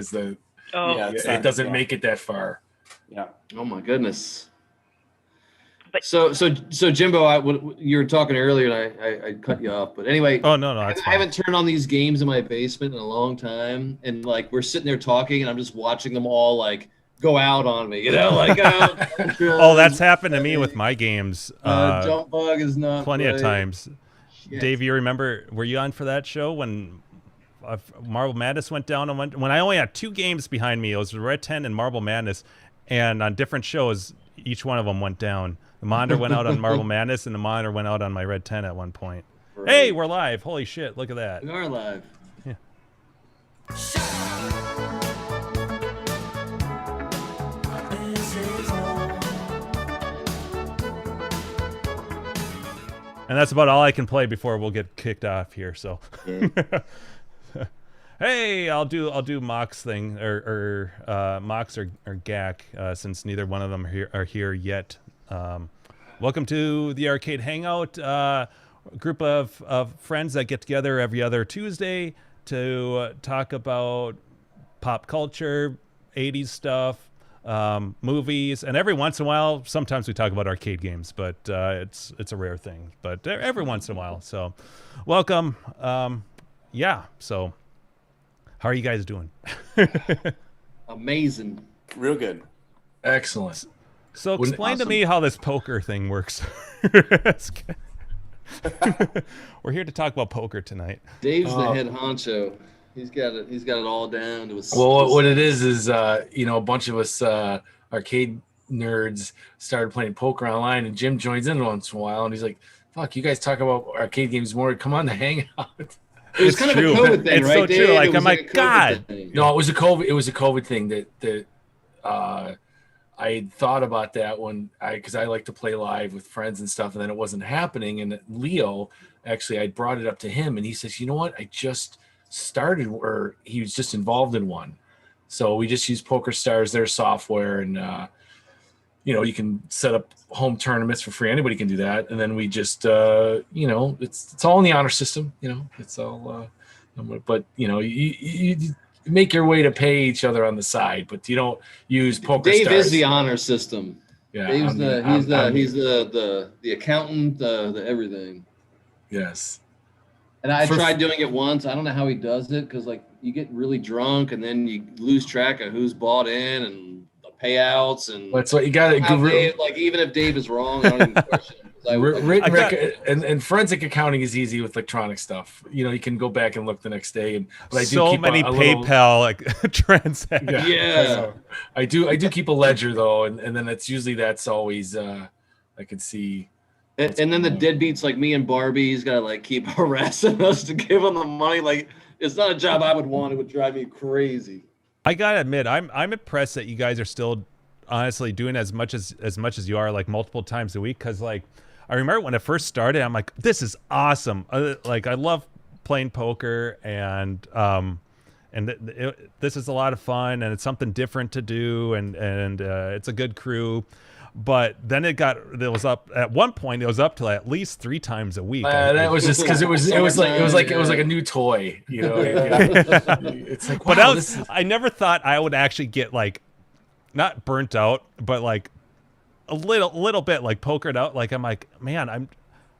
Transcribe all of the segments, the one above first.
because the it doesn't make it that far. Yeah. Oh my goodness. But So Jimbo, you were talking earlier, and I cut you off. But anyway, Oh no, I haven't turned on these games in my basement in a long time, and like we're sitting there talking, and I'm just watching them all like go out on me, like oh, that's happened to me with my games. Jump Bug is not plenty of times. Shit. Dave, you remember? Were you on for that show when Marble Madness went down? And when I only had 2 games behind me, it was Red 10 and Marble Madness, and on different shows, each one of them went down. The monitor went out on Marble Madness, and the monitor went out on my Red 10 at one point. Right. Hey, we're live! Holy shit! Look at that. We are live. Yeah. And that's about all I can play before we'll get kicked off here. So, hey, I'll do Mox thing or Mox or Gak since neither one of them are here yet. Welcome to the Arcade Hangout, group of friends that get together every other Tuesday to talk about pop culture, 80s stuff, movies, and every once in a while, sometimes we talk about arcade games, but it's a rare thing. But every once in a while, so welcome. Yeah. So, how are you guys doing? Amazing. Real good. Excellent. So explain to me how this poker thing works. We're here to talk about poker tonight. Dave's the head honcho. He's got it all down to a. Well, what it is a bunch of us arcade nerds started playing poker online, and Jim joins in once in a while, and he's like, "Fuck, you guys talk about arcade games more. Come on to hang out." It was kind true. of a COVID thing, it's right? so Dave? true. Like, It was I'm like, God. No, it was a COVID thing that I had thought about that because I like to play live with friends and stuff, and then it wasn't happening. And Leo, actually, I brought it up to him, and he says, "You know what? I just started," or he was just involved in one. So we just use PokerStars, their software, and you can set up home tournaments for free. Anybody can do that, and then we just it's all in the honor system. It's all, but you make your way to pay each other on the side, but you don't use PokerStars. Dave is the honor system. Yeah, Dave's he's the accountant, the everything. Yes. And I tried doing it once. I don't know how he does it because like you get really drunk and then you lose track of who's bought in and the payouts and. That's what you got to. Like even if Dave is wrong, I don't even question him. And forensic accounting is easy with electronic stuff. You can go back and look the next day. But I do so keep many PayPal transactions. Yeah. I do keep a ledger though, and then that's always I can see. And then the deadbeats like me and Barbie, he's gotta like keep harassing us to give him the money. Like it's not a job I would want. It would drive me crazy. I gotta admit, I'm impressed that you guys are still honestly doing as much as you are, like multiple times a week. Because like I remember when it first started, I'm like, this is awesome. Like I love playing poker, and this is a lot of fun, and it's something different to do, and it's a good crew. But then it was up at one point. It was up to at least 3 times a week. That was just because it was like a new toy. It's like, wow, but I never thought I would actually get like not burnt out, but like a little bit like pokered out. Like I'm like, man,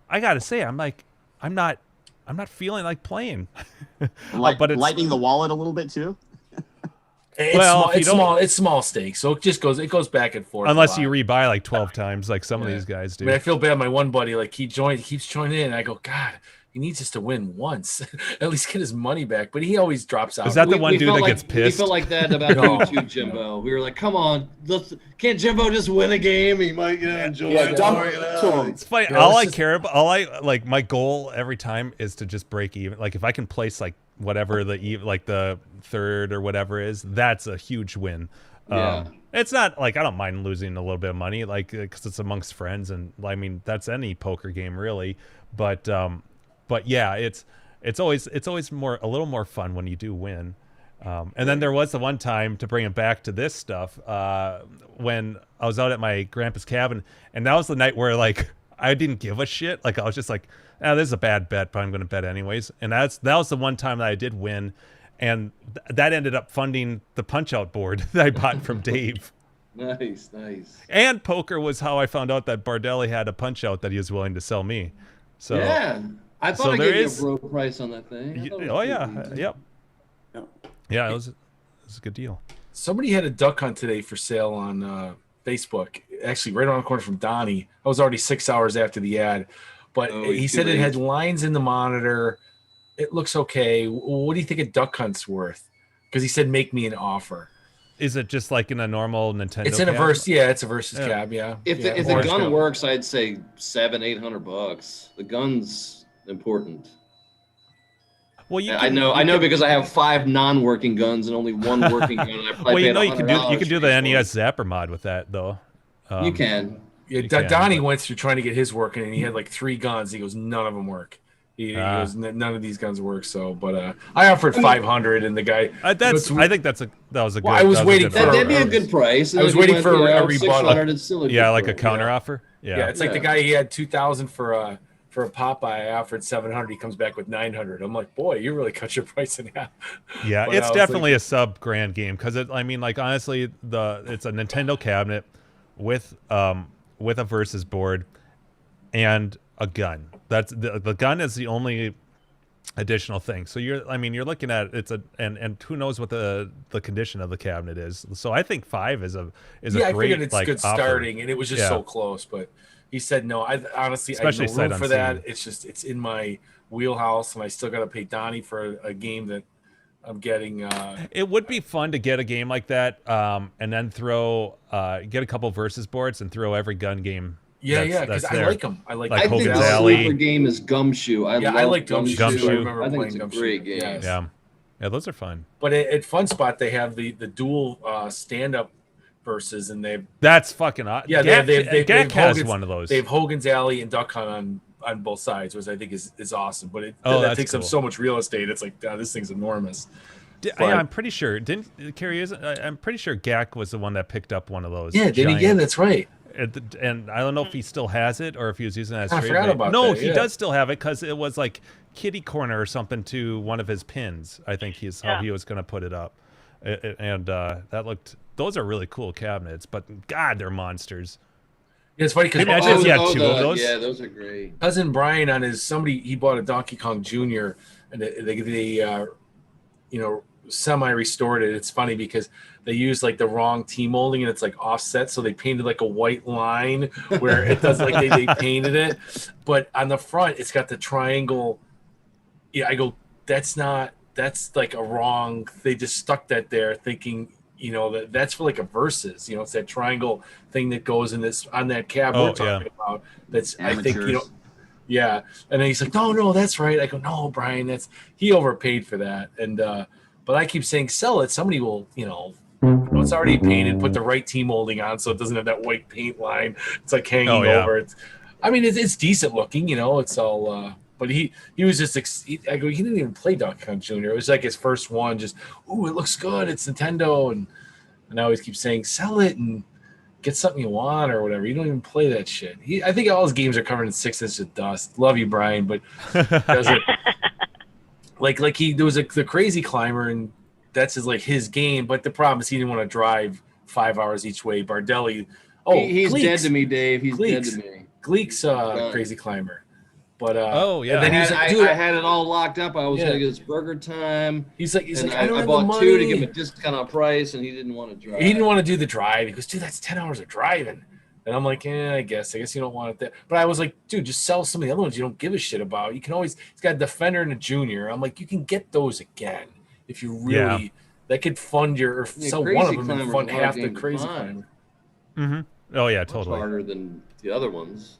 I gotta say, I'm not feeling like playing. But lightening the wallet a little bit too. It's small stakes, so it goes back and forth. Unless you rebuy like 12 times, like some of these guys do. I mean, I feel bad. My one buddy, like he keeps joining in, and I go, God, he needs us to win once, at least get his money back. But he always drops out. Is that the one dude that gets pissed? We felt like that about you too, Jimbo. We were like, come on, can't Jimbo just win a game? He might enjoy it. It's funny. My goal every time is to just break even. Like if I can place like whatever the third or whatever is, that's a huge win. It's not like I don't mind losing a little bit of money, like because it's amongst friends, and I mean that's any poker game really. But yeah, it's always a little more fun when you do win. And then there was the one time, to bring it back to this stuff, when I was out at my grandpa's cabin, and that was the night where like I didn't give a shit. Like I was just like, this is a bad bet, but I'm going to bet anyways. And that was the one time that I did win. and that ended up funding the Punch-Out board that I bought from Dave. Nice. And poker was how I found out that Bardelli had a Punch-Out that he was willing to sell me. So yeah, I thought I gave you a bro price on that thing. Oh yeah, yep. Yeah, it was a good deal. Somebody had a duck hunt today for sale on Facebook. Actually, right around the corner from Donnie. I was already 6 hours after the ad, but he said it had lines in the monitor. It looks okay. What do you think a duck hunt's worth? Because he said, make me an offer. Is it just like in a normal Nintendo? It's in a verse. Yeah, it's a versus cab. Yeah. If the gun works, I'd say $700-800. The gun's important. Well, I know because I have 5 non-working guns and only 1 working gun. I probably you can do the NES Zapper mod with that though. You can. Yeah, Donnie went through trying to get his working, and he had like 3 guns. He goes, none of them work. He goes, none of these guns work. So, but I offered 500, and the guy. I think that was a good. I was waiting for that'd be a good price. I was waiting for a rebuttal. Yeah, like a counter offer. Yeah, it's like the guy, he had 2,000 for a Popeye. I offered 700. He comes back with 900. I'm like, boy, you really cut your price in half. Yeah, but it's definitely a sub-grand game because honestly, it's a Nintendo cabinet with a versus board and a gun. That's the gun is the only additional thing. So you're looking at and who knows what the condition of the cabinet is. So I think 5 is a great, I figured it's good starting, and it was just so close. But he said no. I honestly I have no room for that. It's in my wheelhouse, and I still got to pay Donnie for a game that I'm getting. It would be fun to get a game like that, and then get a couple versus boards and throw every gun game. Yeah, because I like them. I think the sleeper game is Gumshoe. I like Gumshoe. I think it's a great game. Yes. Yeah, those are fun. But at Fun Spot, they have the dual stand-up versus, and that's fucking awesome. Yeah, they has one of those. They have Hogan's Alley and Duck Hunt on both sides, which I think is awesome. But that takes up so much real estate. It's like, this thing's enormous. I'm pretty sure. I'm pretty sure Gak was the one that picked up one of those. Yeah, did he? Yeah, that's right. And I don't know if he still has it or if he was using that as I forgot about that. he does still have it because it was like kitty corner or something to one of his pins. I think how he was going to put it up. And those are really cool cabinets, but God, they're monsters. Yeah, it's funny because two of those. Yeah, those are great. Cousin Brian he bought a Donkey Kong Jr. and they semi-restored it. It's funny because they used like the wrong T-molding and it's like offset, so they painted like a white line where it does like they painted it, but on the front it's got the triangle. Yeah, I go, that's like a wrong. They just stuck that there thinking that's for like a versus. It's that triangle thing that goes in this on that cab we're talking about. That's amateurs. I think yeah. And then he's like, no, that's right. I go, no, Brian, he overpaid for that. And but I keep saying, sell it. Somebody will, it's already painted. Put the right T-molding on so it doesn't have that white paint line. It's like hanging over. It's decent looking. It's all. But he was just. He didn't even play Donkey Kong Jr. It was like his first one. Just, it looks good. It's Nintendo, and I always keep saying, sell it and get something you want or whatever. You don't even play that shit. I think all his games are covered in 6 inches of dust. Love you, Brian, but doesn't. There was the Crazy Climber, and that's his game. But the problem is he didn't want to drive 5 hours each way. Bardelli, he's dead to me, Dave. He's dead to me. Gleek's Crazy Climber, but and then I had it all locked up. I was gonna get this Burger Time. He's like I don't have bought the money. 2 to give him a discount on price, and he didn't want to drive. He didn't want to do the drive. He goes, dude, that's 10 hours of driving. And I'm like, I guess you don't want it there. But I was like, dude, just sell some of the other ones you don't give a shit about. You can always, he's got a Defender and a Junior. I'm like, you can get those again if you really, that could fund sell one of them and fund half the Crazy Climber. Mm-hmm. Oh, yeah, totally. Much harder than the other ones.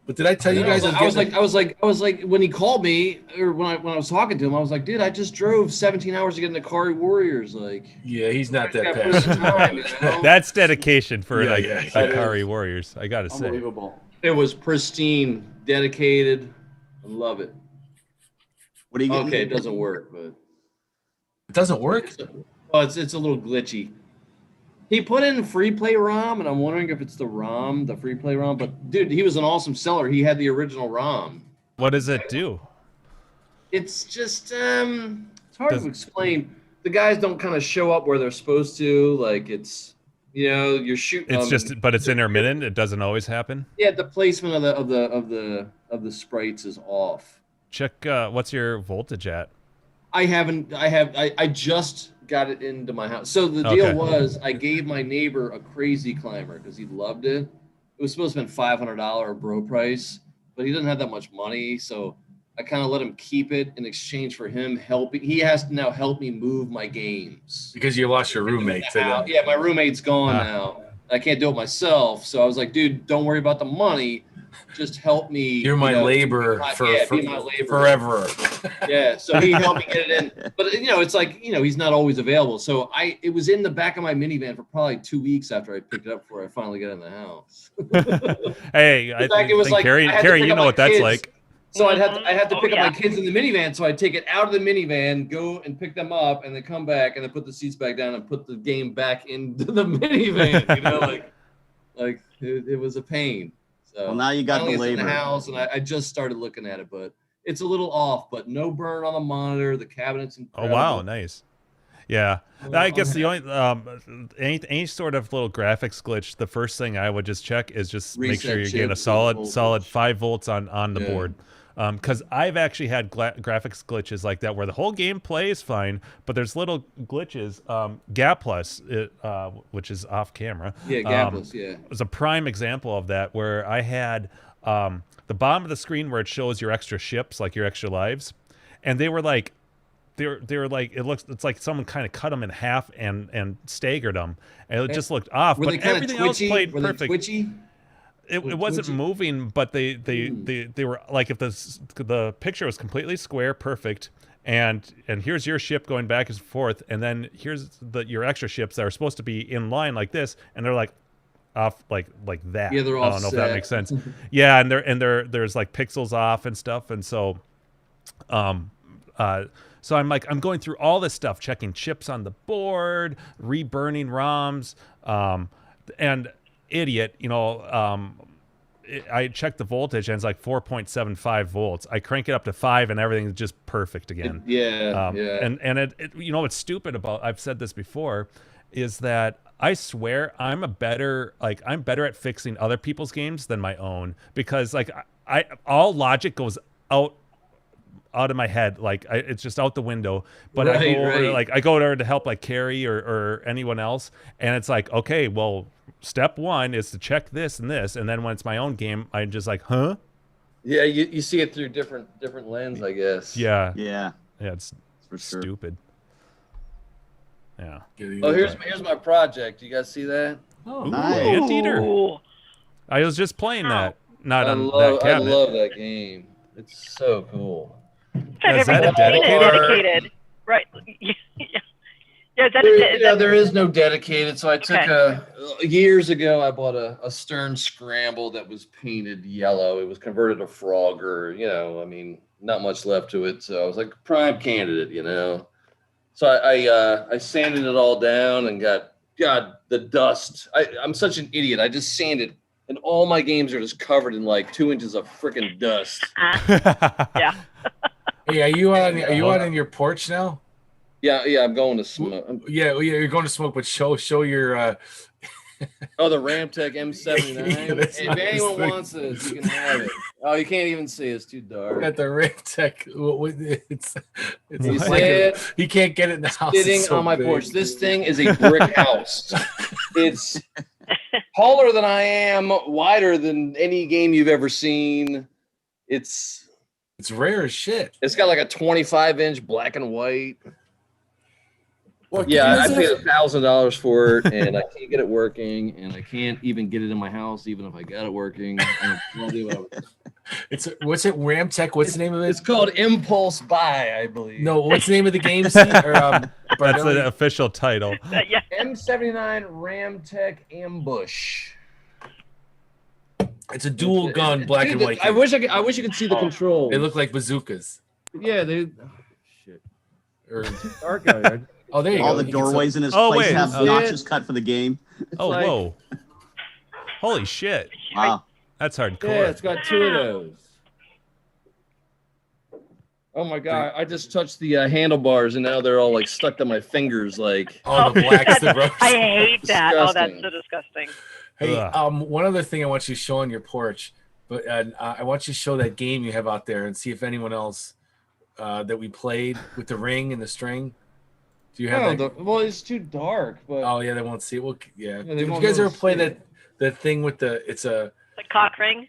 But did I tell you guys? I was like, when he called me, or when I was talking to him, I was like, dude, I just drove 17 hours to get into Kari Warriors. Like, yeah, he's not that passionate. That's dedication for Kari Warriors. I gotta say, unbelievable. It was pristine, dedicated. I love it. What are you getting? Okay, it doesn't work, but it doesn't work. It's a little glitchy. He put in free play ROM, and I'm wondering if it's the free play ROM. But dude, he was an awesome seller. He had the original ROM. What does it do? It's just it's hard to explain. The guys don't kind of show up where they're supposed to. Like it's you're shooting. But it's intermittent. It doesn't always happen. Yeah, the placement of the sprites is off. Check what's your voltage at? I just got it into my house. So the deal was I gave my neighbor a crazy climber because he loved it. It was supposed to have been $500 bro price, but he doesn't have that much money, so I kind of let him keep it in exchange for him helping. He has to now help me move my games. Because you lost your roommate. Yeah, my roommate's gone now. I can't do it myself. So I was like, dude, don't worry about the money. Just help me. You're my labor be my labor forever. Yeah, so he helped me get it in. But it's like, he's not always available. So it was in the back of my minivan for probably 2 weeks after I picked it up before I finally got in the house. Hey, I think Carrie, you know what that's like. So I had to pick up my kids in the minivan. So I'd take it out of the minivan, go and pick them up, and then come back and then put the seats back down and put the game back into the minivan. Like it was a pain. So well, now you got the labor in the house, and I just started looking at it, but it's a little off. But no burn on the monitor. The cabinet's incredible. Oh wow, nice. Yeah, I guess the only any sort of little graphics glitch, the first thing I would just check is just make sure you're getting a solid 5 volts on the board. Because I've actually had graphics glitches like that where the whole gameplay is fine, but there's little glitches. Gapless, which is off camera. Yeah, Gapless, was a prime example of that where I had the bottom of the screen where it shows your extra ships, like your extra lives, and they were like it's like someone kind of cut them in half and staggered them, and it just looked off. But everything else played perfect. Twitchy? It wasn't moving, but they were like, if the picture was completely square, perfect, and here's your ship going back and forth, and then here's your extra ships that are supposed to be in line like this, and they're like off like that. Yeah, they're I don't know if that makes sense. Yeah, and there's like pixels off and stuff, and so so I'm going through all this stuff, checking chips on the board, reburning ROMs, and idiot, I checked the voltage and it's like 4.75 volts. I crank it up to 5 and everything's just perfect again. And it what's stupid about, I've said this before, is that I swear I'm better at fixing other people's games than my own, because like all logic goes out of my head, it's just out the window. But I go over to help like Carrie or anyone else, and it's like, okay, well, step 1 is to check this and this, and then when it's my own game, I'm just like, huh? Yeah, you see it through different lens, I guess. Yeah, it's for sure. Stupid. Yeah. Oh, here's my project. You guys see that? Oh, nice. Anteater. I was just playing that. Not on that cabinet. I love that game. It's so cool. Is that a dedicated? Right. Yeah, there is no dedicated. So I took years ago, I bought a Stern Scramble that was painted yellow. It was converted to Frogger, not much left to it. So I was like, prime candidate, So I sanded it all down and got the dust. I'm such an idiot. I just sanded, and all my games are just covered in like 2 inches of freaking dust. Yeah. Hey, are you out on your porch now? Yeah, I'm going to smoke. Yeah, you're going to smoke, but show your. Oh, the Ramtech M79. If anyone wants this, you can have it. Oh, you can't even see it. It's too dark. Got the Ramtech. It's like he can't get it in the house. Sitting on my porch. This thing is a brick house. It's taller than I am, wider than any game you've ever seen. It's rare as shit. It's got like a 25-inch black and white. I paid $1,000 for it, and I can't get it working, and I can't even get it in my house, even if I got it working. What's it? Ramtech. What's the name of it? It's called Impulse Buy, I believe. No, what's the name of the game? That's the official title. M79 Ramtech Ambush. It's a dual gun, black and white. I wish you could see the controls. They look like bazookas. Yeah, they. Shit. Or dark guy. Oh, there you go. All the doorways in his place have notches cut for the game. Whoa. Holy shit. Wow. That's hardcore. Yeah, it's got 2 of those. Oh my god! I just touched the handlebars, and now they're all like stuck to my fingers. Like, Oh, the black's the gross. I hate that. Oh, that's Disgusting. so disgusting. Hey, Ugh. one other thing I want you to show on your porch, but I want you to show that game you have out there and see if anyone else that we played with the ring and the string. Do you have that? well, it's too dark. But Oh yeah, they won't see it. Well, yeah. they Did you won't guys be ever able to play see that it. thing with the? It's a. The cock ring.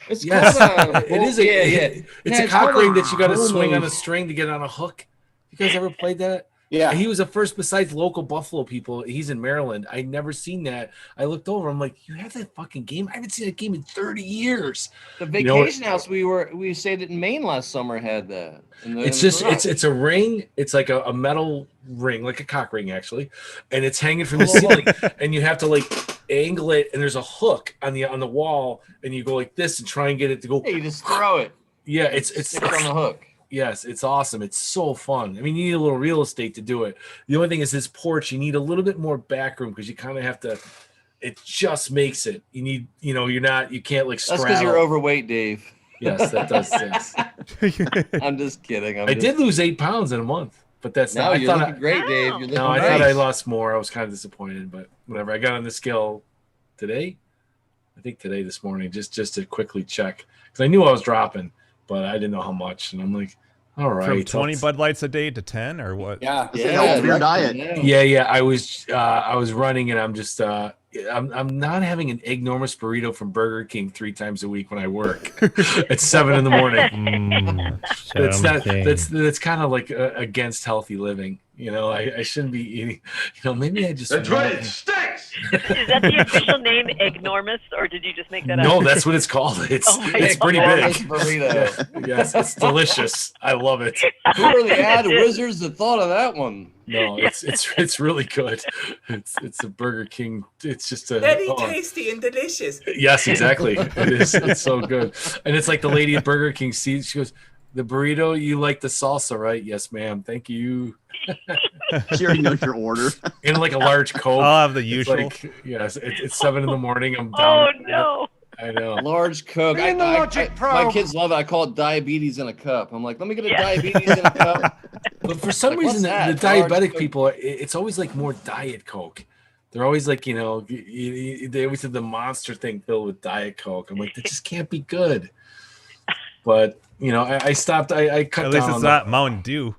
it's Yes, called a, it is a. yeah. It's Yeah, a cock called ring that you got to swing on a almost- string to get on a hook. You guys ever played that? Yeah. He was the first besides local Buffalo people. He's in Maryland. I'd never seen that. I looked over. I'm like, you have that fucking game? I haven't seen that game in 30 years. The You know what- vacation house we stayed at in Maine last summer had that. It's just it's a ring. It's like a metal ring, like a cock ring actually, and it's hanging from the ceiling. And you have to like angle it, and there's a hook on the wall, and you go like this and try and get it to go. Hey, you just throw it. Yeah, it's Stick it on the hook. yes, it's awesome. It's so fun. I mean, you need a little real estate to do it. The only thing is this porch. You need a little bit more back room because you kind of have to. It just makes it. You need, you can't like. That's because you're straddle. overweight, Dave. Yes, that does. Yes. I'm just kidding. I did lose 8 pounds in a month, but that's No, not. I you're thought. looking great, Dave. You're looking No, I great. thought I lost more. I was kind of disappointed, but whatever. I got on the scale today. I think today this morning, just to quickly check because I knew I was dropping, but I didn't know how much. And I'm like, all right, From 20 let's- Bud Lights a day to 10 or what? Yeah. It's a Yeah, healthier that's- diet. yeah. Yeah. I was running, and I'm just I'm not having an enormous burrito from Burger King 3 times a week when I work at 7 in the morning. That's kind of like against healthy living. I shouldn't be eating. Maybe I just. That's right. It stinks. Is that the official name, Enormous, or did you just make that up? No, that's what it's called. It's Oh my it's pretty God. big. Burrito. Yes, it's delicious. I love it. Who are the ad wizards that thought of that one? No, it's really good. It's a Burger King. It's just a Very tasty and delicious. Yes, exactly. It is. It's so good. And it's like the lady at Burger King sees. She goes, "The burrito, you like the salsa, right?" "Yes, ma'am. Thank you." She already knows your order. And like a large Coke. I'll have the It's usual. like, yes, it's 7 in the morning. I'm Oh down. no. I know. Large Coke. My kids love it. I call it diabetes in a cup. I'm like, let me get a Yeah. diabetes in a cup. But for some Like, reason, what's the that? Large diabetic Coke. people, it's always like more Diet Coke. They're always like, they always have the monster thing filled with Diet Coke. I'm like, that just can't be good. But, I stopped. I cut At down least it's on not Mountain Dew.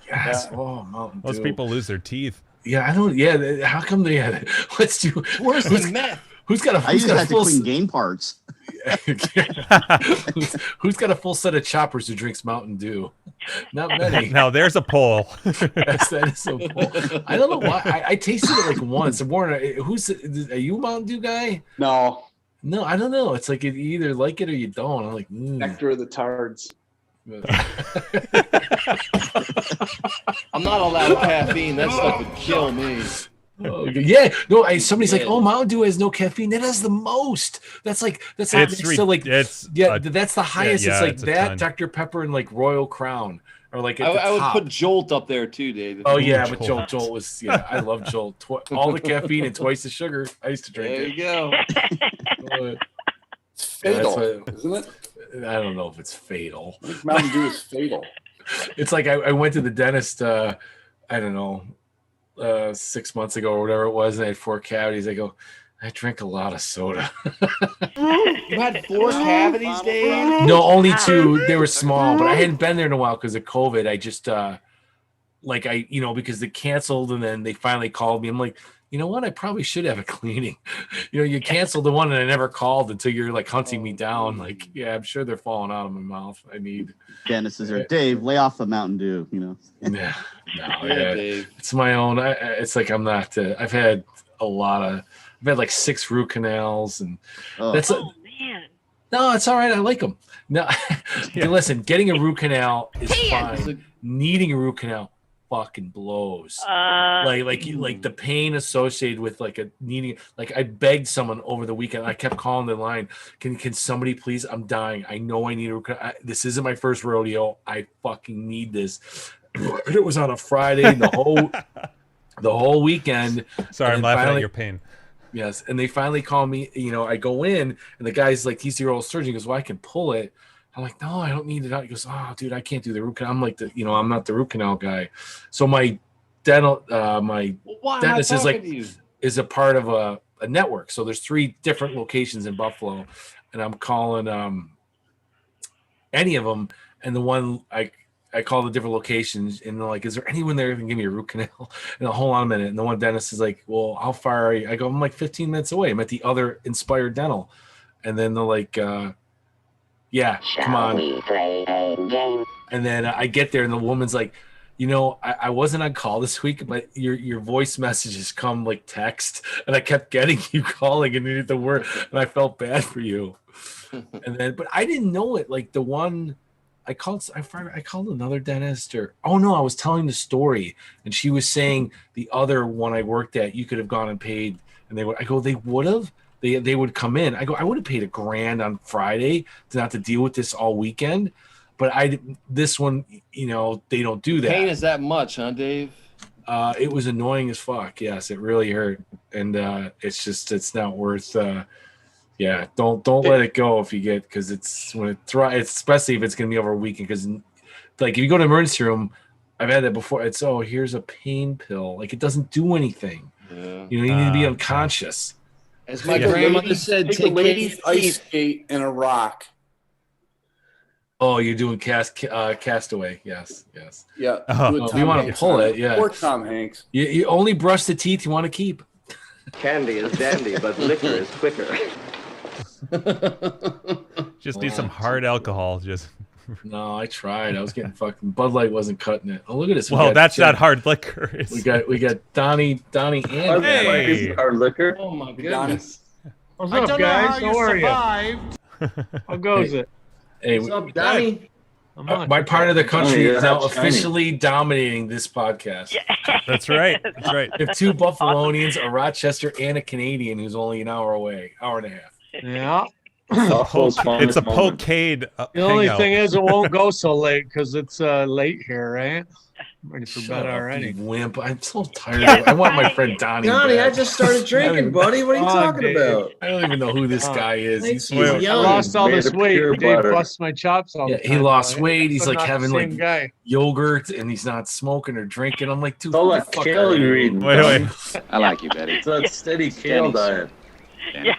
Yes. Oh, Mountain Dew. Most people lose their teeth. Yeah, I don't. Yeah, how come they had it? Let's do. Worse Who's, than meth. who's got a? I Who's used to got a have to full? clean game parts. who's got a full set of choppers who drinks Mountain Dew? Not many. Now there's a poll. That is so cool. I don't know why. I tasted it like once. Warren, are you a Mountain Dew guy? No, No, I don't know. It's like you either like it or you don't. I'm like, nectar of the tards. I'm not allowed caffeine. That stuff would kill me. Oh, yeah, no. Somebody's like, Yeah. "Oh, Mountain Dew has no caffeine." That has the most. That's like It's so like it's yeah, a- that's the highest. yeah, it's like it's a that, ton. Dr Pepper, and like Royal Crown, or like at I the would top. put Jolt up there too, David. Oh yeah, but Jolt. Jolt was I love Jolt. All the caffeine and twice the sugar. I used to drink There it. you go. It's fatal, what- isn't it? I don't know if it's fatal. I think Mountain Dew is fatal. It's like I went to the dentist. I don't know, 6 months ago or whatever it was, and I had 4 cavities. I go, I drink a lot of soda. You had 4 cavities, Dave? No, only 2. They were small, but I hadn't been there in a while because of COVID. I just because they canceled, and then they finally called me. I'm like, you know what? I probably should have a cleaning. You canceled the one, and I never called until you're like hunting me down. Like, yeah, I'm sure they're falling out of my mouth. I need. Dennis is there. Dave, lay off the Mountain Dew. Yeah, no, Yeah, Dave. it's my own. It's like I'm not. I've had I've had like 6 root canals, and Oh. that's Oh man. no, it's all right. I like them. No, Yeah. listen, getting a root canal is It's fine. a- Needing a root canal fucking blows. Like the pain associated with like a needing. Like I begged someone over the weekend. I kept calling the line. Can somebody please? I'm dying. I know I need a root canal. This isn't my first rodeo. I fucking need this. It was on a Friday. The whole weekend. Sorry, I'm And laughing at finally- your pain. Yes, and they finally call me. I go in, and the guy's like, he's the oral surgeon. He goes, "Well, I can pull it, I'm like, no, I don't need it out. He goes, oh, dude, I can't do the root canal. I'm like, I'm not the root canal guy. So my dental, my dentist is a part of a network. So there's 3 different locations in Buffalo, and I'm calling any of them. And the one I call the different locations, and they're like, is there anyone there who can give me a root canal? And hold on a minute. And the one dentist is like, well, how far are you? I go, I'm like 15 minutes away. I'm at the other Inspired Dental. And then they're like, yeah, come on. And then I get there, and the woman's like, I wasn't on call this week, but your voice messages come like text, and I kept getting you calling and needed the word, and I felt bad for you. And then, but I didn't know it. Like the one I called another dentist, I was telling the story, and she was saying the other one I worked at, you could have gone and paid, and they would have. They would come in. I go, I would have paid $1,000 on Friday to not to deal with this all weekend. But this one, they don't do that. Pain is that much, huh, Dave? It was annoying as fuck. Yes, it really hurt. And it's not worth, don't let it go if you get, because it's especially if it's going to be over a weekend. Because like if you go to the emergency room, I've had that before. It's, here's a pain pill. Like it doesn't do anything. Yeah. You need to be unconscious. As my grandmother said, take a lady's ice skate and a rock. Oh, you're doing Castaway. Yes. Yeah. If you want to pull it, yeah. Or Tom Hanks. You only brush the teeth you want to keep. Candy is dandy, but liquor is quicker. Just need some hard alcohol. No, I tried. I was getting fucking Bud Light wasn't cutting it. Oh, look at this. Well, that's not hard liquor. We got Donnie and hey. Hard liquor. Oh my goodness. What's up, guys? How are you? How goes it? Hey, what's up, Donnie? My part of the country is now officially dominating this podcast. That's right. We have 2 Buffalonians, a Rochester, and a Canadian who's only an hour away, hour and a half. Yeah. It's a Pocade. The only thing is, it won't go so late because it's late here, right? I'm ready for Shut bed up, already. you wimp. I'm so tired. I want my friend Donnie. Donnie, back. I just started drinking, buddy. What are you talking Dave. about? I don't even know who this guy is. He's I lost all this weight. Dave busts my chops all the time. he lost right? weight. He's I'm like not having the like same guy. yogurt, and he's not smoking or drinking. I'm like, dude, Oh, kale you reading. Wait. I like you, Betty. It's a steady kale diet. Yeah.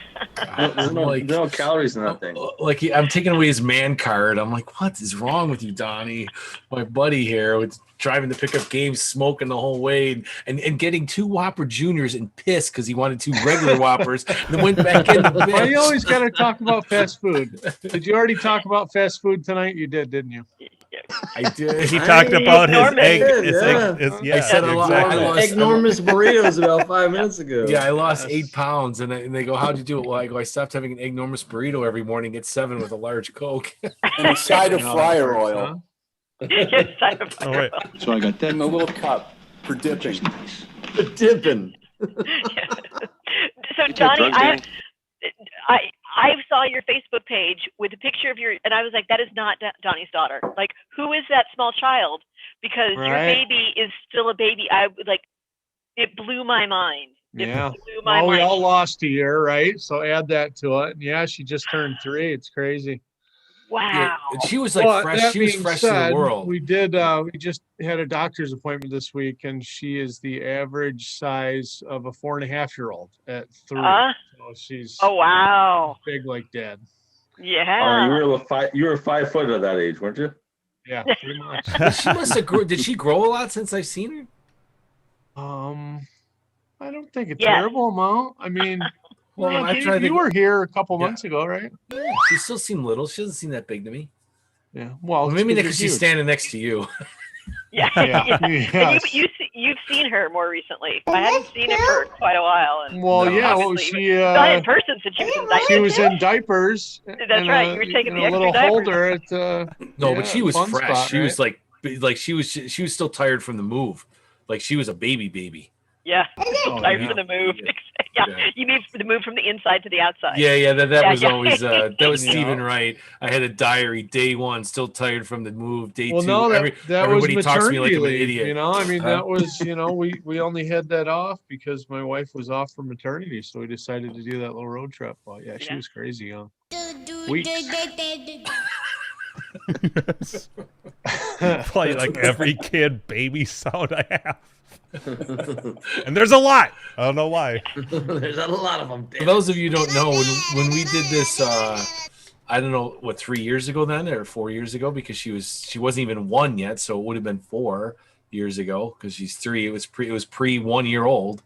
There's no calories in that thing. Like I'm taking away his man card. I'm like, what is wrong with you, Donnie? My buddy here was driving to pick up games, smoking the whole way, and getting 2 Whopper Juniors and pissed because he wanted 2 regular Whoppers, and then went back in the bin. Why you always got to talk about fast food? Did you already talk about fast food tonight? You did, didn't you? I did. He talked about his egg. I said a lot. I lost enormous burritos about 5 minutes ago. Yeah, I lost 8 pounds, and they go, "How'd you do it?" Well, I go, "I stopped having an enormous burrito every morning at 7 with a large Coke and a side of fryer oil." Oh, wait. So I got that. In a little cup for dipping. For dipping. So Donnie, I saw your Facebook page with a picture of and I was like, that is not Donnie's daughter. Like, who is that small child? Because your baby is still a baby. It blew my mind. We all lost a year, right? So add that to it. And yeah, she just turned 3. It's crazy. Wow. Yeah, she was like fresh. She was fresh to the world. We did. We just had a doctor's appointment this week, and she is the average size of a 4.5-year-old at 3. So she's big like Dad. Yeah. You were 5 foot at that age, weren't you? Yeah, pretty much. She must have Did she grow a lot since I've seen her? I don't think a terrible amount. I mean. Well, you were here a couple months ago, right? Yeah, she still seemed little. She doesn't seem that big to me. Yeah. Well, maybe because she's standing next to you. Yeah. You've seen her more recently. I hadn't seen her for quite a while. And she not in person since she was in diapers. She was in diapers. That's right. You were taking the extra little diapers. Holder at but she was fresh. Spot, she was like she was still tired from the move. Like she was a baby. Yeah. Tired from the move. Yeah. You mean the move from the inside to the outside. Yeah. That was always that was Stephen Wright. I had a diary. Day 1, still tired from the move. Day 2, everybody talks to me like I'm an idiot. You know, I mean, that was, we only had that off because my wife was off for maternity, so we decided to do that little road trip. Well, she was crazy young. Weeks. Probably like every kid baby sound I have. And there's a lot. I don't know why. There's a lot of them. For those of you who don't know, when we did this, I don't know what 3 years ago then or 4 years ago, because she wasn't even 1 yet, so it would have been 4 years ago because she's 3. It was pre 1 year old.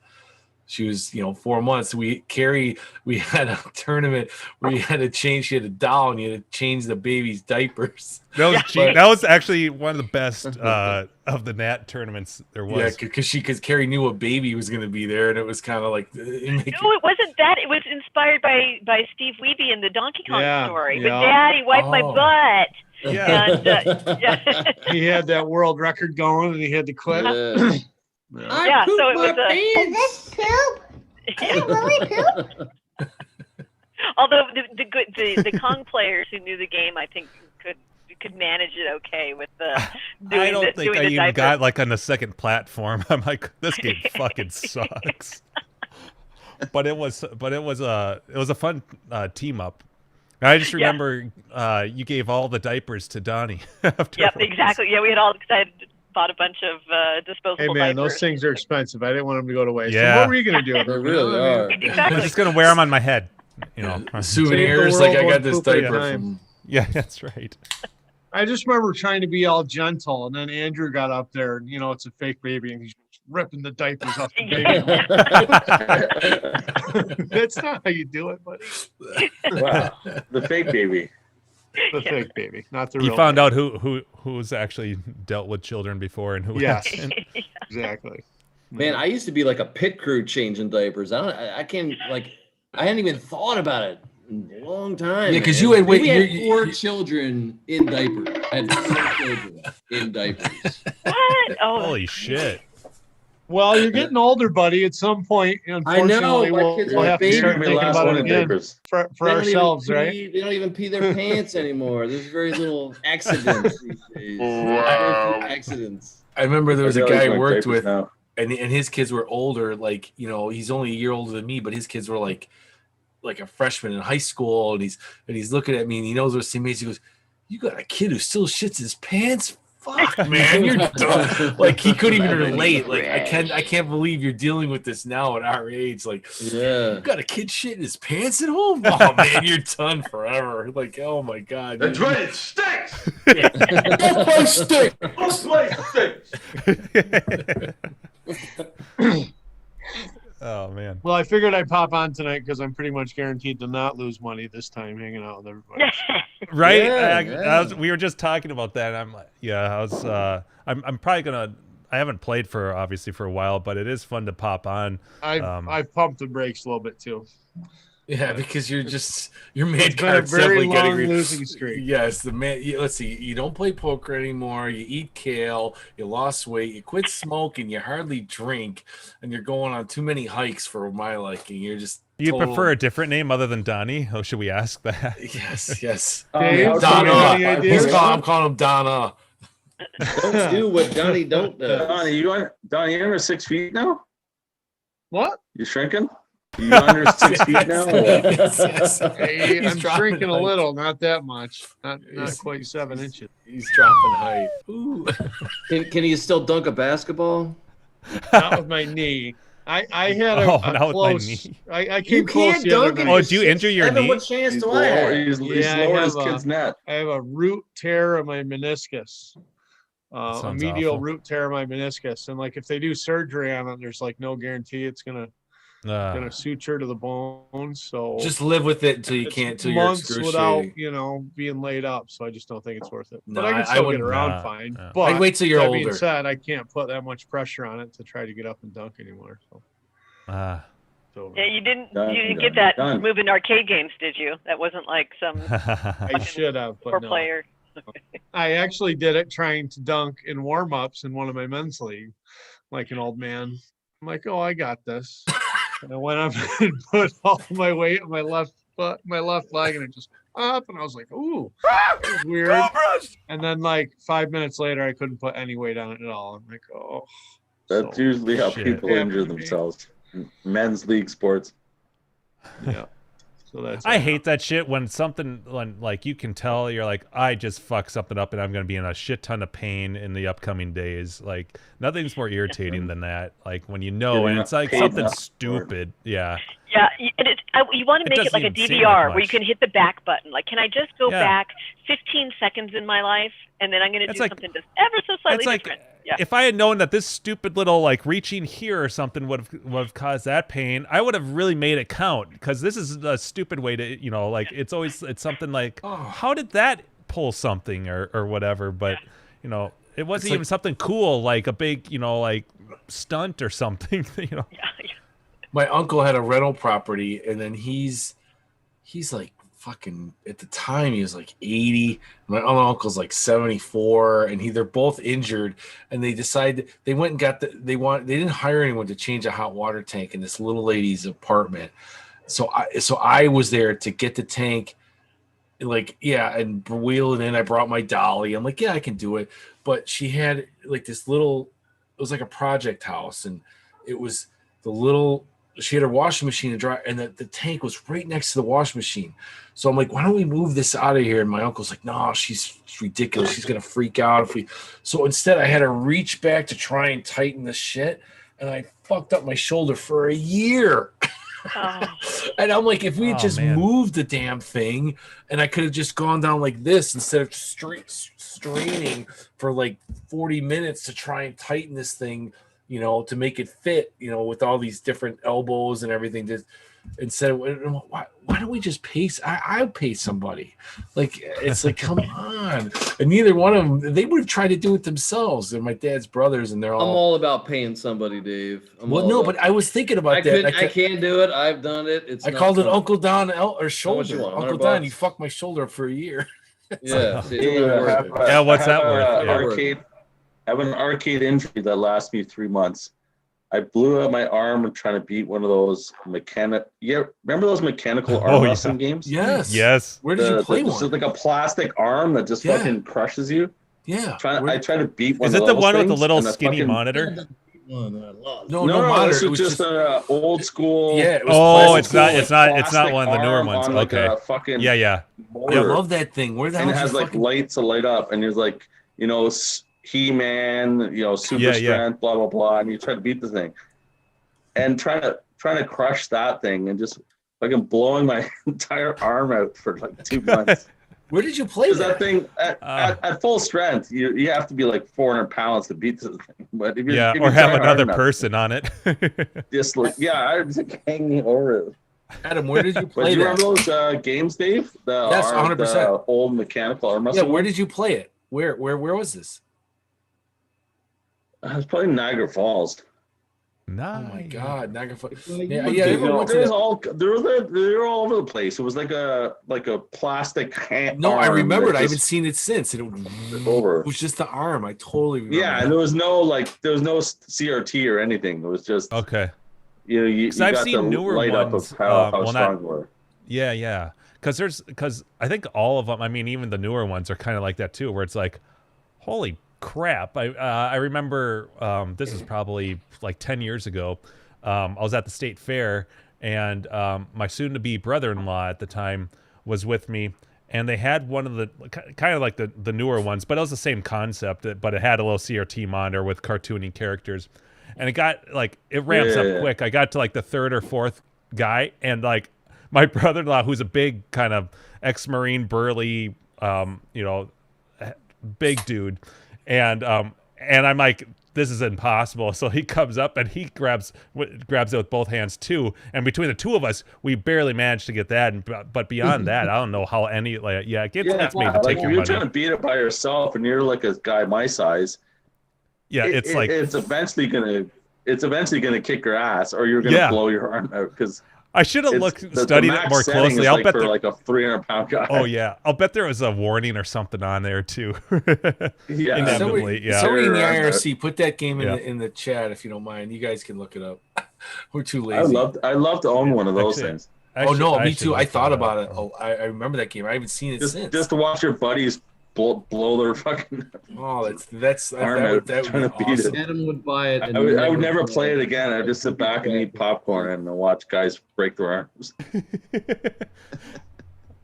She was 4 months. We had a tournament where you had to change. She had a doll, and you had to change the baby's diapers. That was actually one of the best of the Nat tournaments there was. Yeah, because Carrie knew a baby was going to be there, and it was kind of like. No, it wasn't that. It was inspired by Steve Wiebe in the Donkey Kong story. But Daddy wiped my butt. Yeah. And, He had that world record going, and he had to quit. Yeah, so it was Is this poop? Is it really poop? Although the Kong players who knew the game, I think could manage it okay with the. I don't think I even got like on the second platform. I'm like, this game fucking sucks. But it was a fun team up. I just remember you gave all the diapers to Donnie. Yep, exactly. Yeah, we had all decided. Bought a bunch of disposable Hey man, diapers. those things are expensive. I didn't want them to go to waste. Yeah. So what were you gonna do? They really are. Exactly. I'm just gonna wear them on my head. Souvenirs. Like I got this diaper from. Yeah, that's right. I just remember trying to be all gentle, and then Andrew got up there, and it's a fake baby, and he's ripping the diapers off the baby. That's not how you do it, buddy. Wow, the fake baby. The fake baby, not the real. You found out who's actually dealt with children before and who hasn't. Exactly. Man, I used to be like a pit crew changing diapers. I hadn't even thought about it in a long time. Yeah, because you had we had 4 children in diapers. I had 4 children in diapers. What? Oh, holy shit! Well, you're getting older, buddy. At some point, unfortunately, my kids we'll are have to babies. start thinking about it again for ourselves, right? They don't even pee their pants anymore. There's very little accidents these days. Wow. Accidents. I remember there was a guy I worked with, now. and his kids were older. Like he's only a year older than me, but his kids were like a freshman in high school, and he's looking at me, and he knows what's teammates. He goes, "You got a kid who still shits his pants? Fuck, man, you're done." Like he couldn't even relate. Like I can't believe you're dealing with this now at our age. Like, you got a kid shitting his pants at home? Oh man, you're done forever. Like, oh my god. That's right, it stinks. Don't play stick. Don't play stick. Oh man. Well, I figured I'd pop on tonight because I'm pretty much guaranteed to not lose money this time hanging out with everybody. Right? Yeah, we were just talking about that. I'm like, I'm probably gonna. I haven't played obviously for a while, but it is fun to pop on. I've pumped the brakes a little bit too. Yeah, because your main It's been a card's very definitely long getting losing streak. Yes, let's see. You don't play poker anymore. You eat kale. You lost weight. You quit smoking. You hardly drink, and you're going on too many hikes for my liking. You're just. Do you prefer a different name other than Donnie? Oh, should we ask that? Yes. Dave, Donna. I'm calling him Donna. Don't do what Donnie don't do. Donnie, you're under 6 feet now? What? You shrinking? You under 6 feet now? Yes. Hey, He's I'm dropping shrinking a height. little, not that much. Not quite 7 inches. He's dropping height. Ooh. Can you still dunk a basketball? Not with my knee. I had a not close. with my knee. I came close the other night. Oh, did you injure your knee? What chance do I have? He's lower his kid's net. I have a root tear of my meniscus. A Sounds medial awful. root tear of my meniscus, and like if they do surgery on it, there's like no guarantee it's gonna suture to the bone. So Just live with it until you can't. Till you're months without excruciating. being laid up. So I just don't think it's worth it. No, but I can I still get wouldn't- around fine. no. But I'd wait till you're that being older. said, I can't put that much pressure on it to try to get up and dunk anymore. So, Yeah, you didn't Done, get that done. move in arcade games, did you? That wasn't like some I should have, but no. player. I actually did it trying to dunk in warm-ups in one of my men's league, like an old man. I'm like, oh, I got this. And I went up and put all my weight on my left foot, my left leg, and it just up. And I was like, ooh, that was weird. And then like 5 minutes later, I couldn't put any weight on it at all. I'm like, oh. That's So, usually how shit. people injure themselves. Men's league sports. yeah. So that's. I hate that shit when something like you can tell you're like, I just fucked something up and I'm going to be in a shit ton of pain in the upcoming days. Like nothing's more irritating than that. Like when you know, and it's like something stupid. Yeah. Yeah, and you want to make it like a DVR where you can hit the back button. Like, can I just go back 15 seconds in my life, and then I'm going to do something just ever so slightly different. Yeah. If I had known that this stupid little like reaching here or something would have caused that pain, I would have really made it count. Because this is a stupid way to, like it's something like, how did that pull something or whatever? But it wasn't even something cool like a big like stunt or something. Yeah. My uncle had a rental property, and then he's like fucking, at the time he was like 80. My other uncle's like 74, and they're both injured, and they decided they went and got they didn't hire anyone to change a hot water tank in this little lady's apartment. So I was there to get the tank, and wheel it in. I brought my dolly. I'm like, yeah, I can do it. But she had like this little, it was like a project house, and it was she had her washing machine to dry, and the tank was right next to the washing machine. So I'm like, why don't we move this out of here? And my uncle's like, no, she's ridiculous. She's going to freak out if we. So instead I had to reach back to try and tighten the shit. And I fucked up my shoulder for a year. Oh. And I'm like, if we had just moved the damn thing, and I could have just gone down like this instead of straining for like 40 minutes to try and tighten this thing, to make it fit, with all these different elbows and everything. Just instead of why don't we just pay? I'll pay somebody. Like, it's like, come on. And neither one of them, they would have tried to do it themselves. They're my dad's brothers, and they're all. I'm all about paying somebody, Dave. But I was thinking about that. I can't do it. I've done it. I called it Uncle Don or shoulder. Uncle Don, you fucked my shoulder up for a year. Yeah. What's that worth? Arcade. I have an arcade injury that lasts me 3 months. I blew out my arm trying to beat one of those remember those mechanical arm wrestling games? Yes. Where did you play one? It's like a plastic arm that just fucking crushes you. Yeah. I tried to beat one. Is it the one with the little skinny monitor? No, monitor. It was just an old school. Yeah. It's not one of the newer ones. Okay. Yeah. I love that thing. Where the hell? And it has like lights to light up, and there's like He-Man, super strength, blah blah blah, and you try to beat the thing, and trying to crush that thing, and just fucking blowing my entire arm out for like 2 months. Where did you play that thing? At full strength, you have to be like 400 pounds to beat the thing. But if or have another person on it. I was like hanging over it. Adam, where did you play that? Do you remember those games, Dave? Yes, 100%. The old mechanical arm wrestling. Yeah, where did you play it? Where was this? I was playing Niagara Falls. Nice. Oh my God, Niagara Falls. They were all over the place. It was like a plastic hand. No, I remember it. I haven't seen it since. It was just the arm. I totally remember. Yeah, and there was no CRT or anything. It was just okay. You got I've seen newer light ones, up of how strong you were. Yeah. Because I think all of them. I mean, even the newer ones are kind of like that too, where it's like, holy crap. I remember this is probably like 10 years ago. I was at the state fair, and my soon-to-be brother-in-law at the time was with me, and they had one of the kind of like the newer ones, but it was the same concept, but it had a little CRT monitor with cartoony characters, and it got like it ramps up quick. I got to like the third or fourth guy, and like my brother-in-law, who's a big kind of ex-Marine burly big dude, and I'm like, this is impossible. So he comes up and he grabs it with both hands too. And between the two of us, we barely managed to get that. But beyond that, I don't know how any it gets me to take your money. If you're trying to beat it by yourself and you're like a guy my size, it's eventually gonna kick your ass, or you're gonna blow your arm out. Because I should have studied it more closely. I'll bet for like a 300-pound guy. Oh yeah, I'll bet there was a warning or something on there too. Inevitably, somebody in the IRC put that game in the chat if you don't mind. You guys can look it up. We're too lazy. I love to own one of those things. Me too. I thought about it. Oh, I remember that game. I haven't seen it since. Just to watch your buddies blow their fucking Oh, that's arm that out would trying to be beat awesome. it. Adam would buy it. And I would never play it again. I'd just sit back and eat popcorn and watch guys break their arms.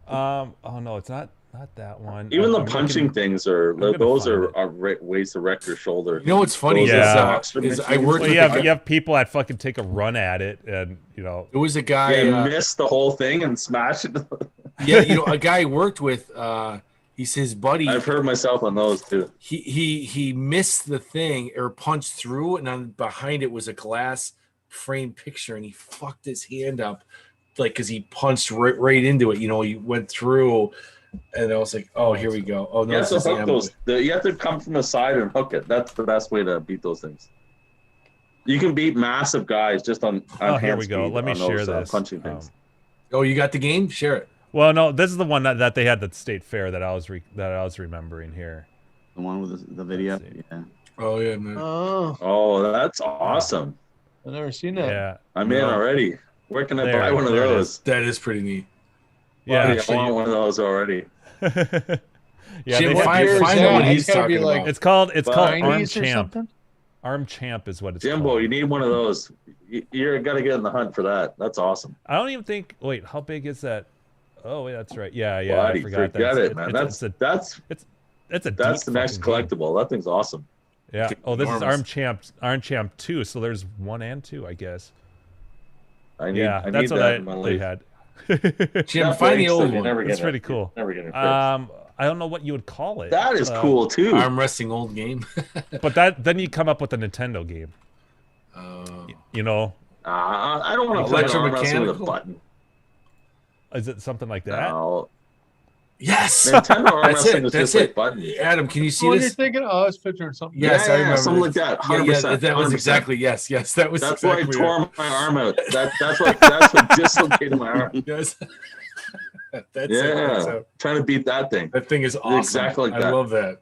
Oh no, it's not that one. Even the I'm punching looking- things are gonna those find are ways to wreck your shoulder. You know what's funny Those is I machines. worked Well, with you have people that fucking take a run at it, and you know. There was a guy. Yeah, miss the whole thing and smash it. Yeah, you know, a guy I worked with. He's his buddy. I've heard myself on those too. He missed the thing or punched through, and on behind it was a glass frame picture, and he fucked his hand up, like because he punched right into it. You know, he went through, and I was like, "Oh, here we go." Oh no, You have to hook those. You have to come from the side and hook it. That's the best way to beat those things. You can beat massive guys just on Oh, here hand we go. speed Let me on share those, this. punching things. Oh, you got the game? Share it. Well, no, this is the one that they had at the state fair that I was remembering here. The one with the video. Yeah. Oh yeah, man. Oh, that's awesome. I've never seen that. Yeah, I'm in already. Where can I There- buy one of there it those? That is pretty neat. yeah. Buddy, I want one of those already. Yeah, Jim, they had- find year is out that? what It's he's gotta be talking like- about. it's called Arm 90s or Champ. something? Arm Champ is what it's Jimbo, called. you need one of those. You're got to get in the hunt for that. That's awesome. I don't even think. Wait, how big is that? Oh, wait, that's right. Yeah, Buddy, I forgot forget that. it, man. That's That's a that's deep the next fucking game. collectible. That thing's awesome. Yeah. Oh, this is Enormous. Arm Champ 2. So there's 1 and 2, I guess. I need. Yeah, I that's need what that in my they life. had. Jim, That find the breaks, old you one. never get That's it. pretty You cool. never get it fixed. I don't know what you would call it. That is cool too. Arm wrestling old game. But then you come up with a Nintendo game. You know, I don't want to play arm wrestling with a Electromechanical? button. is it something like that? No. Yes, Nintendo arm that's wrestling it. is That's just like it. buttons. Adam, can you see Oh, you're this? thinking? Oh, I was picturing something. Yes, Yeah, I remember. something like that. 100%, that was 100%. exactly yes. That was. That's why I exactly tore my arm out. That's what dislocated my arm. it. Yes. That's it. Yeah, That's it. trying to beat that thing. That thing is awesome. Exactly like I that. love that.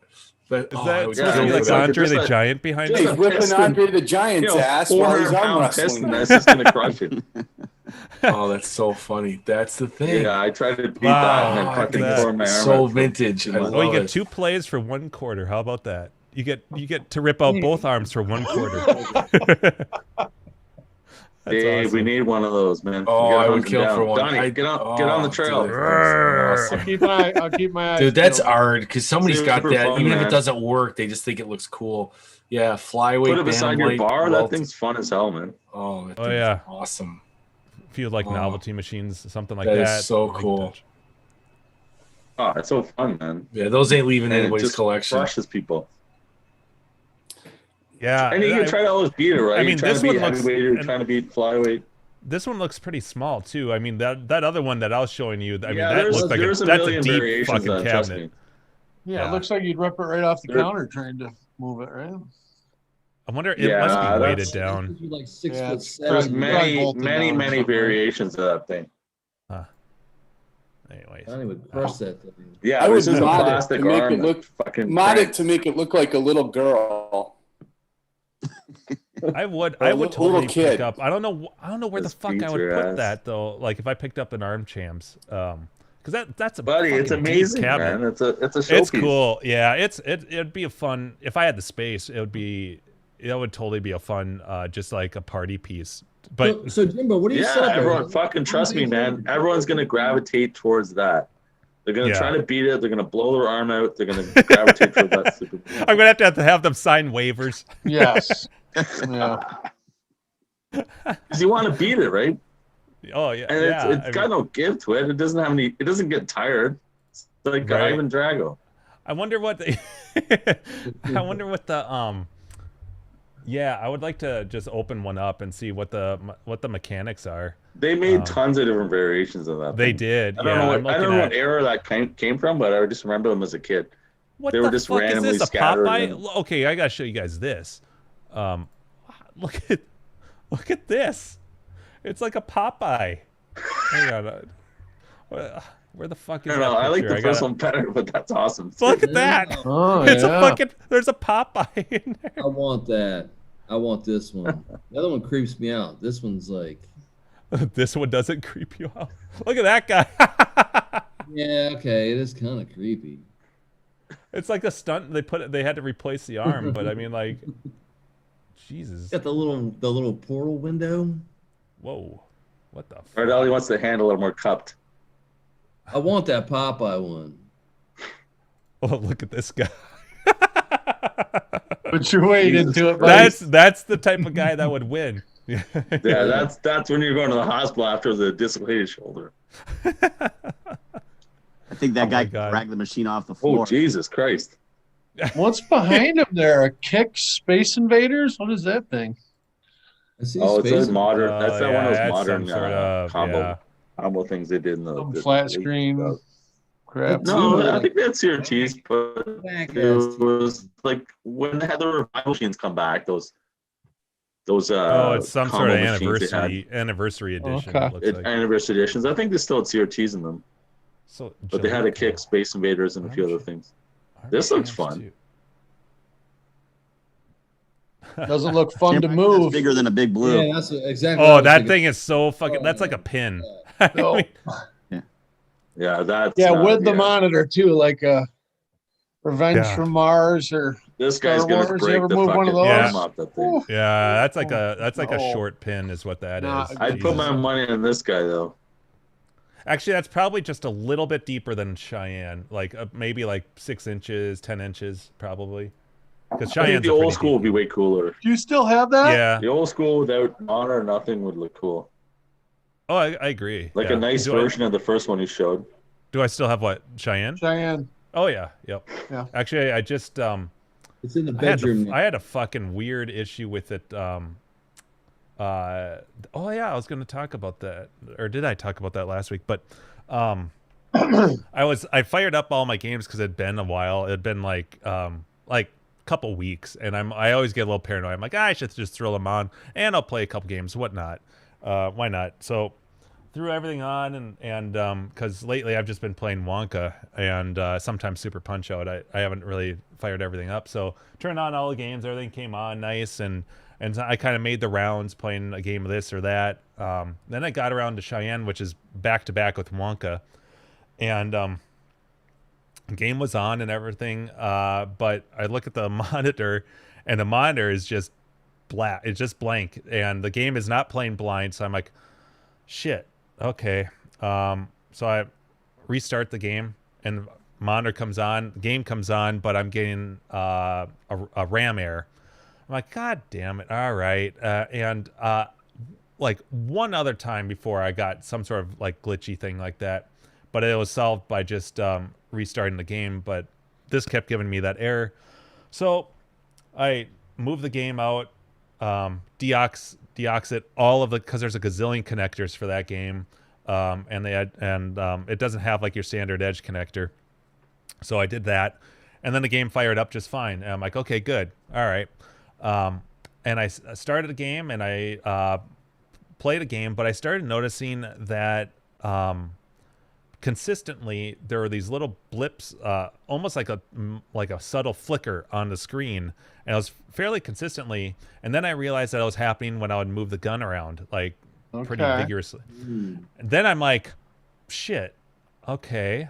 Is I that would supposed to kill be for like that. Andre Just the a- Giant behind just it? He's whipping piston. Andre the Giant's ass while he's arm 400-pound wrestling. piston. That's just gonna crush it. Oh, that's so funny. That's the thing. Yeah, I tried to beat Wow, that and then I fucking think tore my it's arm so out. vintage. I love Oh, you get it. 2 plays for 1 quarter. How about that? You get to rip out both arms for 1 quarter. That's Dave, awesome. we need one of those, man. Oh, We gotta I would hunt them kill down. for one. Donnie, get on the trail. Dude, that's awesome. I'll keep my eyes Dude, that's peeled. art because somebody's got Super that. fun, Even if man. it doesn't work, they just think it looks cool. Yeah, flyweight. Put it beside your bantamweight, bar. That welt. thing's fun as hell, man. Oh, that Oh, thing's yeah. awesome. A few like Oh. novelty machines, something like That that. is so Big cool. touch. Oh, it's so fun, man. Yeah, those ain't leaving And it anybody's just collection. crushes people. Yeah, And you can try to always beat it, right? I mean, you're trying this to beat one looks- heavyweight, you're and- trying to beat flyweight. this one looks pretty small too. I mean, that other one that I was showing you. I mean, Yeah, that there's- looked like there's a that's a million deep variations fucking of that, trust cabinet. Yeah, Yeah. it looks like you'd rip it right off the There- counter trying to move it, right? I wonder. It Yeah, must be that's- weighted down. You're like 6 Yeah, foot it's seven. There's Probably many, bolted many, down or many something. variations of that thing. Anyways, Donnie would crush that thing. Yeah, I would this is a mod it plastic to make arm. it look- that fucking Mod it cranks. to make it look like a little girl. I would Or a totally little kid. pick up. I don't know where the Just fuck beat I would your put ass. that though. Like if I picked up an Arm Champs, because that's a Buddy, it's fucking deep amazing, cabinet. man. It's a showpiece. It's cool. Yeah, it'd be a fun. If I had the space, it would totally be a fun, just like a party piece. But so Jimbo, what do you Yeah, set up? everyone, fucking trust me, man. Everyone's gonna gravitate towards that. They're gonna Yeah. try to beat it. They're gonna blow their arm out. They're gonna gravitate towards that stupid. I'm gonna have to have them sign waivers. Yes. Yeah. Because you want to beat it, right? Oh yeah, And yeah. it's got no give to it. It doesn't have any. It doesn't get tired. It's like Right. Ivan Drago. I wonder what the. I wonder what the Yeah, I would like to just open one up and see what the mechanics are. They made tons of different variations of that. They thing. did. I don't Yeah, know. I'm I don't looking know at- what era that came from, but I just remember them as a kid. What They the were just fuck is randomly this? A scattered Popeye? and- Okay, I gotta show you guys this. Look at this. It's like a Popeye. Hang on. Where the fuck is I that don't know. I like picture? the first one better, but that's awesome. Look at that. Oh, It's yeah. a fucking. There's a Popeye in there. I want that. I want this one. The other one creeps me out. This one's like, This one doesn't creep you out. Look at that guy. yeah, okay, it is kind of creepy. It's like a stunt. They had to replace the arm, but I mean, like, Jesus. Got the little portal window. Whoa, what the? Or Ellie wants the handle a little more cupped. I want that Popeye one. Oh, look at this guy. But you're way into it, buddy. That's the type of guy that would win. Yeah, that's when you're going to the hospital after the dislocated shoulder. I think that guy dragged the machine off the floor. Oh, Jesus Christ. What's behind him there? A kick Space Invaders? What is that thing? Oh, it's a modern. That's not one of those modern sort of, combo things they did in the flat screen crap. No, I think that's CRTs, but it was like when they had the revival machines come back. Those it's some sort of anniversary edition. Okay. It looks like. Anniversary editions. I think they still had CRTs in them. So, but they had a kick, Space Invaders, and a few other things. This looks fun. Doesn't look fun to move. That's bigger than a big blue. Yeah, that's exactly. Oh, that thing is so fucking. That's like a pin. No. Yeah, that's with the monitor too, like Revenge from Mars or this guy's Star gonna Wars. break You ever the move fucking one of those? arm off that thing. Yeah, that's like a short pin is what that is. I'd put my money on this guy though. Actually, that's probably just a little bit deeper than Cheyenne, like maybe like 6 inches, 10 inches, probably. Because I think Cheyenne's the old school would be way cooler. Do you still have that? Yeah. The old school without monitor or nothing would look cool. Oh, I agree. Like yeah. a nice version of the first one you showed. Do I still have what? Cheyenne? Cheyenne. Oh yeah, yep. Yeah. Actually, I just it's in the bedroom. I had a fucking weird issue with it. Oh yeah, I was going to talk about that, or did I talk about that last week? But I fired up all my games because it'd been a while. It'd been like couple weeks, and I always get a little paranoid. I'm like, I should just throw them on, and I'll play a couple games, whatnot. Why not? So threw everything on, and because lately I've just been playing Wonka and sometimes Super Punch Out. I haven't really fired everything up, so turned on all the games. Everything came on nice, and I kind of made the rounds playing a game of this or that. Then I got around to Cheyenne, which is back to back with Wonka, and game was on and everything, but I look at the monitor, and the monitor is just black. It's just blank, and the game is not playing blind. So I'm like, shit. Okay. So I restart the game, and monitor comes on, the game comes on, but I'm getting a RAM error. I'm like, God damn it! All right, and like one other time before I got some sort of like glitchy thing like that, but it was solved by just restarting the game. But this kept giving me that error, so I moved the game out, deox it all of the, because there's a gazillion connectors for that game, and it doesn't have like your standard edge connector, so I did that, and then the game fired up just fine. And I'm like, okay, good, all right, and I started a game, and I played a game, but I started noticing that consistently there were these little blips, almost like a subtle flicker on the screen, and it was fairly consistently, and then I realized that it was happening when I would move the gun around like pretty vigorously. And then I'm like, shit, okay.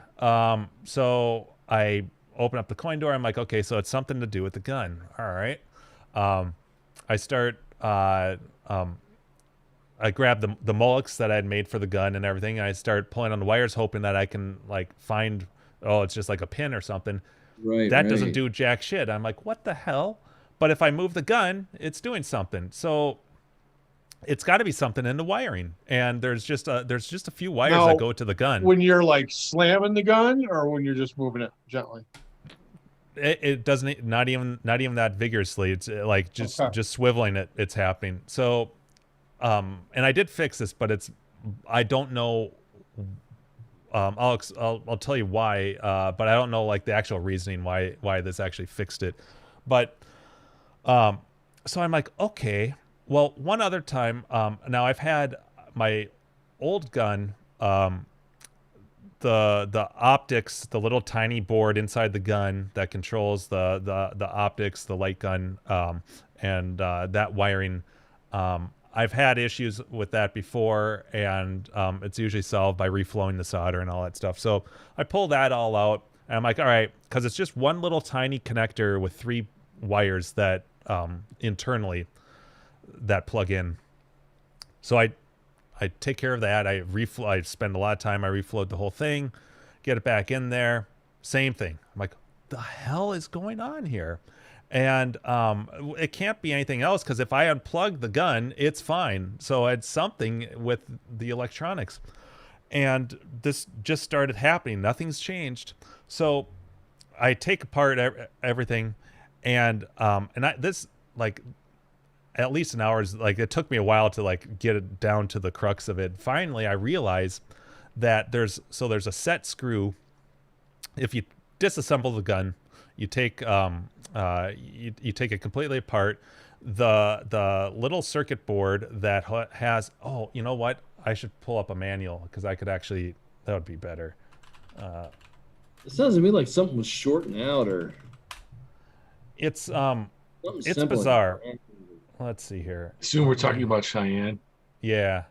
So I open up the coin door. I'm like, okay, so it's something to do with the gun. All right. I start I grabbed the mullets that I had made for the gun and everything, and I start pulling on the wires, hoping that I can like find, oh, it's just like a pin or something. That doesn't do jack shit. I'm like, what the hell? But if I move the gun, it's doing something. So it's got to be something in the wiring. And there's just a few wires that go to the gun. When you're like slamming the gun, or when you're just moving it gently? It doesn't, not even that vigorously. It's like just swiveling it. It's happening. So. And I did fix this, but I don't know. I'll tell you why, but I don't know like the actual reasoning why this actually fixed it. But so I'm like, okay, well, one other time. Now I've had my old gun, the optics, the little tiny board inside the gun that controls the optics, the light gun, and that wiring. I've had issues with that before, and it's usually solved by reflowing the solder and all that stuff. So I pull that all out, And I'm like, all right, because it's just one little tiny connector with 3 wires that internally that plug in. So I take care of that. I spend a lot of time. I refloat the whole thing, get it back in there. Same thing. I'm like, the hell is going on here? And it can't be anything else, because if I unplug the gun, it's fine. So it's something with the electronics. And this just started happening. Nothing's changed. So I take apart everything, and this, like, at least an hour, like, it took me a while to like get it down to the crux of it. Finally, I realized that there's a set screw. If you disassemble the gun, you take you take it completely apart. The little circuit board that has, oh, you know what? I should pull up a manual, because I could actually, that would be better. It sounds to me like something was shorting out, or it's bizarre. Let's see here. Soon we're talking about Cheyenne. Yeah.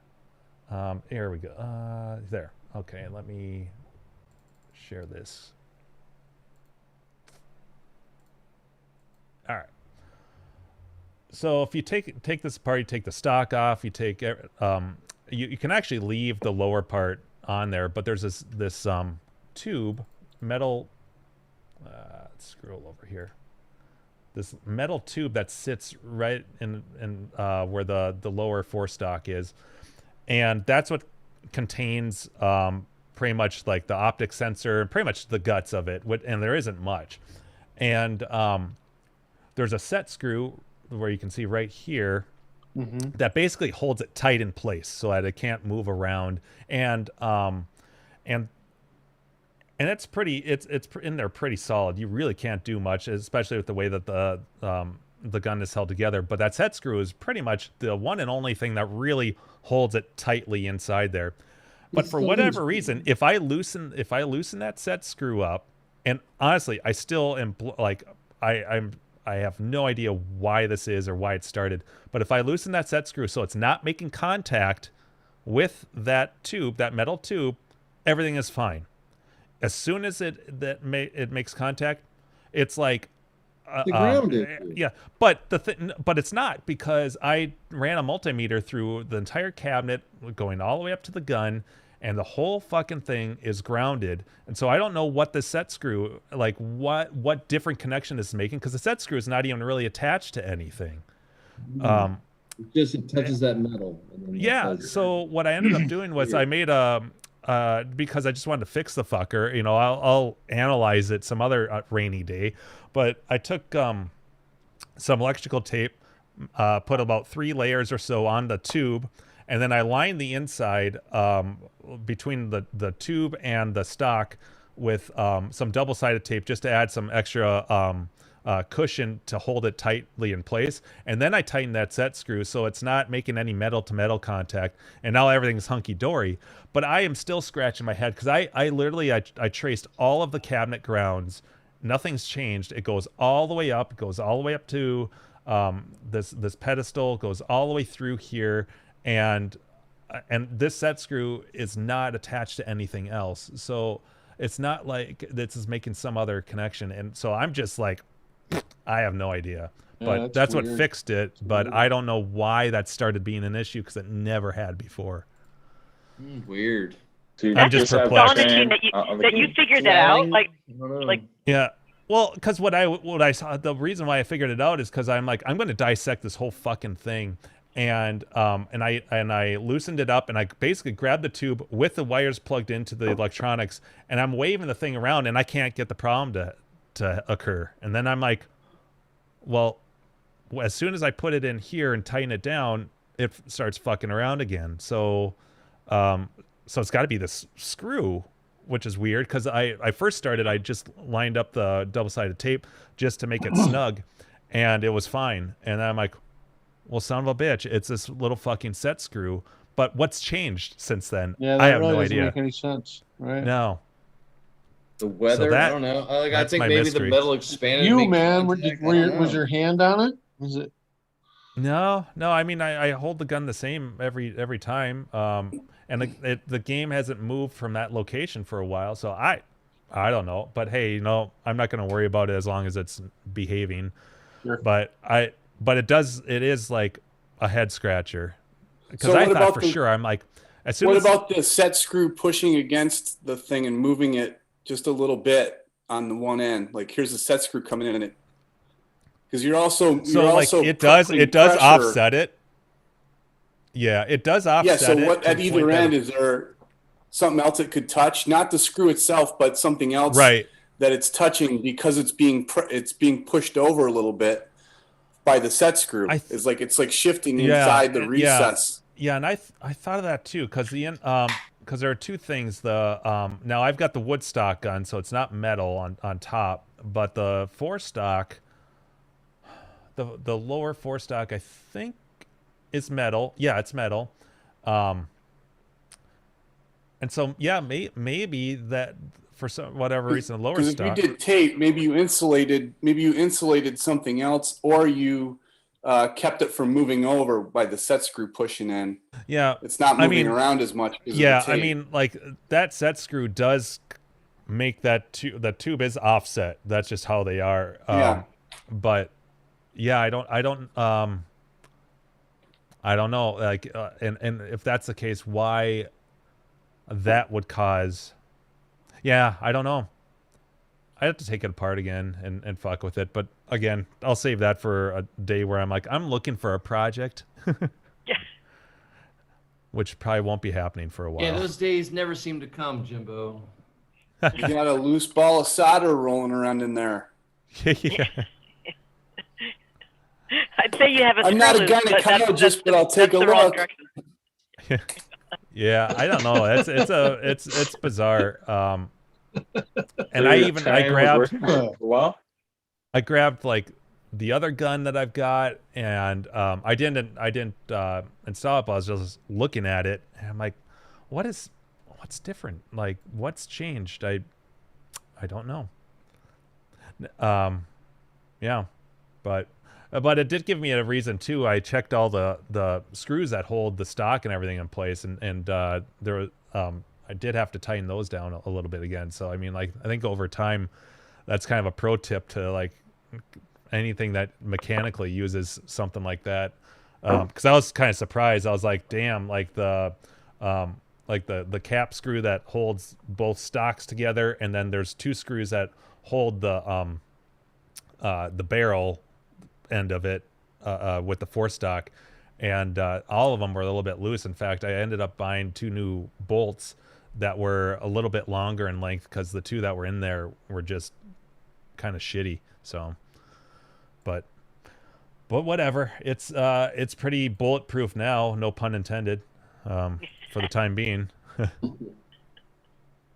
Here we go. There. Okay, let me share this. All right. So if you take this apart, you take the stock off, you take you can actually leave the lower part on there, but there's this tube, metal, let's scroll over here. This metal tube that sits right in where the lower forestock is, and that's what contains pretty much like the optic sensor and pretty much the guts of it. And there isn't much. And there's a set screw where you can see right here that basically holds it tight in place so that it can't move around. And it's pretty, it's in there pretty solid. You really can't do much, especially with the way that the gun is held together. But that set screw is pretty much the one and only thing that really holds it tightly inside there. But for whatever reason, if I loosen that set screw up, and honestly, I still am like, I have no idea why this is or why it started. But if I loosen that set screw so it's not making contact with that tube, that metal tube, everything is fine. As soon as it makes contact, it's like grounded. Yeah, but but it's not, because I ran a multimeter through the entire cabinet, going all the way up to the gun, and the whole fucking thing is grounded. And so I don't know what the set screw, like what different connection this is making, because the set screw is not even really attached to anything. It touches that metal. Yeah. So what I ended up doing was I made because I just wanted to fix the fucker. You know, I'll analyze it some other rainy day. But I took some electrical tape, put about 3 layers or so on the tube, and then I lined the inside between the tube and the stock with some double-sided tape, just to add some extra cushion to hold it tightly in place. And then I tightened that set screw so it's not making any metal-to-metal contact, and now everything's hunky-dory. But I am still scratching my head, because I literally traced all of the cabinet grounds. Nothing's changed. It goes all the way up. It goes all the way up to this pedestal, goes all the way through here, and this set screw is not attached to anything else. So it's not like this is making some other connection. And so I'm just like, I have no idea. But that's what fixed it. But I don't know why that started being an issue, because it never had before. Weird. I'm just perplexed. That you figured that out, like yeah. Well, because what I saw, the reason why I figured it out is because I'm like, I'm going to dissect this whole fucking thing, and I loosened it up, and I basically grabbed the tube with the wires plugged into the electronics, and I'm waving the thing around, and I can't get the problem to occur. And then I'm like, well, as soon as I put it in here and tighten it down, it starts fucking around again. So it's got to be this screw, which is weird, because I first started, I just lined up the double-sided tape just to make it snug, and it was fine. And I'm like, well, son of a bitch, it's this little fucking set screw. But what's changed since then? Yeah, that I have really no doesn't idea. make any sense, right? No. The weather, I don't know. I think maybe mystery. the metal expanded. You, man, was your hand on it? Was it? No. I mean, I hold the gun the same every time. And the game hasn't moved from that location for a while, so I I don't know. But hey, I'm not going to worry about it as long as it's behaving. Sure. But it is like a head scratcher. Because I thought for sure, I'm like, as soon as... What about the set screw pushing against the thing and moving it just a little bit on the one end? Like, here's the set screw coming in, and it, because you're also it does offset it. Yeah, it does offset it. Yeah, so what at either end is there something else it could touch? Not the screw itself, but something else that it's touching because it's being pushed over a little bit by the set screw. It's like shifting inside the recess. Yeah, and I thought of that too, because there are two things. Now I've got the wood stock gun, so it's not metal on top, but the forestock, the lower forestock, I think is metal. Yeah, it's metal. And so maybe that for whatever reason the lower stock. If you did tape, maybe you insulated something else, or you kept it from moving over by the set screw pushing in. Yeah, it's not moving around as much. Yeah, I mean, like that set screw does make that the tube is offset. That's just how they are. But yeah, I don't know. Like, and if that's the case, why that would cause? Yeah, I don't know. I have to take it apart again and fuck with it. But again, I'll save that for a day where I'm like, I'm looking for a project. Yeah. Which probably won't be happening for a while. Yeah, those days never seem to come, Jimbo. You got a loose ball of solder rolling around in there. Yeah. I'd say you have a. I'm not a gynecologist, but I'll take a look. Yeah, I don't know. It's bizarre. And I grabbed like the other gun that I've got, and I didn't install it, but I was just looking at it, and I'm like, what's different? Like, what's changed? I don't know. Yeah, but it did give me a reason too. I checked all the screws that hold the stock and everything in place, and there I did have to tighten those down a little bit again. So I mean, like, I think over time, that's kind of a pro tip to like anything that mechanically uses something like that. Because I was kind of surprised. I was like, damn, like the cap screw that holds both stocks together, and then there's two screws that hold the barrel end of it with the forestock, and all of them were a little bit loose. In fact, I ended up buying two new bolts that were a little bit longer in length because the two that were in there were just kind of shitty. So, but whatever. It's pretty bulletproof now, no pun intended, for the time being.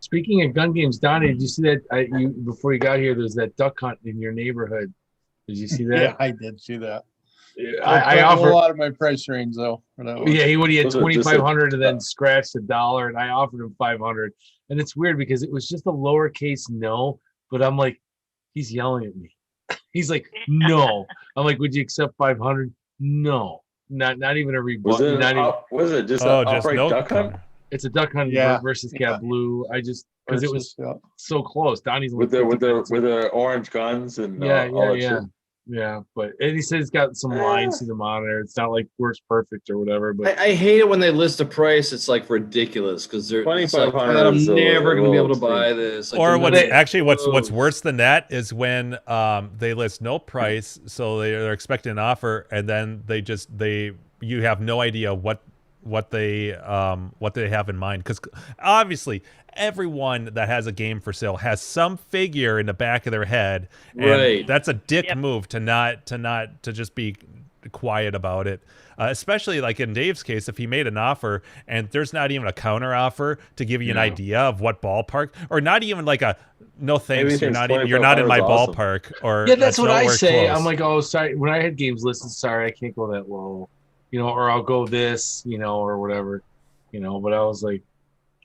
Speaking of gun games, Donnie, did you see that? Before you got here, there's that duck hunt in your neighborhood. Did you see that? Yeah, I did see that. I offered a lot of my price range though. Yeah, he had 2,500 and then scratched $1, and I offered him 500. And it's weird because it was just a lowercase no, but I'm like, he's yelling at me. He's like, no. I'm like, would you accept 500? No, not even a rebuttal. Was it just outright no duck hunt? It's a duck hunt versus cat blue. I just because it was so close. Donnie's with the orange guns and all that shit. Yeah, and he said it's got some lines to the monitor. It's not like works perfect or whatever. But I hate it when they list a price. It's like ridiculous because they're 2,500. I'm never gonna be able to buy this. Like, or what's worse than that is when they list no price, so they're expecting an offer, and then you have no idea what they have in mind, because obviously everyone that has a game for sale has some figure in the back of their head, and that's a dick move to just be quiet about it, especially like in Dave's case, if he made an offer and there's not even a counter offer to give you an idea of what ballpark, or not even like a no thanks, you're not in my ballpark, or that's what I say. Close. I'm like, oh sorry, when I had games listed, sorry, I can't go that low, or I'll go this, or whatever, but I was like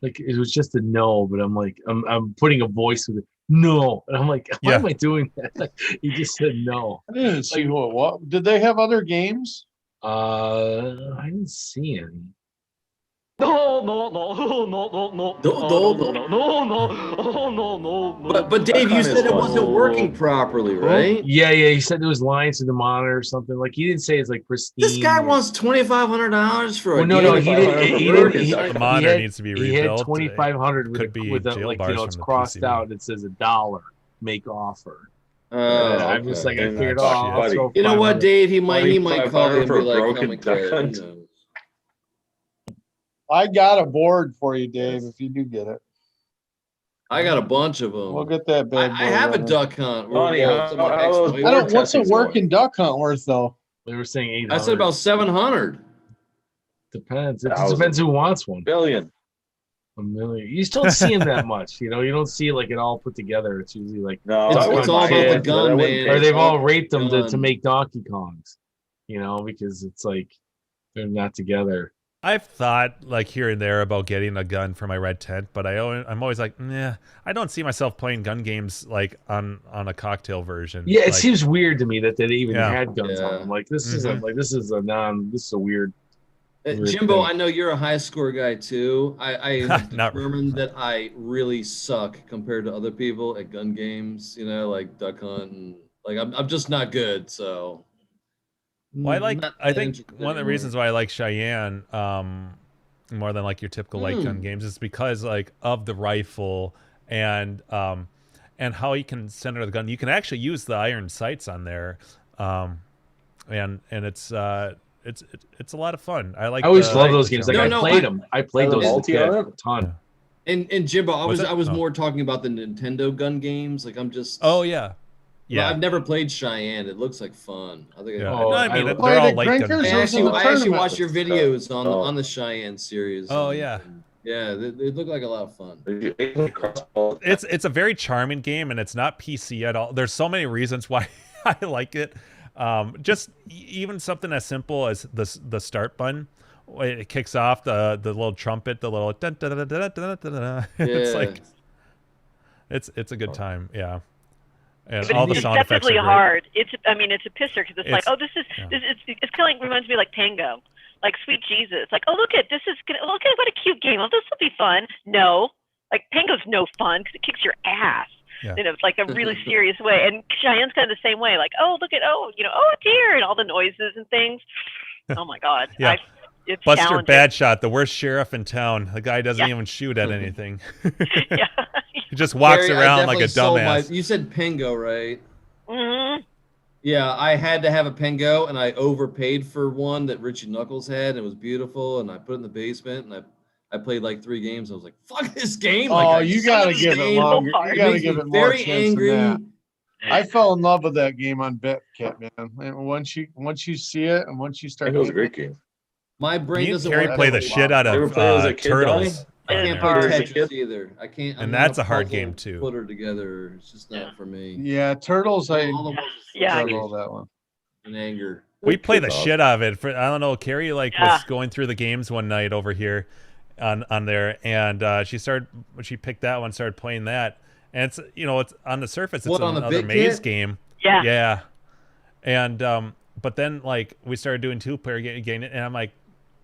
it was just a no, but I'm like, I'm putting a voice with it. No. And I'm like, why am I doing that? He just said no. I didn't see what did they have other games? I didn't see any. But Dave, you said it wasn't working properly, right? Yeah, he said there was lines to the monitor or something. Like he didn't say it's like pristine. This guy wants $2,500 for a well, no, he didn't. The monitor needs to be rebuilt. He had 2,500 could be with jail like bars it's from the crossed PC. out. It says $1 make offer. I'm just like I figured, you know what, Dave? He might call you and be like, broken "Come and get it." You know. I got a board for you, Dave, if you do get it. I got a bunch of them. We'll get that bad boy. I have a running. duck hunt. What's a working duck hunt worth though? They were saying 800. I said about 700. Depends. It just depends who wants one. Billion. A million. You just don't see them that much. You don't see like it all put together. It's usually like no, it's all about the gun, man. Or they've all raped them to make Donkey Kongs. Because it's like they're not together. I've thought like here and there about getting a gun for my red tent, but I'm always like, nah, I don't see myself playing gun games like on a cocktail version. Yeah, it like, seems weird to me that they even had guns on them. Like this is a weird. Jimbo, I know you're a high score guy too. I determined that I really suck compared to other people at gun games. Like duck hunt, and like I'm just not good. So. Well, I think one of the reasons why I like Cheyenne more than like your typical light gun games is because like of the rifle and how you can center the gun. You can actually use the iron sights on there, and it's a lot of fun. I always love those games. Like I played them. I played those a ton. And Jimbo, I was more talking about the Nintendo gun games. Like I'm just. Oh yeah. Yeah, I've never played Cheyenne. It looks like fun. I think. They're all light guns. I actually watched your videos on the Cheyenne series. Oh yeah. Yeah, they look like a lot of fun. It's a very charming game, and it's not PC at all. There's so many reasons why I like it. Just even something as simple as the start button. It kicks off the little trumpet, the little dun, dun, dun, dun, dun, dun, dun. It's like it's a good time. Yeah. And but all the it's sound effects definitely are hard. It's a pisser because it's like, oh, it's kind of like reminds me like Tango, like Sweet Jesus. Like, oh, look at what a cute game. Oh, this will be fun. No, like Tango's no fun because it kicks your ass. Yeah. It's like a really serious way. And Cheyenne's kind of the same way. Like, oh, look at oh dear, and all the noises and things. Oh my God. Yeah. It's Buster Badshot, the worst sheriff in town. The guy doesn't even shoot at anything. Yeah. He just walks around like a dumbass. You said Pengo, right? Mm-hmm. Yeah, I had to have a Pengo, and I overpaid for one that Richie Knuckles had. It was beautiful, and I put it in the basement, and I played like 3 games. I was like, "Fuck this game!" Like, you gotta give it longer. You gotta give it more. Very angry. I fell in love with that game on BitKit, man. And once you see it, and once you start, it was a great game. My brain doesn't. Carrie play the shit out of Turtles. I can't play Tetris either. I can't. And that's a hard game too. Put her together. It's just not for me. Yeah, Turtles. I struggle that one. In anger. We play the shit out of it. I don't know. Carrie was going through the games one night over here, on there, and she picked that one, started playing that, and it's it's on the surface it's another maze game. Yeah. Yeah. And but then like we started doing 2-player game, and I'm like,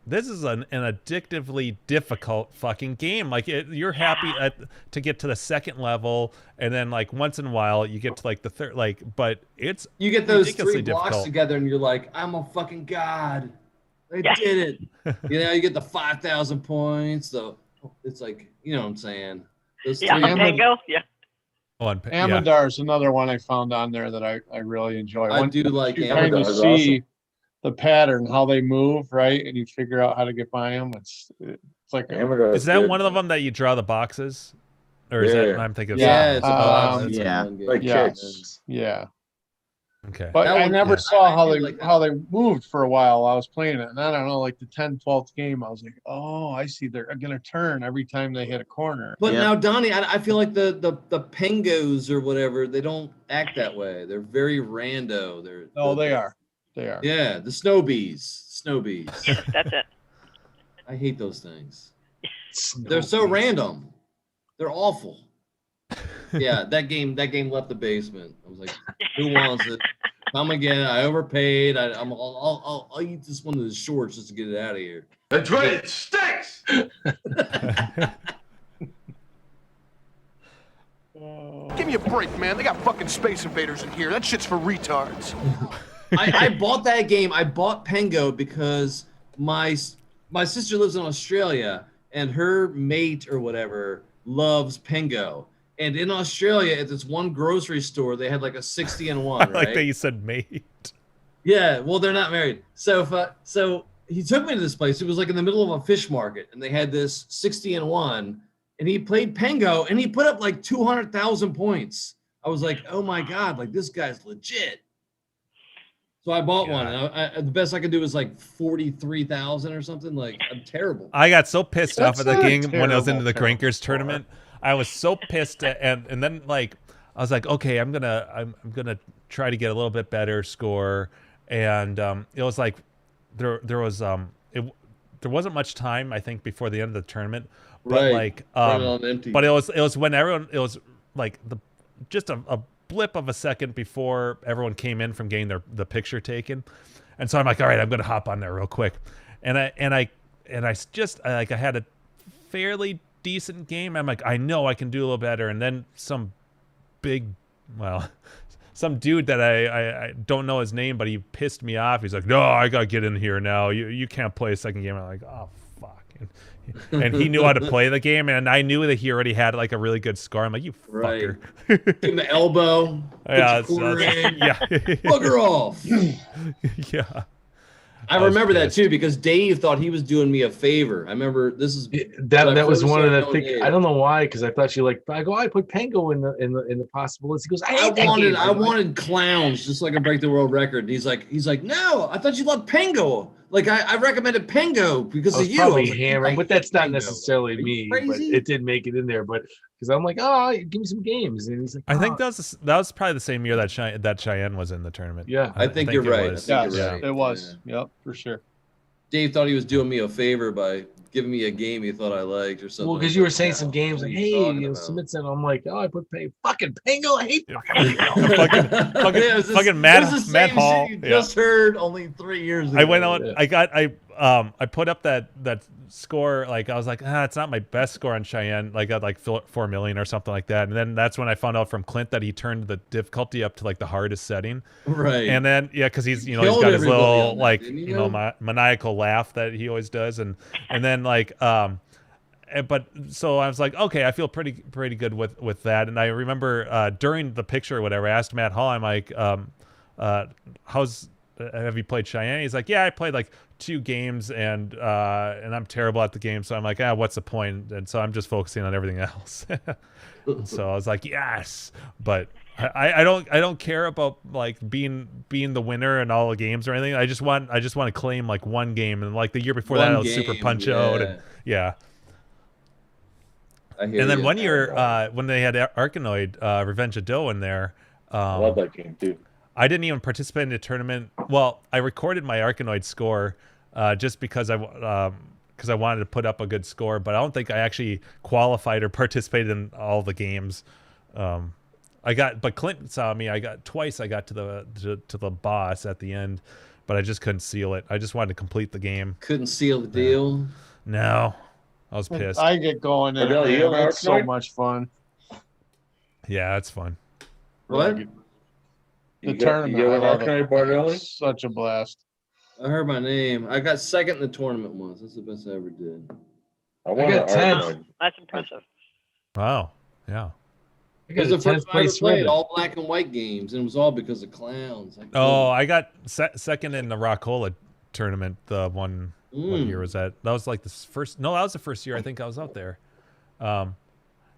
this is an addictively difficult fucking game. Like you're happy to get to the second level, and then like once in a while you get to like the third. Like, but it's you get those 3 blocks difficult together, and you're like, I'm a fucking god. I did it. You get the 5,000 points. So it's like what I'm saying. Those Tango. Yeah. Amandar's another one I found on there that I really enjoy. I do like Amandar. See the pattern, how they move, right, and you figure out how to get by them. It's like is that one of them that you draw the boxes, or is that I'm thinking? Like kicks. Yeah. Okay. But I never saw how they moved for a while. I was playing it, and I don't know, like the 10th, 12th game, I was like, oh, I see they're gonna turn every time they hit a corner. But now, Donnie, I feel like the Pengos or whatever, they don't act that way. They're very rando. They are. They are. Yeah, the snow bees. Yes, that's it. I hate those things. They're so random. They're awful. Yeah, that game left the basement. I was like, who wants it? Come again. I overpaid. I'll eat this one of the shorts just to get it out of here. The dreaded sticks. Give me a break, man. They got fucking Space Invaders in here. That shit's for retards. I bought that game. I bought Pengo because my sister lives in Australia, and her mate or whatever loves Pengo. And in Australia, at this one grocery store, they had like a 60-1, right? Like that you said mate. Yeah, well, they're not married. So he took me to this place. It was like in the middle of a fish market, and they had this 60-1, and he played Pengo, and he put up like 200,000 points. I was like, oh my God, like this guy's legit. So I bought one. And the best I could do was like 43,000 or something. Like, I'm terrible. I got so pissed off at the game when I was into the Grinkers tournament. I was so pissed, and then like I was like, okay, I'm gonna try to get a little bit better score, and it was like there wasn't much time, I think, before the end of the tournament, but like but it was when everyone, it was like just a blip of a second before everyone came in from getting the picture taken, and so I'm like, all right, I'm gonna hop on there real quick, and I had a fairly decent game. I'm like, I know I can do a little better, and then some dude that I don't know his name, but he pissed me off. He's like, no, I gotta get in here now. You can't play a second game. I'm like, oh fuck. And he knew how to play the game, and I knew that he already had like a really good score. I'm like, you fucker. Give him the elbow. Yeah, yeah. Bugger off. Yeah. I remember that too, because Dave thought he was doing me a favor. I remember that was one of the things. I don't know why, because I thought I put Pengo in the possible list. He goes, I wanted clowns just so I could break the world record. And he's like, no, I thought you loved Pengo. Like I recommended Pengo because of you. Probably hammering, but that's not necessarily me. But it did make it in there. But because I'm like, give me some games. And he's like, I think that was probably the same year that Cheyenne was in the tournament. Yeah, I think you're right. It was. Yeah. Yep, for sure. Dave thought he was doing me a favor by giving me a game he thought I liked or something. Well, because you were saying some games like, hey, submit some. I'm like, I put fucking Pengo. I hate fucking Matt Hall. You just heard only 3 years ago. I went on. I put up that score. Like I was like, it's not my best score on Cheyenne. Like I got like 4 million or something like that. And then that's when I found out from Clint that he turned the difficulty up to like the hardest setting. Right. And then because he's he's got his little like maniacal laugh that he always does, and then like but so I was like, okay, I feel pretty good with that. And I remember during the picture or whatever, I asked Matt Hall, I'm like, have you played Cheyenne? He's like, yeah, I played like 2 games and I'm terrible at the game. So I'm like, what's the point? And so I'm just focusing on everything else. So I was like, yes, but I don't care about like being the winner in all the games or anything. I just want to claim like one game, and like the year before that I was Super Punch Out, and and then one year when they had Arkanoid Revenge of Doe in there, I love that game too. I didn't even participate in the tournament. Well, I recorded my Arkanoid score just because I wanted to put up a good score, but I don't think I actually qualified or participated in all the games. But Clinton saw me. I got to the boss at the end, but I just couldn't seal it. I just wanted to complete the game. Couldn't seal the deal. No, I was pissed. I get going in it. It's so much fun. Yeah, it's fun. What? The tournament. It's such a blast. I heard my name. I got second in the tournament once. That's the best I ever did. I got 10th. That's impressive. Wow. Yeah. It was the first time I ever played all black and white games, and it was all because of clowns. I got second in the Rockola tournament. The one, what year was that? That was like the first. No, that was the first year I think I was out there.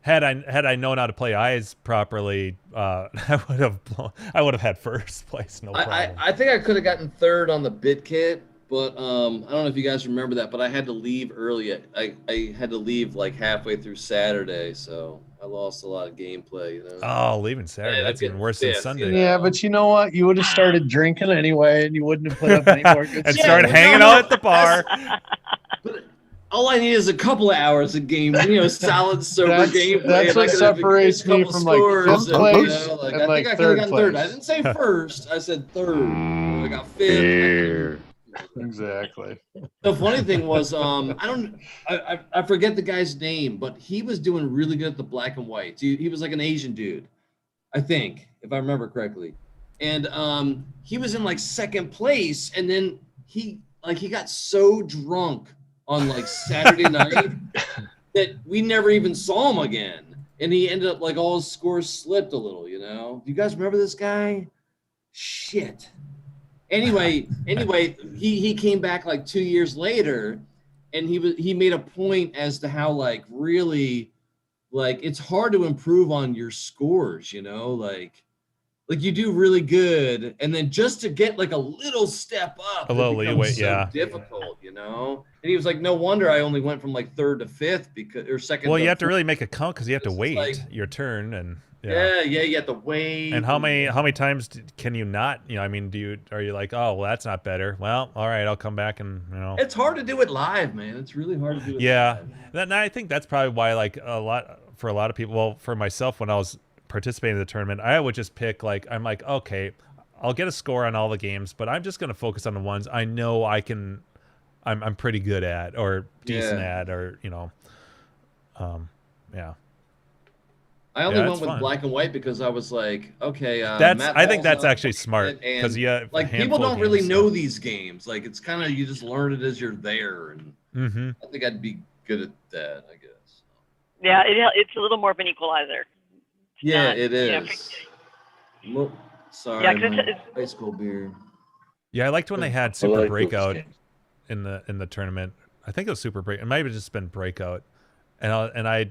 Had I known how to play eyes properly, I would have had first place. No problem. I think I could have gotten third on the bit kit, but I don't know if you guys remember that, but I had to leave early. I had to leave like halfway through Saturday, so I lost a lot of gameplay. You know? Oh, leaving Saturday. That's even worse than Sunday. Yeah, but you know what? You would have started drinking anyway, and you wouldn't have put up any more good and started hanging out at the bar. All I need is a couple of hours of game, solid sober gameplay. That's what separates me from like fifth place I and think like I could have third gotten place. third. I didn't say first. I said third. I got fifth. Exactly. The funny thing was, I forget the guy's name, but he was doing really good at the black and white. He was like an Asian dude, I think, if I remember correctly. And he was in like second place, and then he got so drunk on like Saturday night that we never even saw him again. And he ended up like all his scores slipped a little, you know. Do you guys remember this guy? Shit. Anyway, he came back like 2 years later, and he made a point as to how like really like it's hard to improve on your scores, you know, like you do really good, and then just to get like a little step up, a little leeway, difficult, you know. And he was like, no wonder I only went from like third to fifth or second. Well, you have to really make a count because you have to wait your turn, and yeah, you have to wait. And how many times can you not? You know, I mean, are you like, oh, well, that's not better. Well, all right, I'll come back and It's hard to do it live, man. It's really hard to do it. Yeah, live. I think that's probably why like for a lot of people. Well, for myself, when I was participating in the tournament, I would just pick I'm like, okay, I'll get a score on all the games, but I'm just going to focus on the ones I know I'm pretty good at or decent at, or yeah. I only went with black and white because I was like, okay, I think that's actually smart because like people don't really know these games. Like it's kind of you just learn it as you're there, and I think I'd be good at that, I guess. Yeah, it's a little more of an equalizer. Yeah, it is. Sorry, yeah, high school beer. Yeah, I liked when they had Super Breakout in the tournament. I think it was Super Breakout. It might have just been Breakout, and I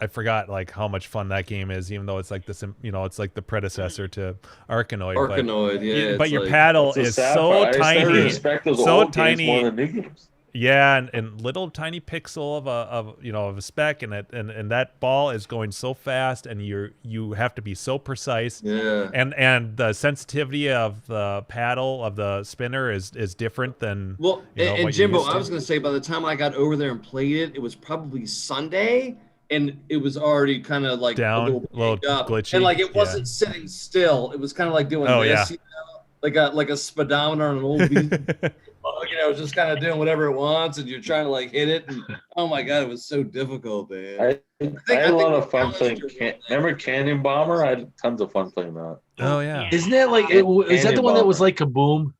forgot like how much fun that game is, even though it's like it's like the predecessor to Arkanoid. Arkanoid, but your paddle is so tiny, so tiny. Yeah, and little tiny pixel of a speck, and that ball is going so fast, and you have to be so precise. Yeah. And the sensitivity of the paddle of the spinner is different than and Jimbo, I was gonna say by the time I got over there and played it, it was probably Sunday, and it was already kind of like down, a little up. glitchy, and like it wasn't sitting still. It was kind of like doing this, like a speedometer on an old beat. It was just kind of doing whatever it wants, and you're trying to like hit it. And, oh my god, it was so difficult, man. I had a lot of fun playing. Remember Canon Bomber? I had tons of fun playing that. Oh yeah, isn't that like? Is that the one that was like Kaboom?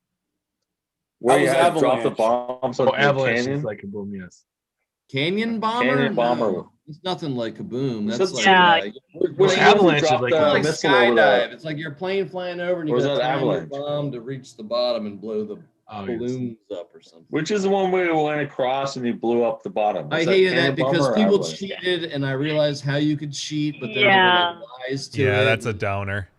Where you had to drop the bombs on the Avalanche canyon? is like Kaboom, yes. Canyon Bomber? Cannon Bomber. No, it's nothing like Kaboom. That's like Avalanche is like like skydive. It's like your plane flying over and you got a bomb to reach the bottom and blow the balloons up or something. Which is the one where you went across and you blew up the bottom. I hated that because people cheated, and I realized how you could cheat, but then everyone lies to it. Yeah, that's a downer.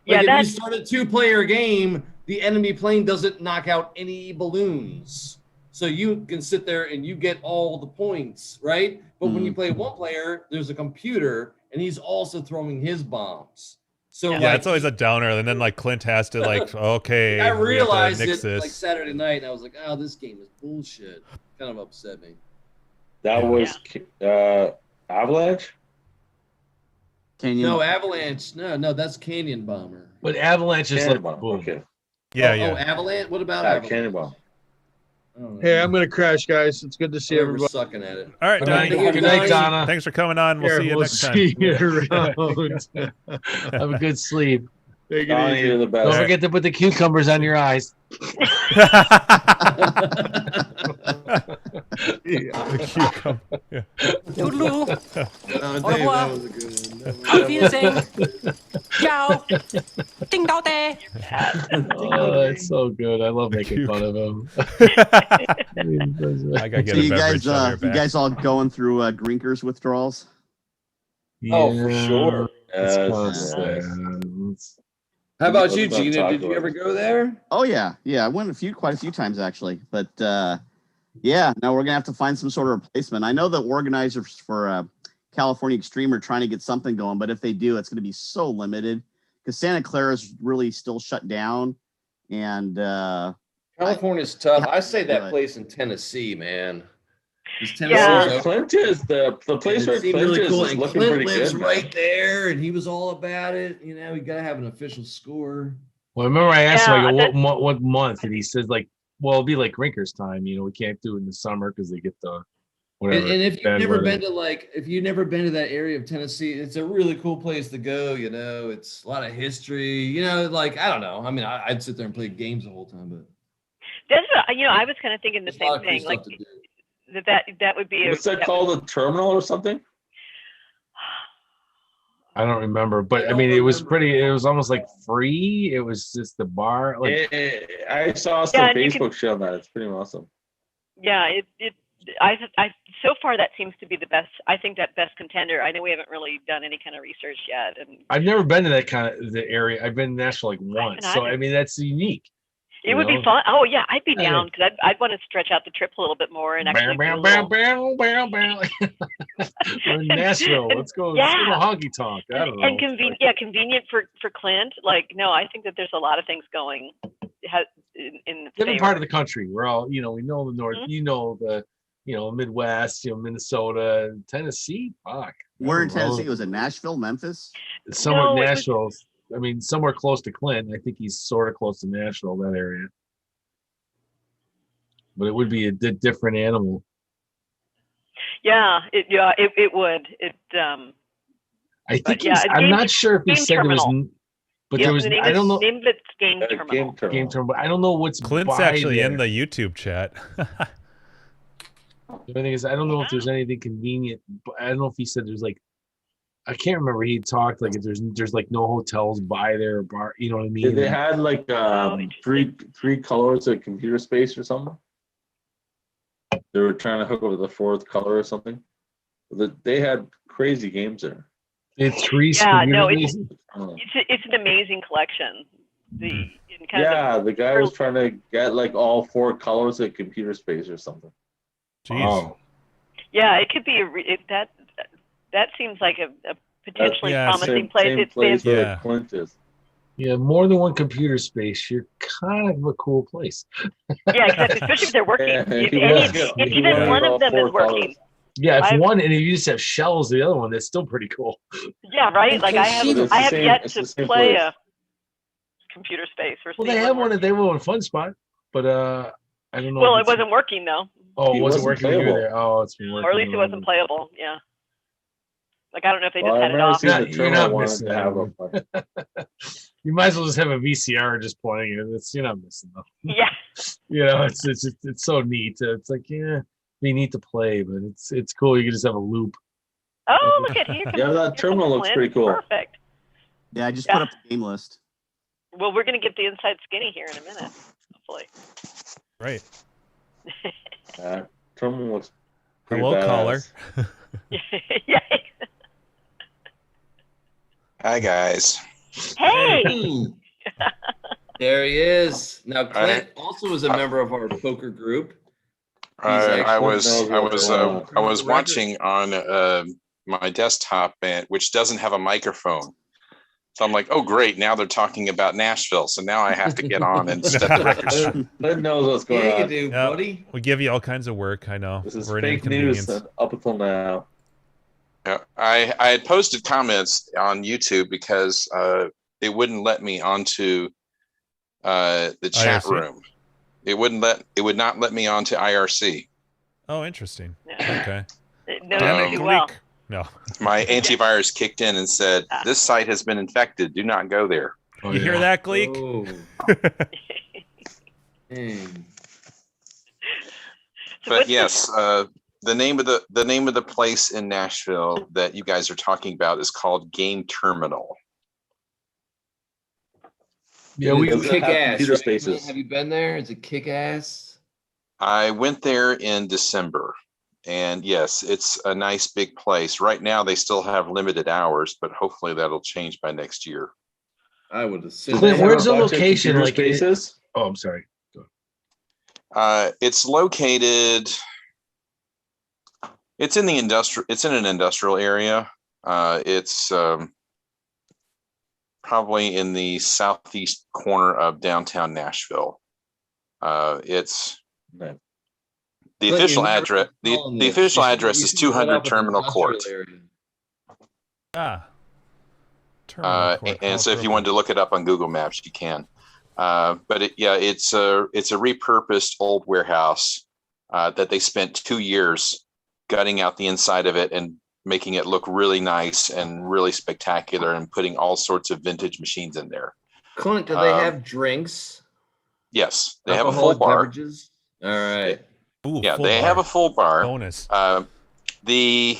Like if you start a 2-player game, the enemy plane doesn't knock out any balloons. So you can sit there and you get all the points, right? But when you play 1 player, there's a computer, and he's also throwing his bombs. So yeah, it's always a downer, and then like Clint has to okay. I realized it like Saturday night, and I was like, "Oh, this game is bullshit." Kind of upset me. That was Avalanche. Canyon. No, Avalanche. No, that's Canyon Bomber. But Avalanche is like Bomber. boom. Okay. Yeah, Oh, Avalanche. What about Avalanche? Canyon Bomber. Hey, I'm gonna crash, guys. It's good to see everybody. We're sucking at it. All right, Donnie. Good night, Donna. Thanks for coming on. We'll see you next time. See you around. Have a good sleep. Take it Donnie, easy. you're the best. Don't forget to put the cucumbers on your eyes. The cucumber. Yeah. Toodaloo. Au revoir. Auf Wiedersehen. Ciao. Ding dao day. Oh, that's so good. I love making fun of him. I gotta get So a you beverage on your you back. guys all going through Grinkers withdrawals? Oh, for sure. How about you, Gina? Did you ever go there? Oh yeah, I went quite a few times actually. But yeah, now we're gonna have to find some sort of replacement. I know the organizers for California Extreme are trying to get something going, but if they do, it's gonna be so limited because Santa Clara is really still shut down, and California's tough. I say that place in Tennessee, man. Clint is the place where Clint really is cool. is And looking Clint pretty lives good. right there, and he was all about it. You gotta have an official score. Well, I remember I asked him, I go, what month? And he says, like, well, it'll be like Rinker's time. You know, we can't do it in the summer because they get the whatever. And if you've bad never weather. been to that area of Tennessee, it's a really cool place to go. You know, it's a lot of history. You know, like I don't know. I mean, I'd sit there and play games the whole time, but That's what, you know, I was kind of thinking the there's a lot same of cool thing. stuff Like to do. that would be. What's that called? A terminal or something? I don't remember, but I mean, it was pretty. It was almost like free. It was just the bar. Like I saw some Facebook shit on that. It's pretty awesome. Yeah, I so far that seems to be the best. I think that best contender. I know we haven't really done any kind of research yet, and I've never been to that kind of the area. I've been to Nashville like once, so I mean that's unique. it would be fun. Oh yeah, I'd be down because I'd want to stretch out the trip a little bit more and actually. We're in Nashville. Let's go. Let's go to honky tonk. I don't know. And convenient for Clint. Like no, I think that there's a lot of things going in the different part of the country. We're all, you know, we know the north, Mm-hmm. you know, the, you know, Midwest, you know, Minnesota, Tennessee. Fuck. Where in Tennessee? Was it Nashville, Memphis? Somewhere No, it was- Nashville. I mean, somewhere close to Clint. I think he's sort of close to Nashville, that area. But it would be a different animal. Yeah, it would. I think yeah, I'm not sure if he said there was, terminal. but there was. I don't know. Name of it's game terminal. Game terminal. But I don't know what's. Clint's by actually there. in the YouTube chat. The thing is, I don't know if there's anything convenient. But I don't know if he said there's like. I can't remember. He talked like if there's like no hotels by there or bar. You know what I mean? They had like three colors of computer space or something. They were trying to hook up to the fourth color or something. They had crazy games there. It's three. Yeah, no, it's an amazing collection. The the guy was trying to get like all four colors of computer space or something. Jeez. Oh. Yeah, it could be that seems like a potentially promising place. Same place where Clint is. Yeah, more than one computer space. You're kind of a cool place. Yeah, exactly. Especially if they're working. If even one of them is working. Yeah, if one and if you just have shells, the other one, that's still pretty cool. Yeah, right. Like I have yet to play a computer space. Well, they have one at one Fun Spot, but I don't know. Well, it wasn't working though. Oh, it wasn't working when you were there. Oh, it's been working. Or at least it wasn't playable. Yeah. Like I don't know if they just had it off. You're not missing that. You might as well just have a VCR just playing it. You're not missing them. Yeah. You know, it's so neat. It's like be neat to play, but it's cool. You can just have a loop. Oh, look at here. Yeah, that terminal looks pretty cool. Perfect. Yeah, I just put up the game list. Well, we're gonna get the inside skinny here in a minute, hopefully. Right. Terminal looks pretty Hello, badass. caller. Yeah. Hi, guys. Hey. There he is. Now Clint also is a member of our poker group. I was watching on my desktop, which doesn't have a microphone. So I'm like, oh great! Now they're talking about Nashville, so now I have to get on and set the record straight. Clint knows what's going on. You do, buddy. We give you all kinds of work. I know. This is We're an fake news inconvenience. up until now. Yeah, I had posted comments on YouTube because it wouldn't let me onto the chat IRC? room. It would not let me onto IRC. Oh, interesting. Okay. No, you do well. No. My antivirus kicked in and said, "This site has been infected. Do not go there." Oh, you hear that, Gleek? Oh. But yes, the name of the place in Nashville that you guys are talking about is called Game Terminal. Yeah, we kick ass. Computer Right? spaces. Have you been there? It's a kick ass. I went there in December, and yes, it's a nice big place. Right now, they still have limited hours, but hopefully that'll change by next year. I would assume. Clint, where's the location? Like, spaces? Oh, I'm sorry. It's located. It's in the industrial. It's in an industrial area. It's probably in the southeast corner of downtown Nashville. It's the official address. The official address is 200 Terminal Court. Ah. Terminal Court. And so, if you wanted to look it up on Google Maps, you can. But it's a repurposed old warehouse that they spent 2 years gutting out the inside of it and making it look really nice and really spectacular, and putting all sorts of vintage machines in there. Clint, do they have drinks? Yes, they have a full bar. Beverages? All right. Ooh, yeah, they have a full bar. Bonus. The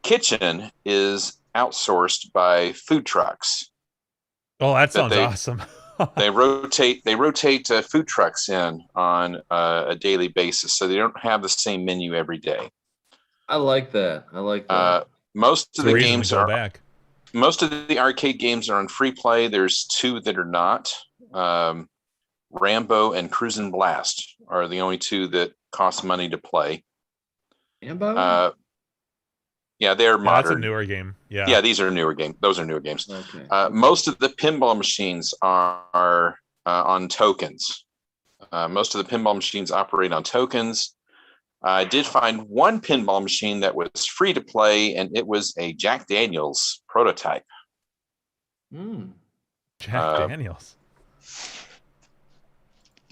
kitchen is outsourced by food trucks. Oh, that sounds awesome. they rotate food trucks in on a daily basis, so they don't have the same menu every day. I like that. Most of the games are back. Most of the arcade games are on free play. There's 2 that are not. Rambo and Cruisin' Blast are the only 2 that cost money to play. Rambo? Yeah, they're modern. That's a newer game. Yeah. Yeah, these are newer games. Those are newer games. Okay. Most of the pinball machines are on tokens. Most of the pinball machines operate on tokens. I did find one pinball machine that was free to play, and it was a Jack Daniels prototype. Jack Daniels.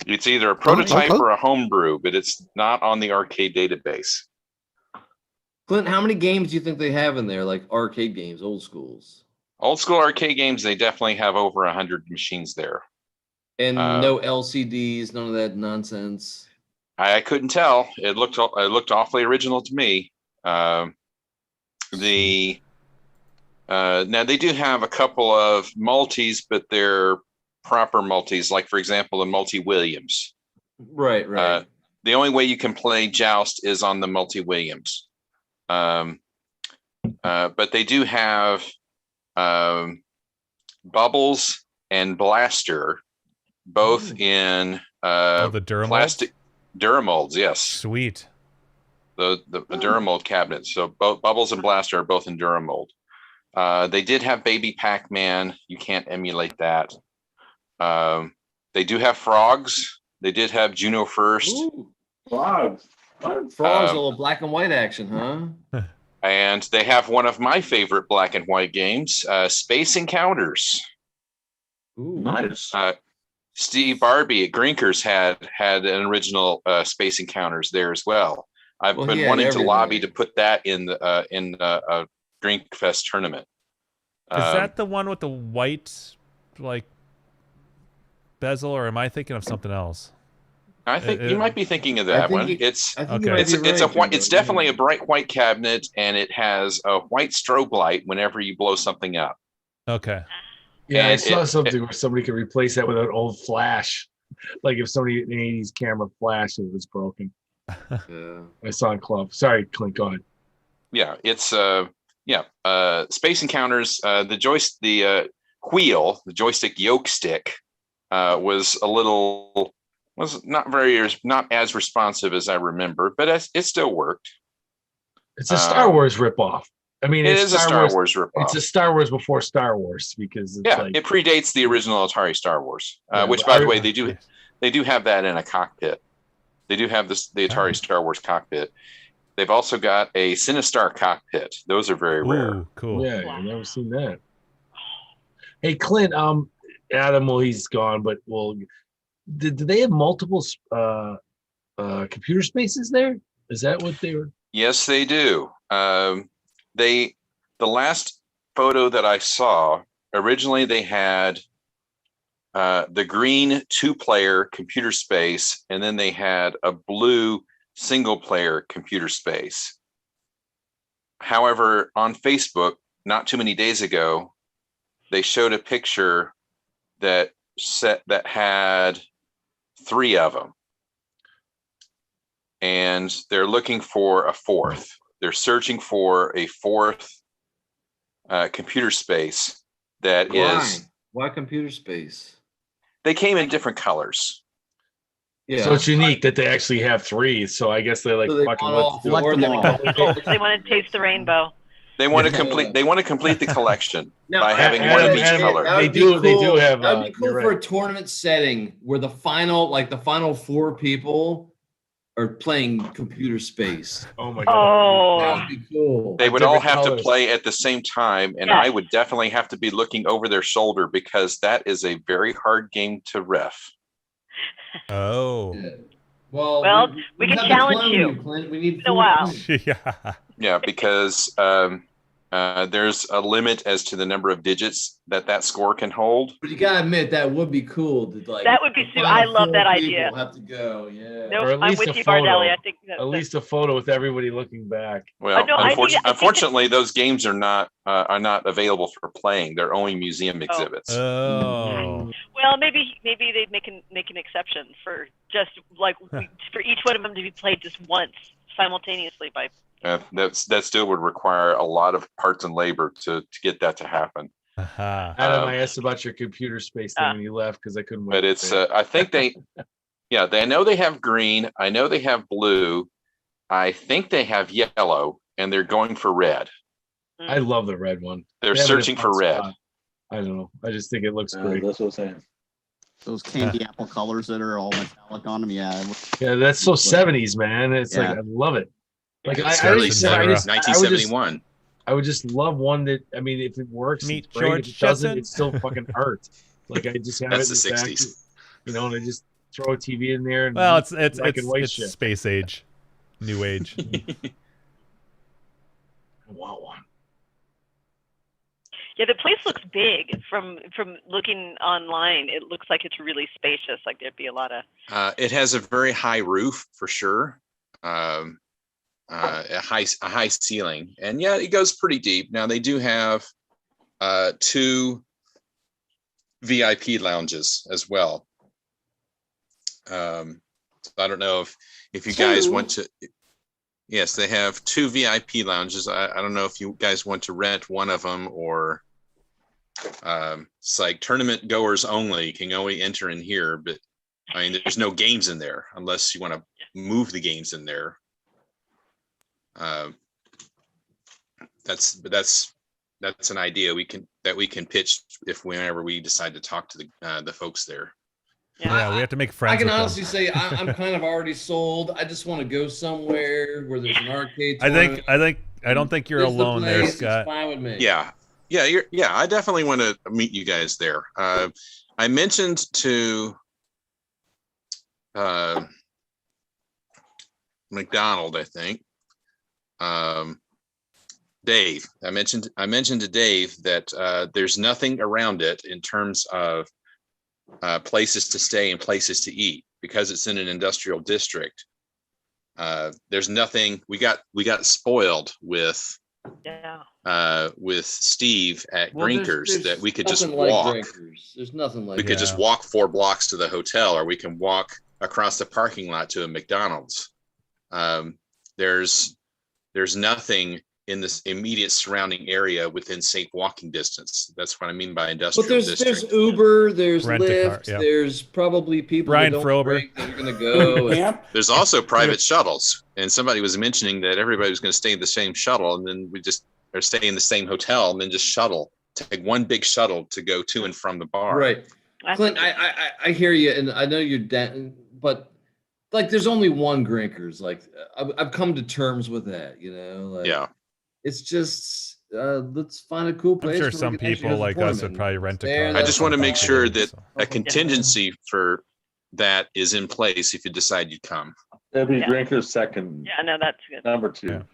It's either a prototype or a homebrew, but it's not on the arcade database. Clint, how many games do you think they have in there, like arcade games, old schools? Old school arcade games, they definitely have over 100 machines there. And no LCDs, none of that nonsense. I couldn't tell. It looked awfully original to me. Now they do have a couple of multis, but they're proper multis. Like for example, the multi Williams. Right. The only way you can play Joust is on the multi Williams. But they do have Bubbles and Blaster, both in the plastic Duramolds. Yes, sweet. The Duramold cabinets. So both Bubbles and Blaster are both in Duramold. They did have Baby Pac-Man. You can't emulate that. They do have Frogs. They did have Juno First. Ooh, Frogs. Frogs, a little black and white action, huh? And they have one of my favorite black and white games, Space Encounters. Ooh, nice. Steve Barbie at Grinkers had an original Space Encounters there as well. I've been wanting to lobby to put that in a Grinkfest tournament. Is that the one with the white like bezel, or am I thinking of something else? I think you might be thinking of that one. It's definitely a bright white cabinet, and it has a white strobe light whenever you blow something up. Okay. Yeah, I saw something where somebody could replace that with an old flash. Like if somebody in the 80s camera flash and it was broken. I saw in club. Sorry, Clint, go ahead. Yeah, it's Space Encounters. The wheel, the joystick yoke stick, was not as responsive as I remember, but it still worked. It's a Star Wars ripoff. I mean, it is a Star Wars ripoff. It's a Star Wars before Star Wars because it predates the original Atari Star Wars, which, by the way, they do have that in a cockpit. They do have the Atari Star Wars cockpit. They've also got a Sinistar cockpit. Those are very rare. Ooh, cool. Yeah, I've never seen that. Hey, Clint. Adam, well, he's gone, but do they have multiple computer spaces there? Is that what they were? Yes, they do. The last photo that I saw, originally they had the green 2-player computer space, and then they had a blue single-player computer space. However, on Facebook, not too many days ago, they showed a picture that had 3 of them, and they're looking for a 4th. They're searching for a 4th computer space that is. Why computer space? They came in different colors. Yeah. So it's unique that they actually have 3. So I guess they're like, so they fucking want They want to taste the rainbow. They want to complete. They want to complete the collection by having one of each color. They do have. That'd be cool for a tournament setting where the final 4 people or playing computer space. Oh my god. That would be cool. They would all Different have colors. to play at the same time, and Yes. I would definitely have to be looking over their shoulder because that is a very hard game to ref. Oh. Yeah. Well, we can have to challenge clone you. Clint. We need In a while. Yeah. Yeah, because there's a limit as to the number of digits that score can hold. But you gotta admit that would be cool. To, like, That would be the I final love that 4 idea. people have to go. Yeah. Nope, Or at I'm least with a you, photo. Bardelli. I think At least a photo with everybody looking back. Well, no, I think- unfortunately, those games are not available for playing. They're only museum exhibits. Oh. Well, maybe they'd make an exception for just like for each one of them to be played just once simultaneously by. That still would require a lot of parts and labor to get that to happen. Adam, I asked about your computer space thing when you left because I couldn't wait. But it's I think they know they have green. I know they have blue. I think they have yellow, and they're going for red. I love the red one. They're They have it in searching a for fun red. spot. I don't know. I just think it looks great. That's what I'm saying. Those candy apple colors that are all metallic on them. Yeah. Yeah, that's so 70s, man. It's like Yeah. I love it. Like It's I early just- 1971. I would just love one that if it works, Meet it's great. George If it doesn't, Jetson. it's still fucking art. Like I just have That's it the in back, 60s. and I just throw a TV in there. And Well, it's black and white it's shit. space age, new age. I want one. Yeah, the place looks big from looking online. It looks like it's really spacious. Like there'd be a lot of. It has a very high roof for sure. A high ceiling, and yeah, it goes pretty deep. Now they do have 2 VIP lounges as well. So I don't know if you guys want to. Yes, they have 2 VIP lounges. I don't know if you guys want to rent one of them or it's like tournament goers only. You can only enter in here, but I mean, there's no games in there unless you want to move the games in there. That's an idea we can pitch whenever we decide to talk to the folks there. Yeah, we have to make friends. I can with them. honestly say I'm kind of already sold. I just want to go somewhere where there's an arcade. I don't think you're There's the alone there, place, Scott. It's fine with me. Yeah, I definitely want to meet you guys there. I mentioned to McDonald, I think. Dave, I mentioned to Dave that there's nothing around it in terms of places to stay and places to eat because it's in an industrial district. There's nothing. We got spoiled with Steve at Grinkers that we could just walk. There's nothing like We could just walk 4 blocks to the hotel, or we can walk across the parking lot to a McDonald's. There's nothing in this immediate surrounding area within safe walking distance. That's what I mean by industrial But district. there's Uber, there's Rent-a-car, Lyft, yeah. there's probably people Brian that don't Frober. break that are going to go. and- There's also private shuttles, and somebody was mentioning that everybody was going to stay in the same shuttle, and then we just or stay in the same hotel, and then just take one big shuttle to go to and from the bar. Right, Clint. I hear you, and I know you're but like, there's only one Grinkers. Like, I've come to terms with that. You know, like, Yeah. It's just let's find a cool place. I'm sure where some we can actually people have a like us would tournament. probably rent a There, car. I just want to make sure that So. a contingency for that is in place if you decide you'd come. That'd be Yeah. Drinker's second. Yeah, no, that's good. Number 2.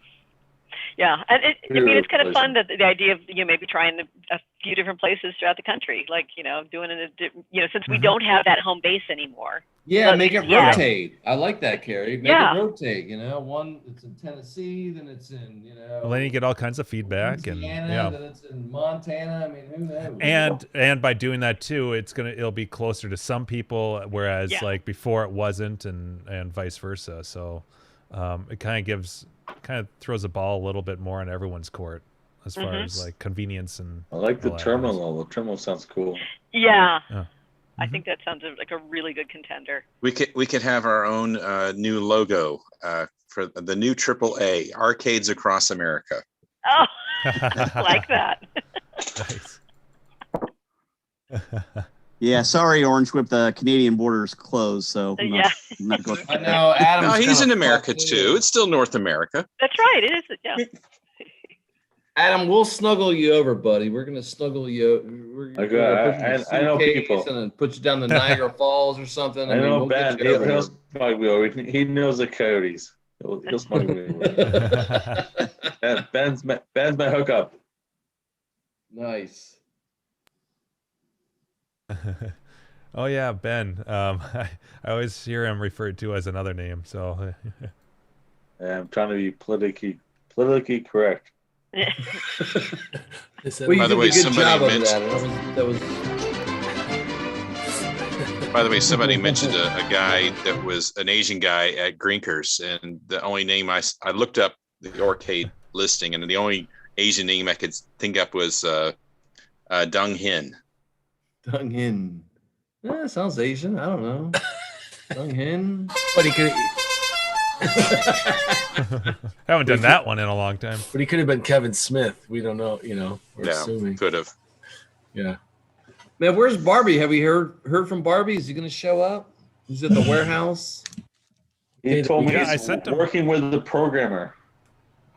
Yeah, and it's kind of Pleasure. fun that the idea of maybe trying a few different places throughout the country, like doing it. Since we don't have that home base anymore. Yeah, So, make it yeah. rotate. I like that, Carrie. Make Yeah. it rotate. One it's in Tennessee, then it's in Well, then you get all kinds of feedback, and Louisiana, then it's in Montana. I mean, who knows? and by doing that too, it'll be closer to some people, whereas like before it wasn't, and vice versa. So it kind of throws the ball a little bit more on everyone's court as far as like convenience and. I like the all that. terminal. The terminal sounds cool. Yeah. Yeah. I think that sounds like a really good contender. We could have our own new logo for the new AAA Arcades Across America. Oh, like that. Nice. Yeah, sorry, Orange Whip. The Canadian border is closed, so I'm not going. I know Adam's No, he's in kinda America fucked too. It's still North America. That's right. It is. Yeah. Adam, we'll snuggle you over, buddy. We're gonna snuggle you. We're Okay, gonna put you in a I know suitcase people. and then put you down the Niagara Falls or something. I know we'll Ben. get you over He'll here. smuggle me over. He knows the coyotes. He'll smuggle me over. Ben's my hookup. Nice. Oh yeah, Ben. I always hear him referred to as another name. So I'm trying to be politically correct. Well, you By the did way, a good somebody job of mentioned. that was By the way, somebody mentioned a guy that was an Asian guy at Grinkers, and the only name I looked up the arcade listing, and the only Asian name I could think up was Dung Hin. Dung Hin. Yeah, sounds Asian. I don't know. Dung Hin. But he could. haven't done that one in a long time. But he could have been Kevin Smith. We don't know. We're Yeah, assuming. could have. Yeah. Man, where's Barbie? Have we heard from Barbie? Is he going to show up? He's at the warehouse. He told me I he's sent him. working with the programmer.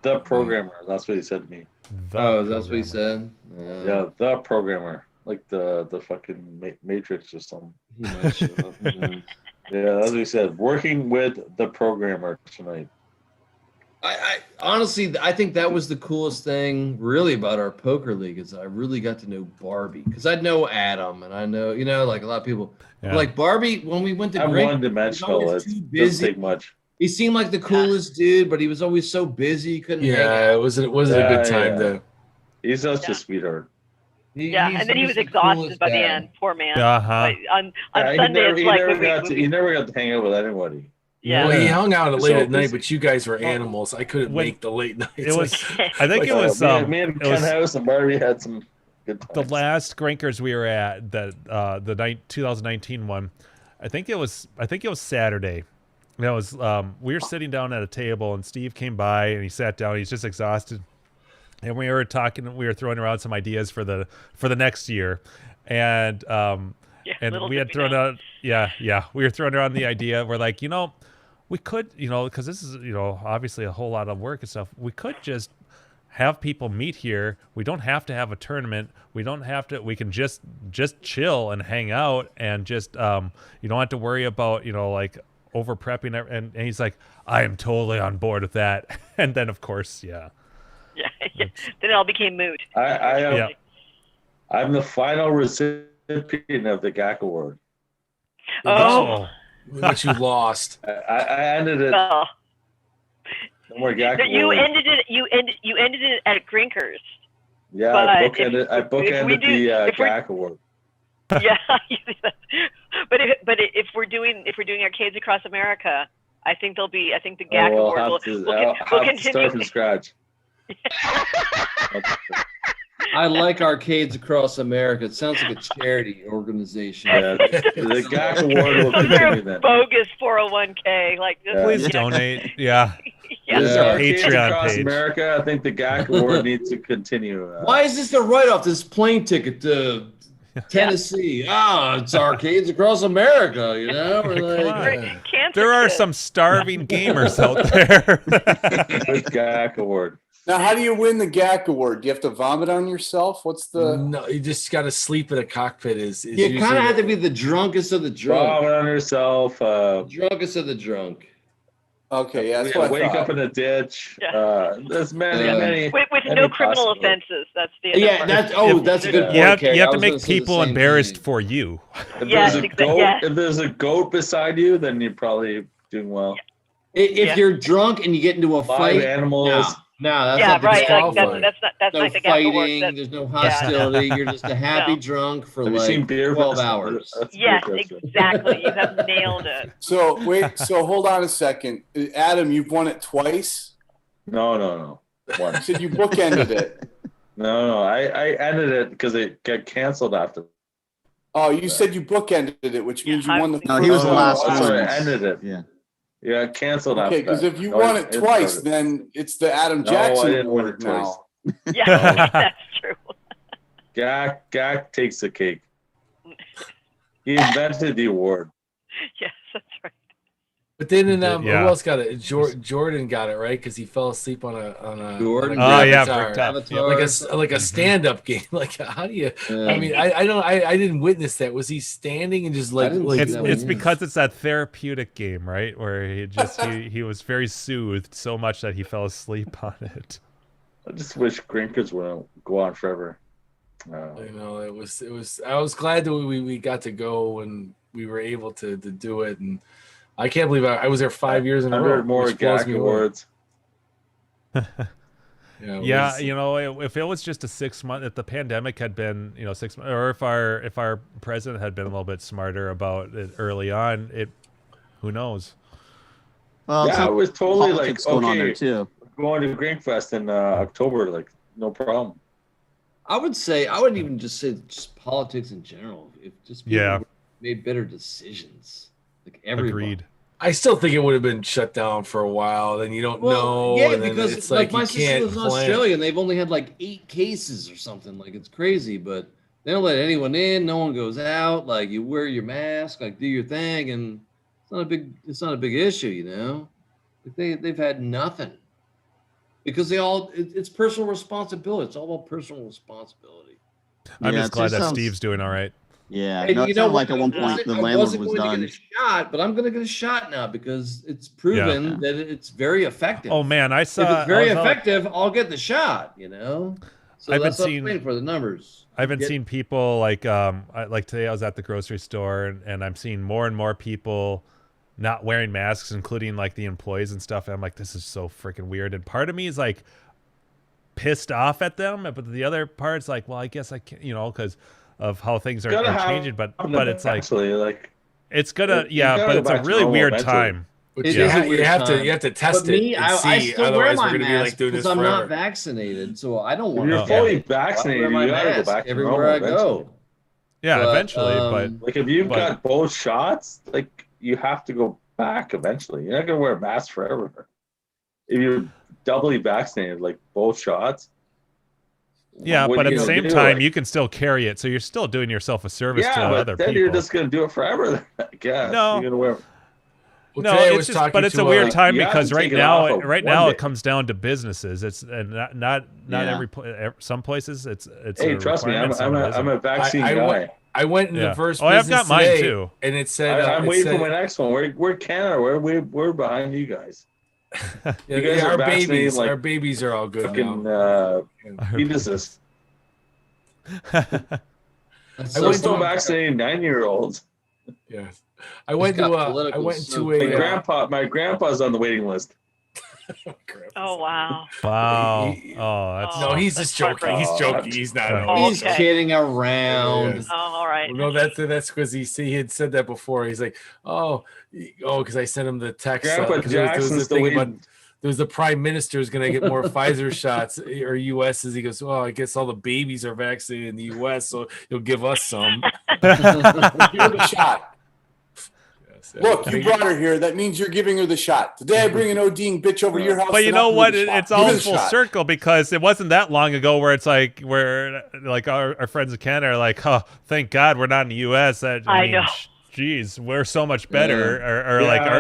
The programmer. That's what he said to me. That's what he said. Yeah, the programmer, like the fucking Matrix or something. He might show up. Yeah, that's what he said. Working with the programmer tonight. I honestly, I think that was the coolest thing really about our poker league is I really got to know Barbie because I know Adam and I know, like a lot of people. Yeah. Like Barbie, when we went to I'm Greg, one-dimensional. It doesn't take much. He seemed like the coolest dude, but he was always so busy, he couldn't hang out. Yeah, it wasn't a good time to. He's such a sweetheart. And then he was exhausted by the end. Poor man. Uh-huh. On Sunday, he never got to hang out with anybody. Yeah. Well, he hung out late at night, busy. but you guys were animals. I couldn't make the late nights. It was. I think it was. Me and it was Ken House and Barbie had some good times. the last Grinkers we were at, the 2019 one. I think it was Saturday. And it was we were sitting down at a table and Steve came by and he sat down. He's just exhausted, and we were talking. We were throwing around some ideas for the next year, and we had thrown out. Yeah, we were throwing around the idea. We're like, we could, because this is, obviously a whole lot of work and stuff. We could just have people meet here. We don't have to have a tournament. We don't have to. We can just chill and hang out and just you don't have to worry about like over prepping. And he's like, I am totally on board with that. And then of course, yeah. Yeah. Then it all became moot. I'm the final recipient of the GAC award. Oh. Which you lost. I ended it. Oh. No more GAC You award. ended it. You ended it at Grinkers. Yeah, I bookended the GAC award. Yeah, but if we're doing Arcades Across America, I think the GAC award will continue. Start from scratch. I like Arcades Across America. It sounds like a charity organization. Yeah, the GAC award will continue then. Bogus 401k. Please donate. Yeah. This is Arcades Patreon Across page. America. I think the GAC award needs to continue. Why is this a write-off? This plane ticket to Tennessee. It's Arcades Across America, We're like, there are some starving gamers out there. The GAC award. Now, how do you win the GAC award? Do you have to vomit on yourself? What's the? No, you just got to sleep in a cockpit. Is you kind of have to be the drunkest of the drunk. Vomit on yourself. Drunkest of the drunk. Okay, yeah. That's what I wake thought. up in a ditch. There's many. With no criminal offenses. That's the. That's a good point. You have Carrie. to I was make gonna say the people same embarrassed thing. for you. If there's a goat beside you, then you're probably doing well. If you're drunk and you get into a fight, animals. No, that's Yeah, not the right. disqualifying. That's no like the GAC award. fighting. There's no hostility. You're just a happy drunk for Have you seen Beer 12 Fest? hours. Yes, exactly. You have nailed it. So hold on a second, Adam. You've won it twice. No. One. You said you bookended it. No. I ended it because it got canceled after. Oh, you said you bookended it, which means you won the. No, he was the last one. one. I ended it. Yeah. Yeah, canceled after. Okay, because that. if you won it twice, then it's the Adam Jackson I didn't win award it twice. now. Yeah, that's true. GAC takes the cake. He invented the award. Yes, that's right. But then who else got it? Jordan got it, right? Because he fell asleep on a Jordan. like a stand-up game. Like, how do you? I mean, I didn't witness that. Was he standing and just like? It's because it's that therapeutic game, right? Where he was very soothed so much that he fell asleep on it. I just wish Grinkers would go on forever. You know, it was. I was glad that we got to go and we were able to do it, and I can't believe I was there 5 years in a row. More GAC awards. Yeah, you know, if it was just a 6 month, if the pandemic had been, 6 months, or if our president had been a little bit smarter about it early on, who knows? Well, yeah, it was totally like going on there too. Going to Grinkfest in October, like no problem. I would even just say just politics in general. If just people made better decisions, like everybody. Agreed. I still think it would have been shut down for a while. Then you don't know. Yeah, and because it's like my you sister can't lives in plan. Australia, and they've only had like 8 cases or something. Like it's crazy, but they don't let anyone in. No one goes out. Like you wear your mask, like do your thing, and it's not a big issue, you know. Like they've had nothing because it's personal responsibility. It's all about personal responsibility. I'm just glad that Steve's doing all right. Yeah, and you know, like at one point the landlord was done. Get a shot, but I'm going to get a shot now because it's proven that it's very effective. Oh man, I saw. If it's very effective, I'll get the shot. You know, so that's what I'm waiting for the numbers. I've been seeing people like today. I was at the grocery store and I'm seeing more and more people not wearing masks, including like the employees and stuff. And I'm like, this is so freaking weird. And part of me is like pissed off at them, but the other part's like, well, I guess I can't, because of how things are changing, but it's like it's gonna but it's a really weird time. You have to test it and see. I still wear my mask because I'm not vaccinated, so I don't want. If you're fully vaccinated, you gotta go back everywhere I go. Yeah, eventually, but like if you've got both shots, like you have to go back eventually. You're not gonna wear a mask forever. If you're doubly vaccinated, like both shots. Yeah, but at the same time, you can still carry it, so you're still doing yourself a service to other people. Then you're just going to do it forever. Yeah, no, you're gonna wear. No, it's a weird time because right now it comes down to businesses. It's not every some places it's. Hey, trust me, I'm a vaccine guy. I went in the first. I've got mine too, and it said I'm waiting for my next one. We're Canada. We're behind you guys. You guys are vaccinated. Our babies are all good fucking, now. Fetuses. I'm still vaccinating 9-year-olds. Yeah, I went to my grandpa's on the waiting list. Oh wow! Wow! He's just joking. He's joking. He's not. He's kidding around. Oh, all right. Well, no, that's because he had said that before. He's like, because I sent him the text. Grandpa Jackson's the thing about. There's the prime minister is going to get more Pfizer shots or US's. He goes, I guess all the babies are vaccinated in the US, so he'll give us some. Give her the shot. Look, you brought her here. That means you're giving her the shot. Today I bring an ODing bitch over your house. But you know what? It's all full circle because it wasn't that long ago where it's like where like our friends in Canada are like, oh, thank God we're not in the US. I mean, know. Geez, we're so much better,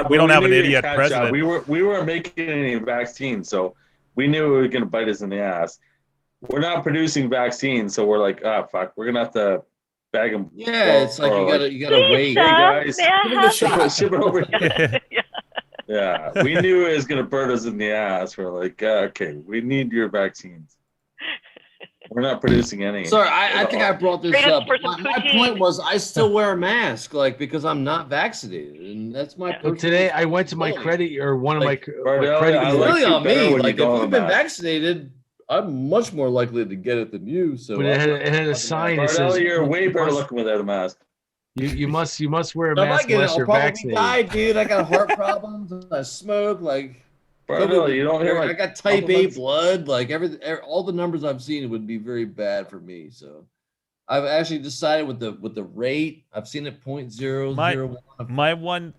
we don't have an idiot president. We weren't making any vaccines, so we knew it was going to bite us in the ass. We're not producing vaccines, so we're like, fuck, we're gonna have to bag them. Yeah, it's like you gotta wait. Hey guys, give me the shot. Ship it over here. Yeah, we knew it was going to burn us in the ass. We're like, okay, we need your vaccines. We're not producing any. Sorry, I think I brought this up. My point was I still wear a mask, because I'm not vaccinated, and that's my. Today I went to my credit or one of my credit. It's really on me. Like if you've been vaccinated, I'm much more likely to get it than you. So, but it had a sign that says, "You're way better looking without a mask." You must wear a mask unless you're vaccinated. Die, dude. I got heart problems. I smoke. You don't hear I got type A blood. All the numbers I've seen, it would be very bad for me. So, I've actually decided with the rate. I've seen it 0.001. My one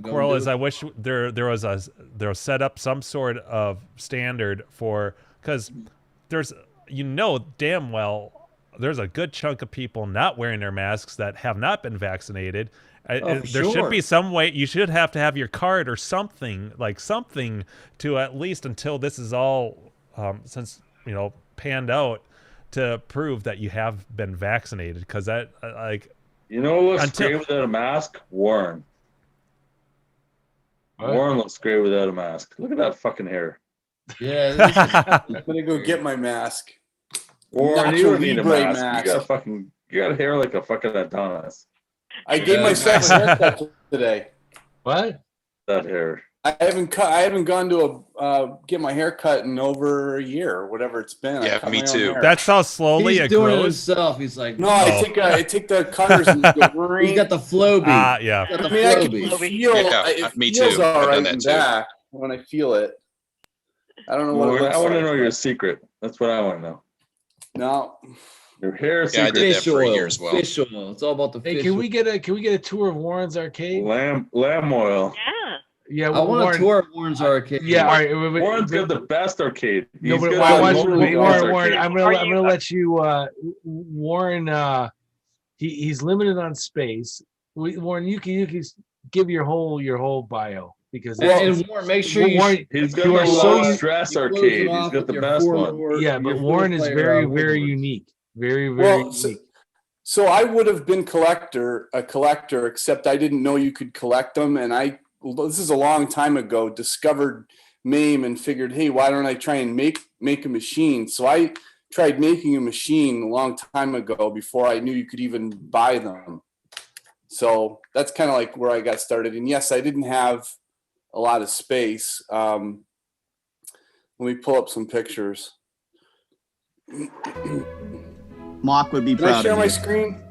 quarrel is I wish there was set up some sort of standard for because there's damn well there's a good chunk of people not wearing their masks that have not been vaccinated. There sure. should be some way. You should have to have your card or something, like something to at least until this is all since panned out, to prove that you have been vaccinated. Because that what looks great without a mask? Warren. Warren looks great without a mask. Look at that fucking hair. Yeah. I'm gonna go get my mask. Warren, you don't need a Libre mask. You got hair like a fucking Adonis. I gave myself a haircut today. What? That hair. I haven't gone to get my hair cut in over a year or whatever it's been. Yeah, me too. That's how slowly He's it doing it grows. himself. He's like, No, I take the cutters and go, he's got the Flowbee. Yeah. Got the I mean, I can Flowbee. feel Yeah, me it feels too. all I've right done that in too. back when I feel it. I don't know what it looks I want to like. know your secret. That's what I want to know. No. Your hair Yeah, I secret. did that Fish for a oil. year as well. Fish oil. It's all about the Hey, fish can oil. we get a tour of Warren's arcade? Lamb oil. Yeah. Yeah, I want Warren, a tour of Warren's arcade. Yeah, all right. Warren's got the best arcade. No, He's but got I the want most you, Warren's Warren. arcade. I'm gonna let you. Warren. He's limited on space. Warren, you can give your whole bio because And Warren, make sure you. He's got you the are so low stress arcade. He's got the best one. Yeah, but Warren is very unique. Very Well, unique. so I would have been a collector, except I didn't know you could collect them. And this is a long time ago, discovered MAME and figured, hey, why don't I try and make a machine? So I tried making a machine a long time ago before I knew you could even buy them. So that's kind of like where I got started. And yes, I didn't have a lot of space. Let me pull up some pictures. Mock would be Can I proud share of my you. screen?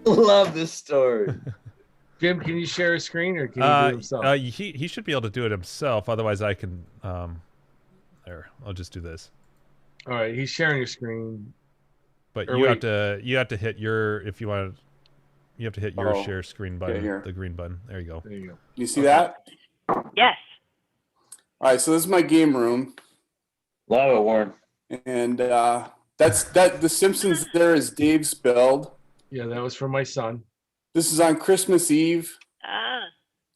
Love this story. Jim, can you share a screen or can he do it himself? He should be able to do it himself. Otherwise, I can. There, I'll just do this. All right, he's sharing your screen. But Or you wait. have to hit your if you want to. You have to hit your Oh, share screen button, here. the green button. There you go. There you go. You see that? Yes. All right, so this is my game room. Love it, Warren. And that's the Simpsons there is Dave's build. Yeah, that was for my son. This is on Christmas Eve. Ah.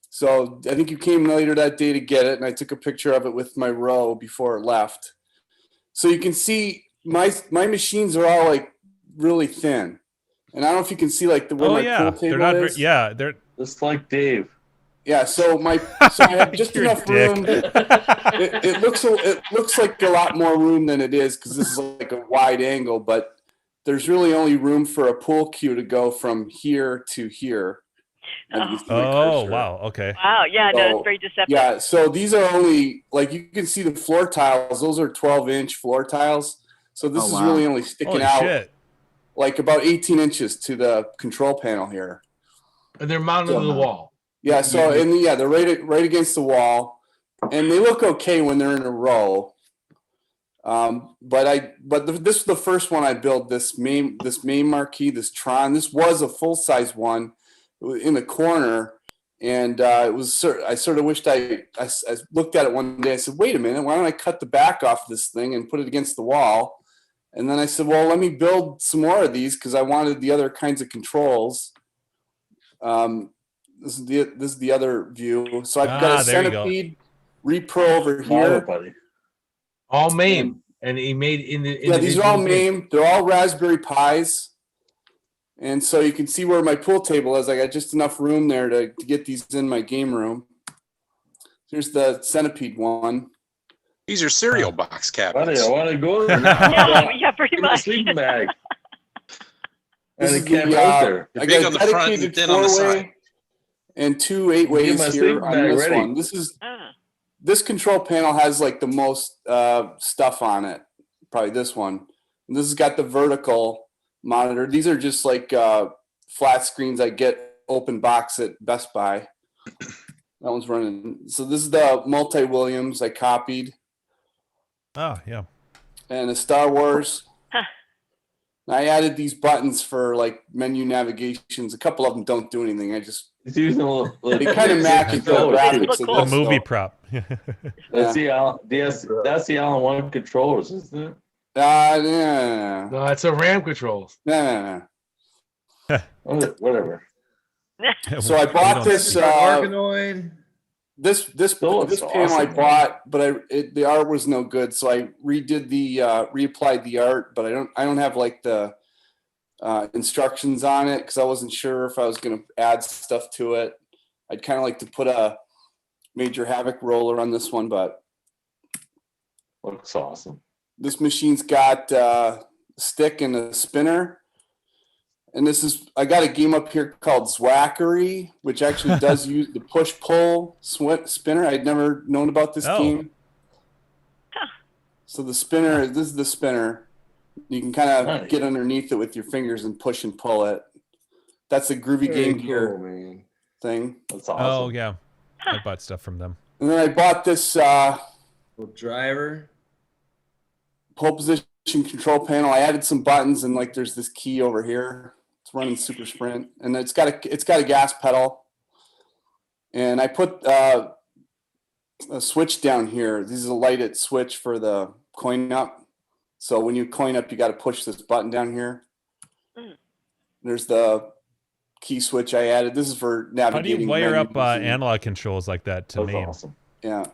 So I think you came later that day to get it, and I took a picture of it with my row before it left. So you can see my machines are all like really thin. And I don't know if you can see like where my pool table is. They're just like Dave. Yeah, so I have just You're a enough room. It looks like a lot more room than it is because this is like a wide angle, but there's really only room for a pool cue to go from here to here. Oh wow! Okay. Wow. Yeah. No, So, it's very deceptive. Yeah, so these are only like you can see the floor tiles. Those are 12-inch floor tiles. So this is really only sticking Holy out shit. like about 18 inches to the control panel here. And they're mounted to the wall. Yeah, so they're right against the wall, and they look okay when they're in a row. This is the first one I built. This main marquee, this Tron. This was a full size one in the corner, and it was. I sort of wished I looked at it one day. I said, "Wait a minute, why don't I cut the back off this thing and put it against the wall?" And then I said, "Well, let me build some more of these because I wanted the other kinds of controls." This is the other view. So I've got a Centipede Repro over here. All MAME. And he made in the these are all MAME. They're all Raspberry Pis. And so you can see where my pool table is. I got just enough room there to get these in my game room. Here's the Centipede one. These are cereal box cabinets. I want to go there. Yeah, pretty much. Sleeping bag. This And is it can't the, go there. I Big got on a the front and dedicated thin on the side. 4-way and 2 8-ways my here sleeping on bag this ready. one. This control panel has like the most stuff on it. Probably this one. And this has got the vertical monitor. These are just like flat screens I get open box at Best Buy. That one's running. So this is the multi-Williams I copied. Oh, yeah. And a Star Wars. I added these buttons for like menu navigations. A couple of them don't do anything. They kind of match the graphics. The movie prop. That's the Allen one controllers, isn't it? No, it's a RAM control. No. Whatever. So I bought this Arkanoid. This panel I bought, but the art was no good, so I reapplied the art, but I don't have like the instructions on it because I wasn't sure if I was going to add stuff to it. I'd kind of like to put a Major Havoc roller on this one, but looks awesome. This machine's got a stick and a spinner. And I got a game up here called Zwackery, which actually does use the push-pull spinner. I'd never known about this game. So the spinner, this is the spinner. You can kind of get underneath it with your fingers and push and pull it. That's a Groovy Game Gear thing. That's awesome. Oh, yeah. I bought stuff from them. And then I bought this driver. Pole position control panel. I added some buttons and like there's this key over here. It's running Super Sprint, and it's got a gas pedal. And I put a switch down here. This is a lighted switch for the coin up. So when you coin up, you got to push this button down here. There's the key switch I added. This is for navigating. How do you wire up analog controls like that to MAME? Awesome. Yeah.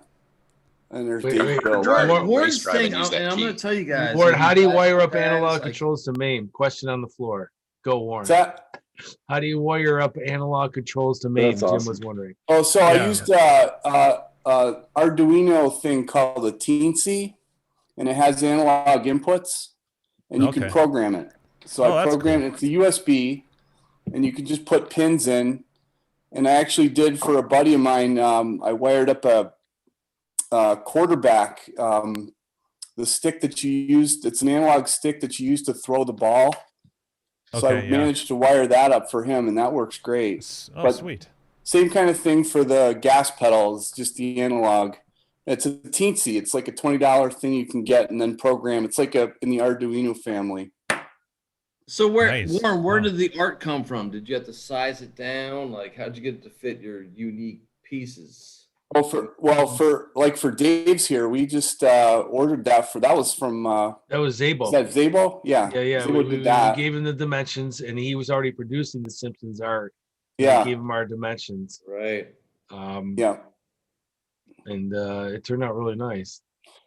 And there's Warren's thing, and I'm going to tell you guys. Warren, how do you wire up analog controls to MAME? Question on the floor. Go, Warren. What's that? How do you wire up analog controls to MAME? Jim was wondering. Oh, so I used Arduino thing called a Teensy, and it has analog inputs, and you can program it. So I programmed it. It's a USB, and you can just put pins in. And I actually did for a buddy of mine. I wired up a quarterback. The stick that you used, it's an analog stick that you use to throw the ball. So I managed to wire that up for him, and that works great. Oh, sweet. Same kind of thing for the gas pedals, just the analog. It's a teensy. It's like a $20 thing you can get and then program. It's like in the Arduino family. So Warren, where did the art come from? Did you have to size it down? Like, how'd you get it to fit your unique pieces? For Dave's here, we just ordered that was from that was Zabo. Is that Zabo? Yeah. We gave him the dimensions, and he was already producing the Simpsons art. Yeah. We gave him our dimensions. Right. And it turned out really nice.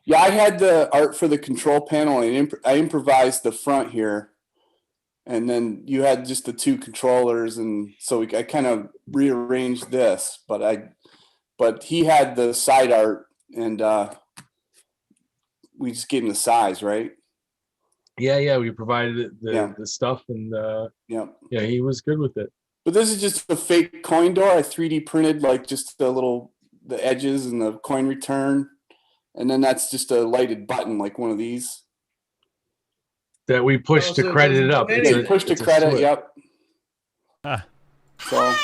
Yeah, I had the art for the control panel, and I improvised the front here, and then you had just the two controllers, and so I kind of rearranged this, but he had the side art, and we just gave him the size, right? Yeah, we provided the stuff, and he was good with it. But this is just a fake coin door. I 3D printed like just the edges and the coin return, and then that's just a lighted button like one of these that we pushed to credit it up. Push to credit, yep. So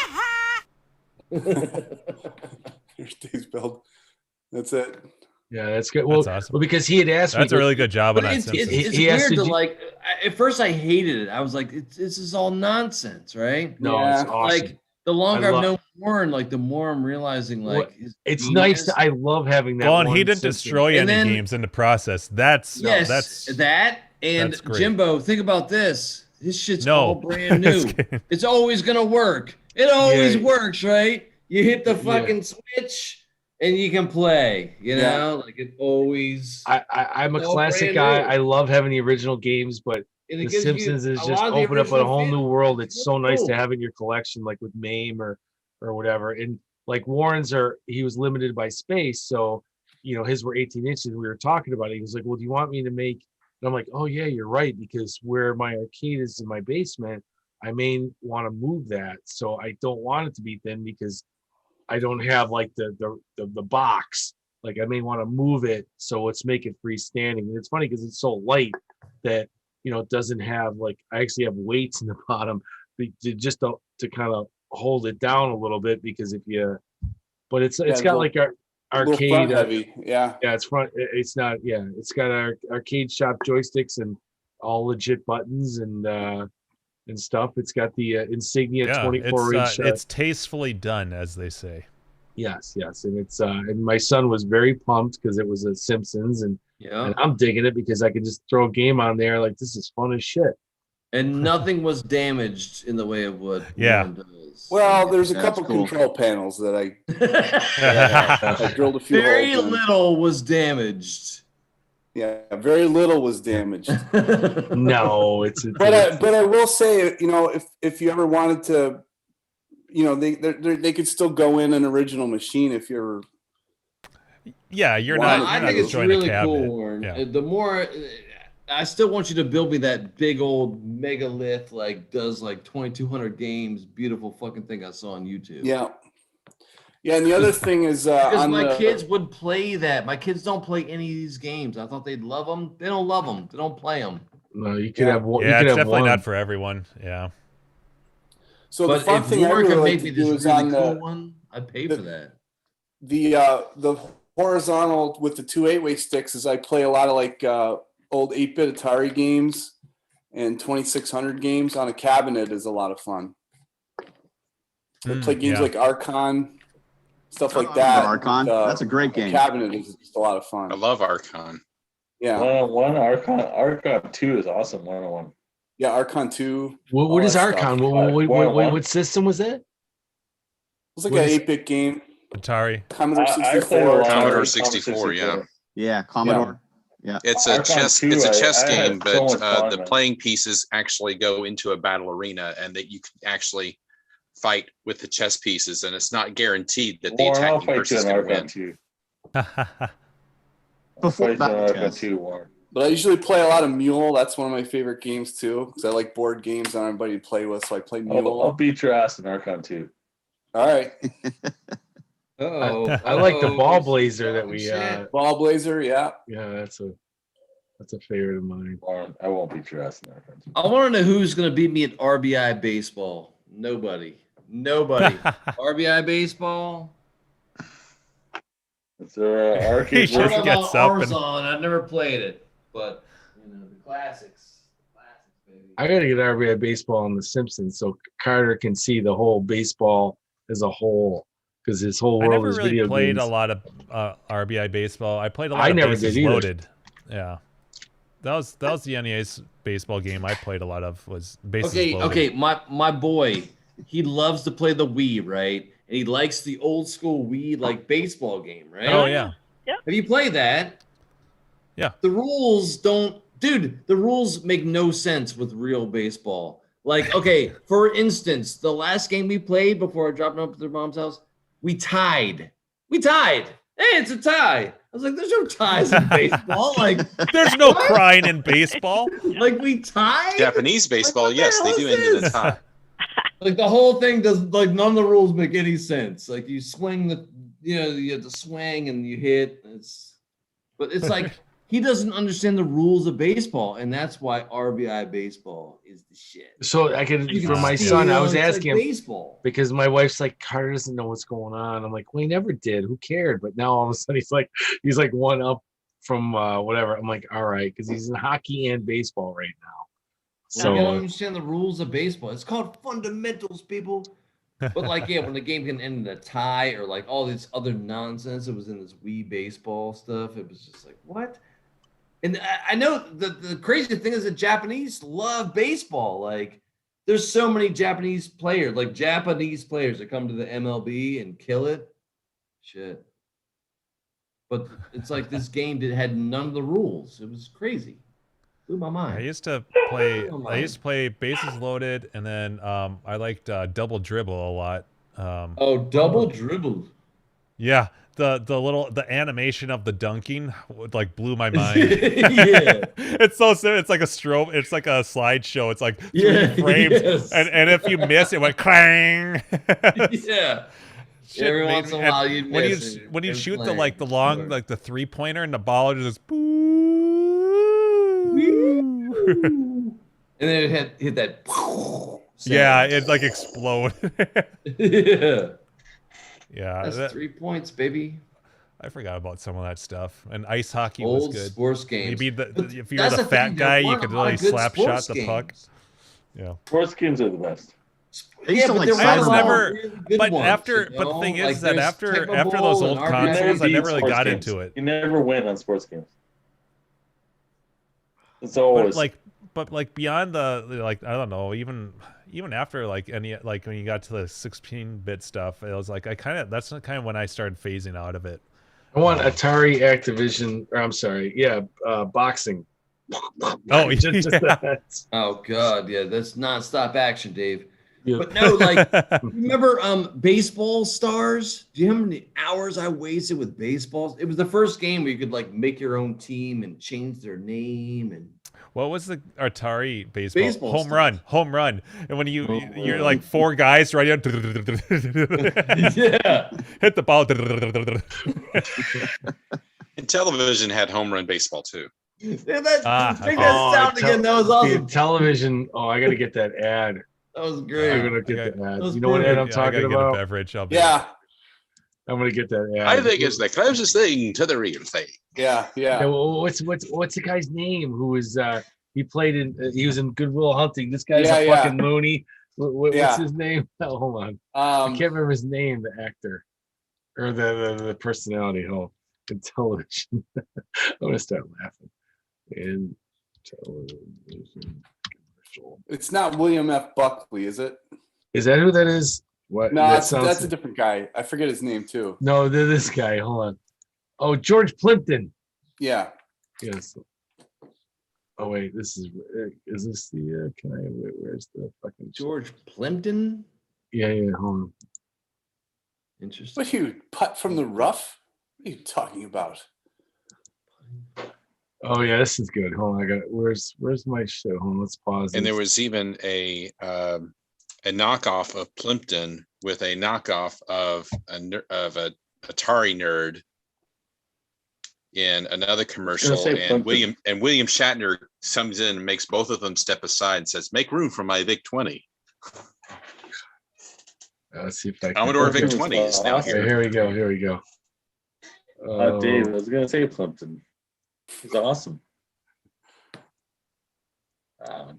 here's Dave's build. That's it. Yeah, that's good. Well, that's awesome. Well, because he had asked me. That's a really good job on that. It's weird to like. At first, I hated it. I was like, "This is all nonsense," right? No, it's awesome. Like the longer I've known Warren, like the more I'm realizing, like, it's nice. I love having that. Well, and he didn't destroy any games in the process. That's that. And that's Jimbo, think about this. This shit's all brand new. It's always gonna work. It always works, right? You hit the fucking switch. And you can play, like it always. I'm a classic guy. I love having the original games, but The Simpsons is just open up a whole new world. It's so nice to have in your collection, like with MAME or whatever. And like Warren's he was limited by space, so his were 18 inches. We were talking about it. He was like, "Well, do you want me to make?" And I'm like, "Oh yeah, you're right, because where my arcade is in my basement, I may want to move that. So I don't want it to be thin because I don't have like the box. Like I may want to move it, so let's make it freestanding." And it's funny because it's so light that it doesn't have like, I actually have weights in the bottom just to kind of hold it down a little bit, because but it's got like our arcade front heavy. It's front. It's not. Yeah, it's got our arcade shop joysticks and all legit buttons and stuff. It's got the insignia 24-inch. It's tastefully done, as they say. Yes, and it's and my son was very pumped because it was a Simpsons, and Yeah. And I'm digging it because I can just throw a game on there like this is fun as shit. And nothing was damaged in the way of what one does. Well, there's a That's couple cool. control panels that I drilled a few Very holes in. little was damaged. Yeah, very little was damaged. No, it's but I will say, you know, if you ever wanted to, you know, they could still go in an original machine if you're. Yeah, you're Well, not. I think it's really cool, Warren. Yeah. The more, I still want you to build me that big old megalith, like does like 2,200 games, beautiful fucking thing I saw on YouTube. Yeah. Yeah, and the other thing is because my kids would play that. My kids don't play any of these games. I thought they'd love them. They don't love them. They don't play them. No, you could have one. Yeah, you could it's have definitely one. not for everyone. Yeah. So the fun thing I really like to do is on the one. I'd pay for that. The horizontal with the 2 8-way sticks is I play a lot of like old 8-bit Atari games and 2600 games on a cabinet is a lot of fun. I play games like Archon, stuff like that. Archon, that's a great game. Cabinet is just a lot of fun. I love Archon. Yeah. Archon 2 is awesome. 101. Yeah, Archon 2. What is Archon? What system was that? It was like an 8-bit game. Atari. Commodore 64. Commodore 64, yeah. Yeah, Commodore. Yeah. It's a chess. It's a chess I had game, so but much fun, the man. playing pieces actually go into a battle arena, and that you can actually fight with the chess pieces, and it's not guaranteed that the Warren, I'll attacking fight you person's in going to Archon win. 2. Before I'll fight you in battle Archon chess. 2, Warren. But I usually play a lot of Mule. That's one of my favorite games too, because I like board games and everybody to play with. So I play Mule. I'll beat your ass in Archon 2. All right. I like the ball blazer that we. Ball blazer, yeah. Yeah, that's a favorite of mine. Warren, I won't beat your ass in Archon 2. I want to know who's going to beat me at RBI Baseball. Nobody. RBI Baseball. It's arcade. He just gets up and- I've never played it, but you know the classics. Baby. I gotta get RBI Baseball on the Simpsons so Carter can see the whole baseball as a whole, because his whole I world never is really video played games. a lot of RBI Baseball. I played a lot I of never Bases did either. Loaded. Yeah. That was the NES baseball game I played a lot of was Bases Loaded. Okay. My boy, he loves to play the Wii, right? And he likes the old school Wii like baseball game, right? Oh yeah. Have you played that? Yeah. The rules don't, dude. The rules make no sense with real baseball. Like, okay, for instance, the last game we played before I dropped up at their mom's house, we tied. Hey, it's a tie. I was like, there's no ties in baseball. Like, there's no crying in baseball. Like we tied. Japanese baseball, yes, they do end in a tie. Like the whole thing does, like none of the rules make any sense. Like you swing you have to swing and you hit. But it's like he doesn't understand the rules of baseball, and that's why RBI Baseball is the shit. So I could, You for can my steal, son, I was it's like asking him baseball. because my wife's like, Carter doesn't know what's going on. I'm like, well, he never did. Who cared? But now all of a sudden he's like one up from whatever. I'm like, all right, because he's in hockey and baseball right now. So you don't understand the rules of baseball. It's called fundamentals, people. But like, yeah, when the game can end in a tie or like all this other nonsense, it was in this Wii baseball stuff. It was just like, what? And I know the crazy thing is that Japanese love baseball. Like, there's so many Japanese players that come to the MLB and kill it. Shit. But it's like this game had none of the rules. It was crazy. Blew my mind. I used to play Bases Loaded, and then I liked Double Dribble a lot. Double Dribble. Yeah, the animation of the dunking like blew my mind. Yeah. It's so simple. It's like a strobe. It's like a slideshow. It's like 3 frames, yes. and if you miss, it went clang. Yeah. Shit Every made once in me- a while and you'd when miss you it. when you It was shoot playing, the long sure. like the 3-pointer and the ball just And then it hit that. yeah, it like explode. Yeah. Yeah, That's 3 points, baby. I forgot about some of that stuff. And ice hockey Old was good. sports games. Maybe But if you're that's the the fat thing, guy, there you weren't could a lot really of good slap shot sports the puck. games. Yeah. Sports games are the best. I used to but like there were I was a lot of never, really good but ones, after, you but the know? thing is Like, that there's after Tecmo those Bowl old and consoles, I beat never really sports got games. into it. You never win on sports games. It's always but like beyond the like I don't know, even after like any like when you got to the 16-bit stuff, it was like that's kind of when I started phasing out of it. I want Atari, Activision, or I'm sorry, boxing. Oh, just that. Oh God, yeah, that's nonstop action, Dave. Yeah. But no, like remember baseball stars? Do you know how many hours I wasted with baseballs? It was the first game where you could like make your own team and change their name and what was the Atari baseball home run, and when you're like four guys right out, yeah, hit the ball. And television had home run baseball too. Yeah, that sound again. That was awesome. Television. Oh, I got to get that ad. That was great. I'm gonna get that ad. You know what ad I'm talking about? Get a beverage. I'm gonna get that ad. I think it's the closest thing to the real thing. Yeah. Well, what's the guy's name? Who was he was in Good Will Hunting. This guy's a fucking loony. What's his name? Oh, hold on. I can't remember his name. The actor or the personality. Oh, in television. I'm gonna start laughing. In television. It's not William F. Buckley, is it? Is that who that is? What? No, that's a different guy. I forget his name too. No, this guy. Hold on. Oh, George Plimpton. Yeah. Yes. Oh wait, is this the? Where's the fucking George Plimpton? Yeah. Hold on. Interesting. What, you putt from the rough? What are you talking about? Oh yeah, this is good. Hold on, I got it. Where's my shit? Hold on, let's pause. And there was even a knockoff of Plimpton with a knockoff of a Atari nerd in another commercial, and William Shatner comes in and makes both of them step aside and says, "Make room for my VIC 20." Let's see if I can. Commodore VIC 20 is now here. Here we go. Dave, I was gonna say Plimpton. He's awesome.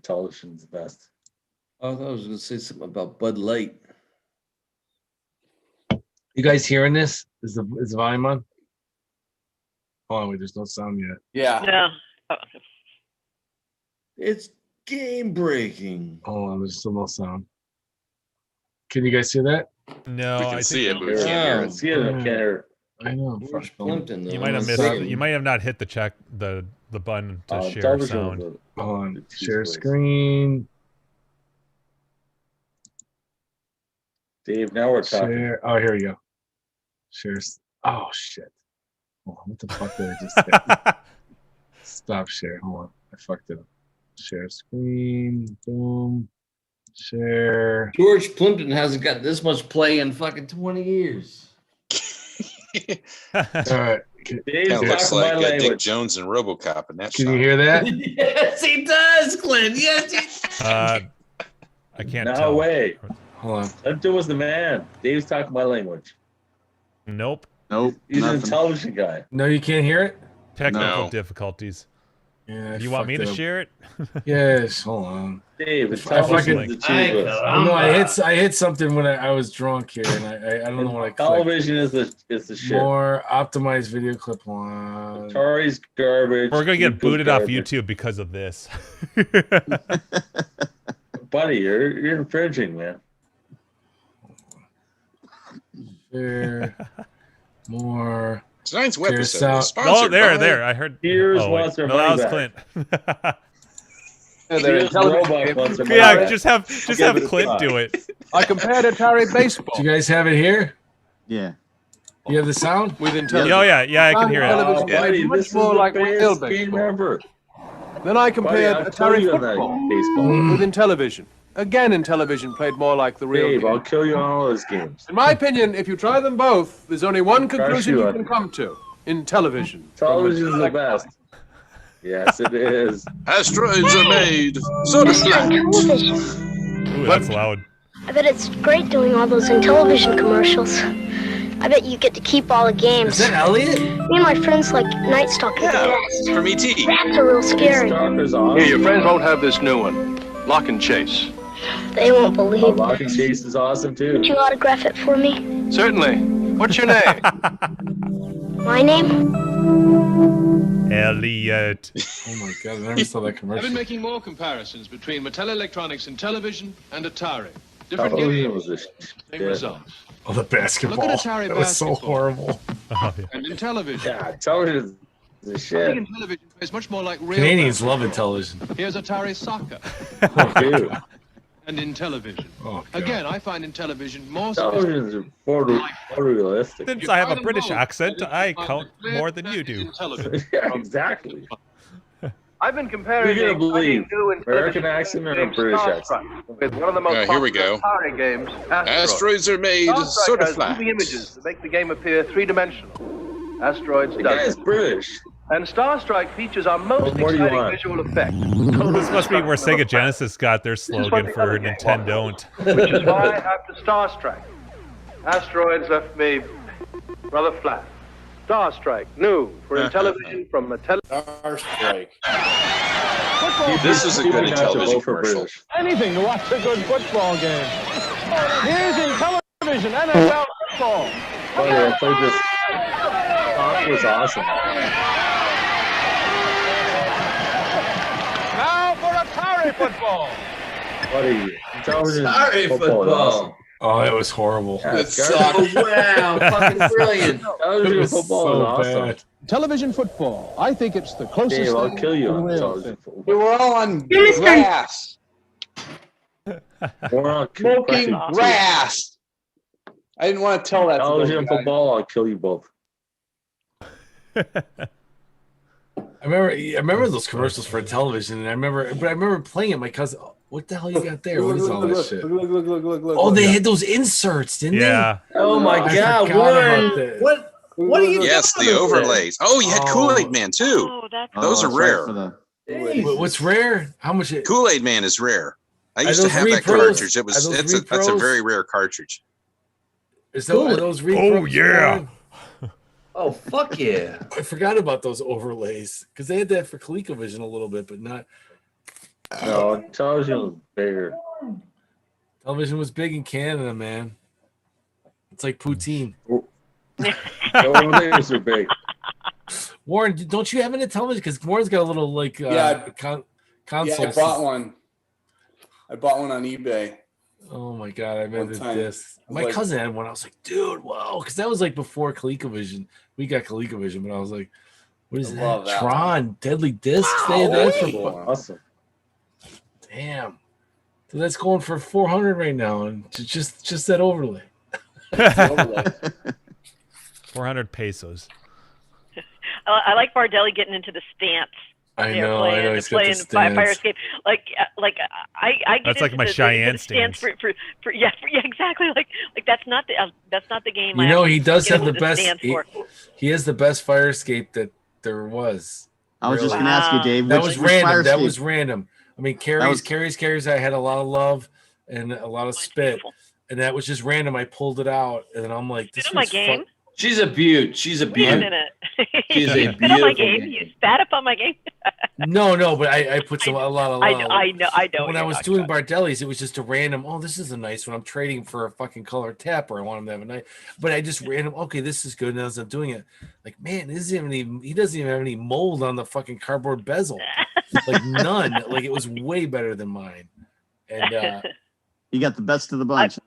Television's the best. Oh, I thought I was going to say something about Bud Light. You guys hearing this? Is the volume on? Hold on, wait, there's no sound yet. Yeah. Yeah. Oh. It's game breaking. Hold on, there's still no sound. Can you guys hear that? No, we can see it, but we can't hear it. See it, I can't hear it. I know. Plimpton, you might have missed. You might have not hit the button to share sound. Hold on, share screen. Dave, now we're talking. Share. Oh, here we go. Share. Oh shit. Hold on, what the fuck did I just say? Stop share. Hold on, I fucked it up. Share screen. Boom. Share. George Plimpton hasn't got this much play in fucking 20 years. All right. That looks like Dick Jones and Robocop in that Can you hear that? Yes, he does, Clint. Yes, he I can't no tell. No way. Hold on. That dude was the man. Dave's talking my language. Nope. He's an intelligent guy. No, you can't hear it? Technical difficulties. Yeah. You want me to share it? Yes. Hold on. Dave, it's I hit something when I was drunk here, and I don't know what I clicked. Television is the shit. More optimized video clip one. Atari's garbage. We're gonna get booted off YouTube because of this. Buddy, you're infringing, man. Share more. Tonight's webisode is sponsored Oh, by... there. I heard. Here's wants their money that was back. Clint. Yeah, just have Clint do it. I compared Atari Baseball. Do you guys have it here? Yeah. You have the sound? With intelligence. Oh yeah, I can hear it. Buddy, much more like real baseball. Then I compared Atari football with Intellivision. Again, Intellivision played more like the real Dave, game. I'll kill you on all those games. In my opinion, if you try them both, there's only one conclusion you can come to. Intellivision. Television is the best. Yes, it is. Asteroids are made so Television. Ooh, that's loud. I bet it's great doing all those Intellivision commercials. I bet you get to keep all the games. Is that Elliot? Me and my friends like Night Stalker the best. from ET. Rats are real scary. Here, your friends won't have this new one. Lock and Chase. They won't believe it. Lock and Chase is awesome too. Would you autograph it for me? Certainly. What's your name? My name? Elliot. Oh my god, I never saw that I've commercial. been making more comparisons between Mattel Electronics Intellivision and Atari. Different games, same results. Oh, the basketball. Look at Atari That was so basketball. horrible. Oh, yeah. And Intellivision. Yeah, television is the I shit. think Intellivision plays much more like real Canadians basketball. love television. Here's Atari Soccer. Dude, And Intellivision. Oh, God. Again, I find Intellivision more television is more realistic. Since I have a British accent, I count more than you do. Yeah, exactly. I've been comparing You're the gonna believe exciting new American Intellivision accent or a game British Starstruck accent? with one of the most Here we popular go. Atari games, Asteroids are made Starstruck sort of has flat. moving images that make the game appear three-dimensional. Asteroids The guy is doesn't. British. And Starstrike features our most What more do you exciting want? visual effect. This must be where Sega Genesis got their slogan for Nintendo. Which is why after Starstrike, Asteroids left me rather flat. Starstrike, new for Intellivision from Mattel. Starstrike. This is a good Intellivision commercial. British. Anything to watch a good football game. Here's Intellivision NFL football. Oh, yeah, I played this. Oh, it was awesome. Now for Atari football. Buddy, television Sorry, football is football. awesome. Oh, it was horrible. Yeah, It it's garbage. sucked. Wow, fucking brilliant. It Television was football so is awesome. bad. Television football. I think it's the closest Dave, I'll thing kill you to on real television thing. football. We were all on grass. We're on Smoking crushing grass. I didn't want to tell that to those television guys. football. I'll kill you both. I remember those commercials for television, and I remember playing it. My cousin, oh, what the hell you got there? What is all that shit? Look. Oh, they had those inserts, didn't Yeah. Oh my I God, forgot about Warren! that. What are you Yes, doing the with overlays. Oh, you had Oh. Kool-Aid Man too. Oh, that's Those are that's right, rare. for the- this? What's rare? How much? Kool-Aid Man is rare. I Are used to those have that repros? cartridge. It Are was those that's a repros? very rare cartridge. Is that, are those Oh, yeah. Oh, fuck yeah. I forgot about those overlays because they had that for ColecoVision a little bit, but not. No, television was bigger. Television was big in Canada, man. It's like poutine. The overlays are big. Warren, don't you have any television? Because Warren's got a little like console. Yeah, I bought one. I bought one on eBay. Oh my god, I made One time. this. My Like- cousin had one. I was like, dude, whoa, because that was like before ColecoVision. We got ColecoVision, but I was like, what is I love that? that Tron, Deadly Discs. They had that for Awesome. damn. So that's going for 400 right now, and just that overlay. 400 pesos. I like Bardelli getting into the stance. I They're know. playing, He's got playing the stance. Fire Escape. I get That's like into my the Cheyenne stance stance. for exactly like that's not the game. You know, he does have the best. stance He, for. he has the best fire escape that there was. I was just Really. going to ask you, Dave. That which was random. fire That escape- was random. I mean, Carrie's. I had a lot of love and a lot of spit, and that was just random. I pulled it out, and then I'm like, "This Spit on my was game? She's a beaut. She's a Wait a beaut. minute. She's a You spit on my beautiful game. man. You spat up on my game. No, but I put a lot of love. I know. When what I you're was talking doing about. Bardelli's, it was just a random. Oh, this is a nice one. I'm trading for a fucking color tapper. I want him to have a nice. But I just random. Okay, this is good. And as I'm doing it, like man, this isn't even. He doesn't even have any mold on the fucking cardboard bezel. Like none. Like it was way better than mine. And You got the best of the bunch.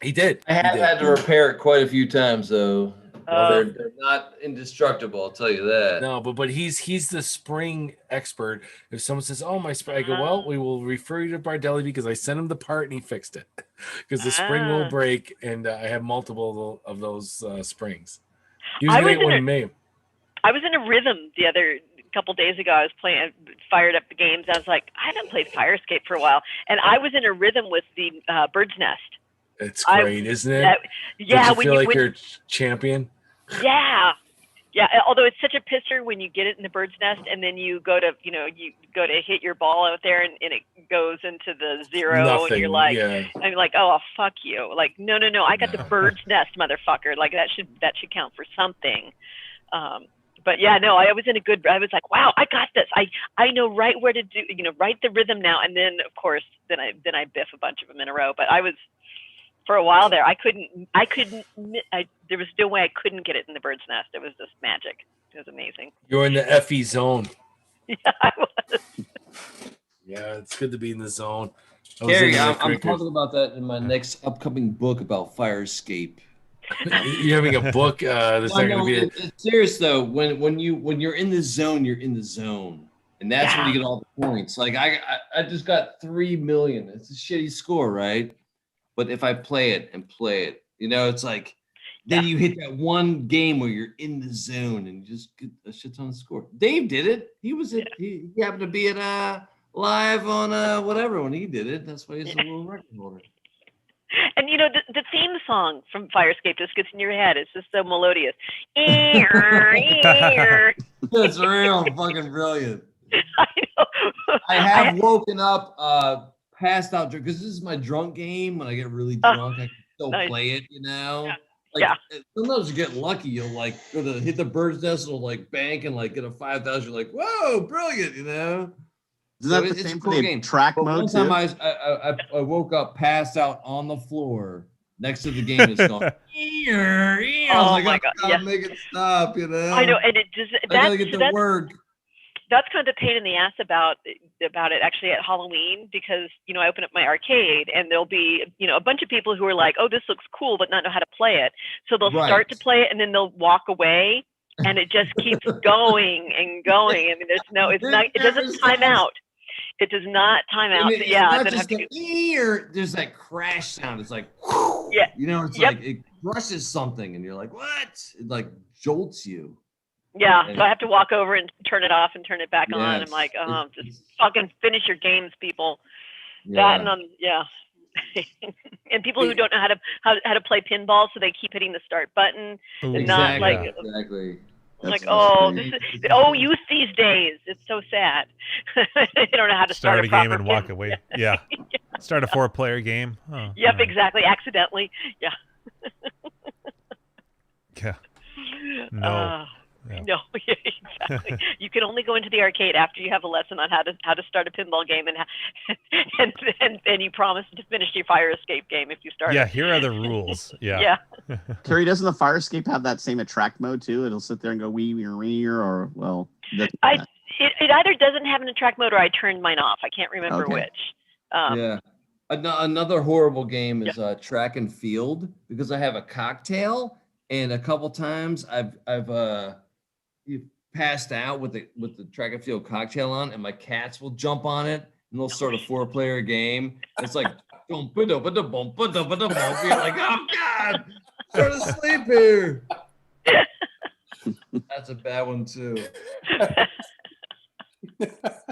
he did. I have He did. had to repair it quite a few times, though. Oh. They're not indestructible, I'll tell you that. No, but he's the spring expert. If someone says, "Oh, my spring," I go, "Well, we will refer you to Bardelli because I sent him the part and he fixed it because the spring will break." And I have multiple of those springs. He was I gonna was get one in in May. I was in a rhythm the other couple days ago. I was playing, fired up the games. I was like, I haven't played Fire Escape for a while, and I was in a rhythm with the Bird's Nest. It's great, isn't it? Yeah, Don't you feel like you're a champion? Yeah. Although it's such a pisser when you get it in the bird's nest and then you go to hit your ball out there and it goes into the zero and Nothing, you're like, yeah. I'm like, oh fuck you. Like, no, I got the bird's nest, motherfucker. Like that should count for something. But yeah, no, I was like, wow, I got this. I know right where to do, write the rhythm now. And then of course, then I biff a bunch of them in a row. But I was, for a while there, I couldn't, there was no way I couldn't get it in the bird's nest. It was just magic. It was amazing. You're in the FE zone. Yeah, I was. Yeah, it's good to be in the zone. I was Gary, into the I'm cricket. talking about that in my next upcoming book about fire escape. You're having a book. There's not going to be. It's serious though. When you're in the zone, you're in the zone, and that's when you get all the points. Like I just got 3 million. It's a shitty score, right? But if I play it, it's like then you hit that one game where you're in the zone and you just get a shit ton of score. Dave did it. He was at he happened to be at live on whatever when he did it. That's why he's the world record holder. And the theme song from Fire Escape just gets in your head. It's just so melodious. That's real fucking brilliant. I know. I have woken up, passed out because this is my drunk game. When I get really drunk, I can still play it. Sometimes you get lucky. You'll like go to hit the bird's nest, it'll like bank and like get a 5,000. You're like, whoa, brilliant, Isn't that the same for the track mode one too? time I woke up, passed out on the floor next to the game. It's going. I was like, my God, gotta make it stop. I know, and it just I gotta get to work. That's kind of the pain in the ass about it actually at Halloween, because I open up my arcade and there'll be a bunch of people who are like, oh, this looks cool, but not know how to play it. So they'll start to play it and then they'll walk away, and it just keeps going and going. I mean, it doesn't time out. It does not time out. It's not just there's that crash sound. It's like, it's like it crushes something, and you're like, what? It like jolts you. Yeah, so I have to walk over and turn it off and turn it back on. I'm like, just fucking finish your games, people. That and and people who don't know how to play pinball, so they keep hitting the start button. Ooh, and exactly. Like, youth these days. It's so sad. They don't know how to start a game and walk away. Yeah. Start a 4-player game. Oh, yep, exactly. Accidentally. Yeah. Yeah. No. No, exactly. You can only go into the arcade after you have a lesson on how to start a pinball game, and you promise to finish your Fire Escape game if you start. Yeah, here are the rules. Yeah. Carrie, doesn't the Fire Escape have that same attract mode too? It'll sit there and go wee or well. It either doesn't have an attract mode or I turned mine off. I can't remember which. Another horrible game is track and field, because I have a cocktail, and a couple times I've passed out with the track and field cocktail on, and my cats will jump on it and they'll start a 4-player game. It's like you're like, oh God, start to sleep here. That's a bad one too.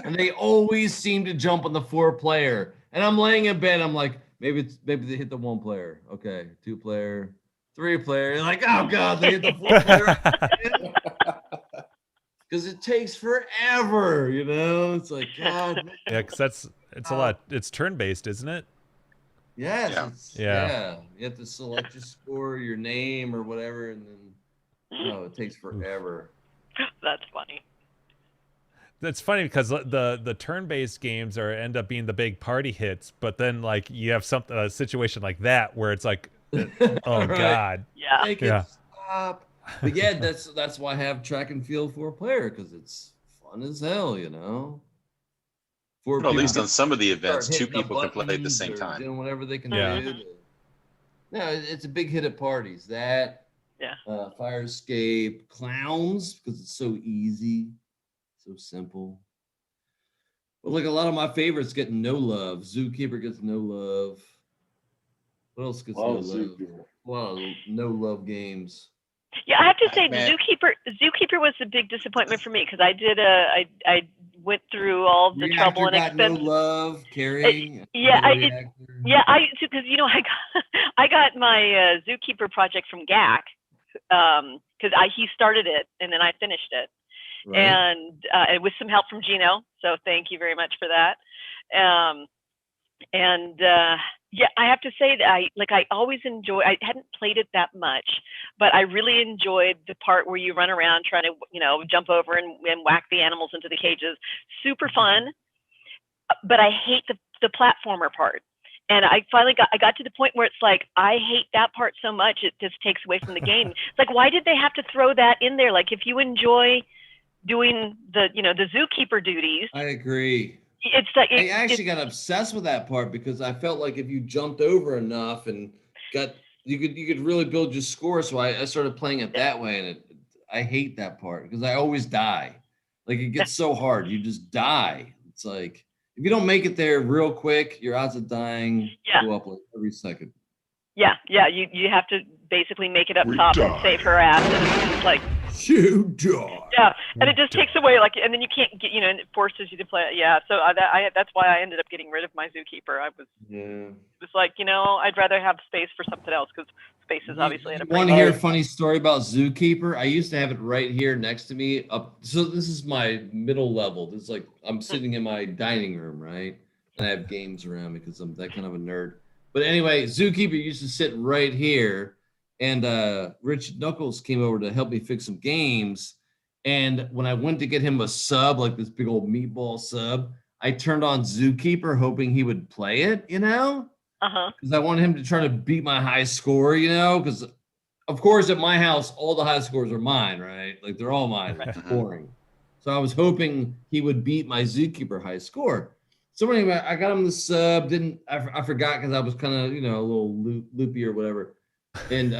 And they always seem to jump on the 4-player. And I'm laying in bed, I'm like, maybe they hit the 1-player. Okay, 2-player, 3-player. You're like, oh God, they hit the 4-player. Because it takes forever, It's like, God. Yeah, because it's a lot. It's turn-based, isn't it? Yes. Yeah. You have to select your score, your name, or whatever, and then it takes forever. That's funny. That's funny because the turn-based games end up being the big party hits, but then like you have a situation like that where it's like, oh God. Yeah. Make it stop. But yeah, that's why I have track and field 4-player, because it's fun as hell, Well, at least on some of the events, 2 people can play at the same time. Doing whatever they can do. No, it's a big hit at parties. That Fire Escape, Clowns, because it's so easy, so simple. But like a lot of my favorites get no love. Zookeeper gets no love. What else gets no love? A lot of no love games. Yeah, I have to say, Zookeeper was a big disappointment for me, because I went through all the trouble and expense. No love, Carrie. Because I got my Zookeeper project from GAC, because he started it and then I finished it, and with some help from Gino. So thank you very much for that. I have to say that I always enjoy. I hadn't played it that much, but I really enjoyed the part where you run around trying to, jump over and whack the animals into the cages. Super fun, but I hate the platformer part. And I got to the point where it's like, I hate that part so much, it just takes away from the game. It's like, why did they have to throw that in there? Like, if you enjoy doing the zookeeper duties. I agree. It's like, I actually got obsessed with that part because I felt like if you jumped over enough and you could really build your score. So I started playing it that way, and I hate that part because I always die. Like, it gets so hard, you just die. It's like, if you don't make it there real quick, your odds of dying go up like every second. Yeah. You have to basically make it up top and save her ass. And it's like, you die. Yeah, and it just takes away, like, and then you can't get, and it forces you to play. Yeah, so that's why I ended up getting rid of my zookeeper. It was like, I'd rather have space for something else because space is obviously at a. Want to hear a funny story about zookeeper? I used to have it right here next to me. So this is my middle level. This is like I'm sitting in my dining room, right? And I have games around me because I'm that kind of a nerd. But anyway, zookeeper used to sit right here. And Rich Knuckles came over to help me fix some games. And when I went to get him a sub, like this big old meatball sub, I turned on Zookeeper hoping he would play it, Because I wanted him to try to beat my high score, because of course at my house, all the high scores are mine, right? Like they're all mine. It's boring. So I was hoping he would beat my Zookeeper high score. So anyway, I got him the sub. I forgot because I was kind of, a little loopy or whatever. And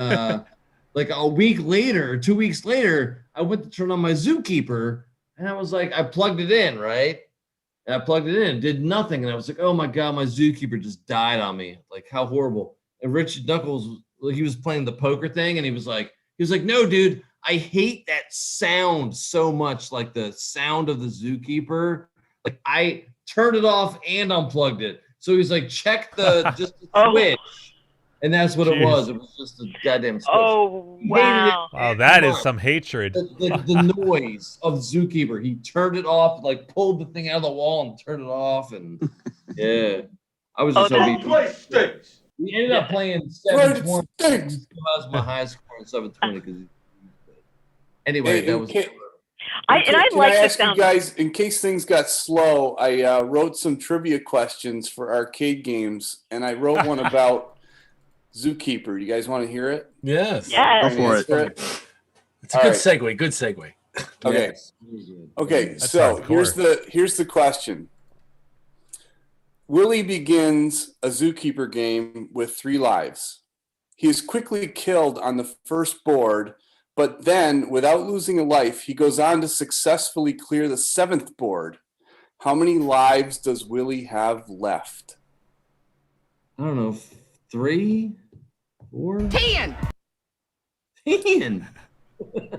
like a week later, 2 weeks later, I went to turn on my Zookeeper and I was like, I plugged it in, right? And I plugged it in, did nothing. And I was like, oh my God, my Zookeeper just died on me. Like, how horrible. And Richard Knuckles, he was playing the poker thing and he was like, no, dude, I hate that sound so much. Like the sound of the Zookeeper. Like I turned it off and unplugged it. So he's like, check the switch. And that's what it was. It was just a goddamn switch. Oh, wow. Wow, that is some hatred. The noise of Zookeeper. He turned it off, like pulled the thing out of the wall and turned it off. And yeah, I was just hoping. We ended up playing 720. He still has my high score in 720. Anyway, that was. I like ask you guys, in case things got slow, I wrote some trivia questions for arcade games, and I wrote one about Zookeeper. You guys want to hear it? Yes. Yeah. Go for it. It's a good segue. Good segue. Okay. Yes. Okay. So here's the question. Willie begins a Zookeeper game with 3 lives. He is quickly killed on the first board, but then, without losing a life, he goes on to successfully clear the 7th board. How many lives does Willie have left? I don't know. 3, 4, 10.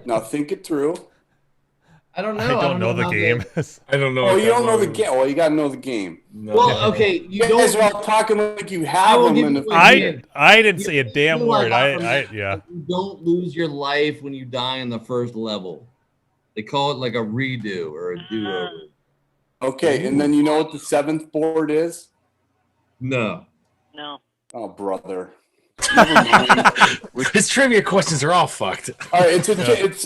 Now think it through. I don't know. I don't know the game. I don't know. Oh, you don't know the game. Well, you got to know the game. No. Well, okay. You guys are all talking like you have them. I didn't say a damn word. You don't lose your life when you die in the first level. They call it like a redo or a do-over. Okay, and then you know what the 7th board is? No. Oh, brother. His trivia questions are all fucked. All right, it's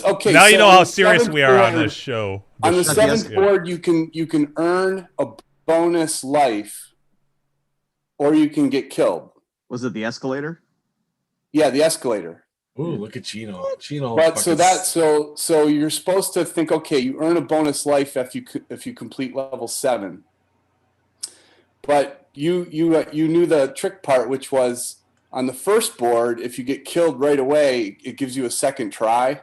okay. Now so you know how serious we are on this show. On the 7th board, you can earn a bonus life, or you can get killed. Was it the escalator? Yeah, the escalator. Ooh, look at Gino. But so you're supposed to think, okay, you earn a bonus life if you complete level 7. But you knew the trick part, which was on the first board, if you get killed right away, it gives you a second try.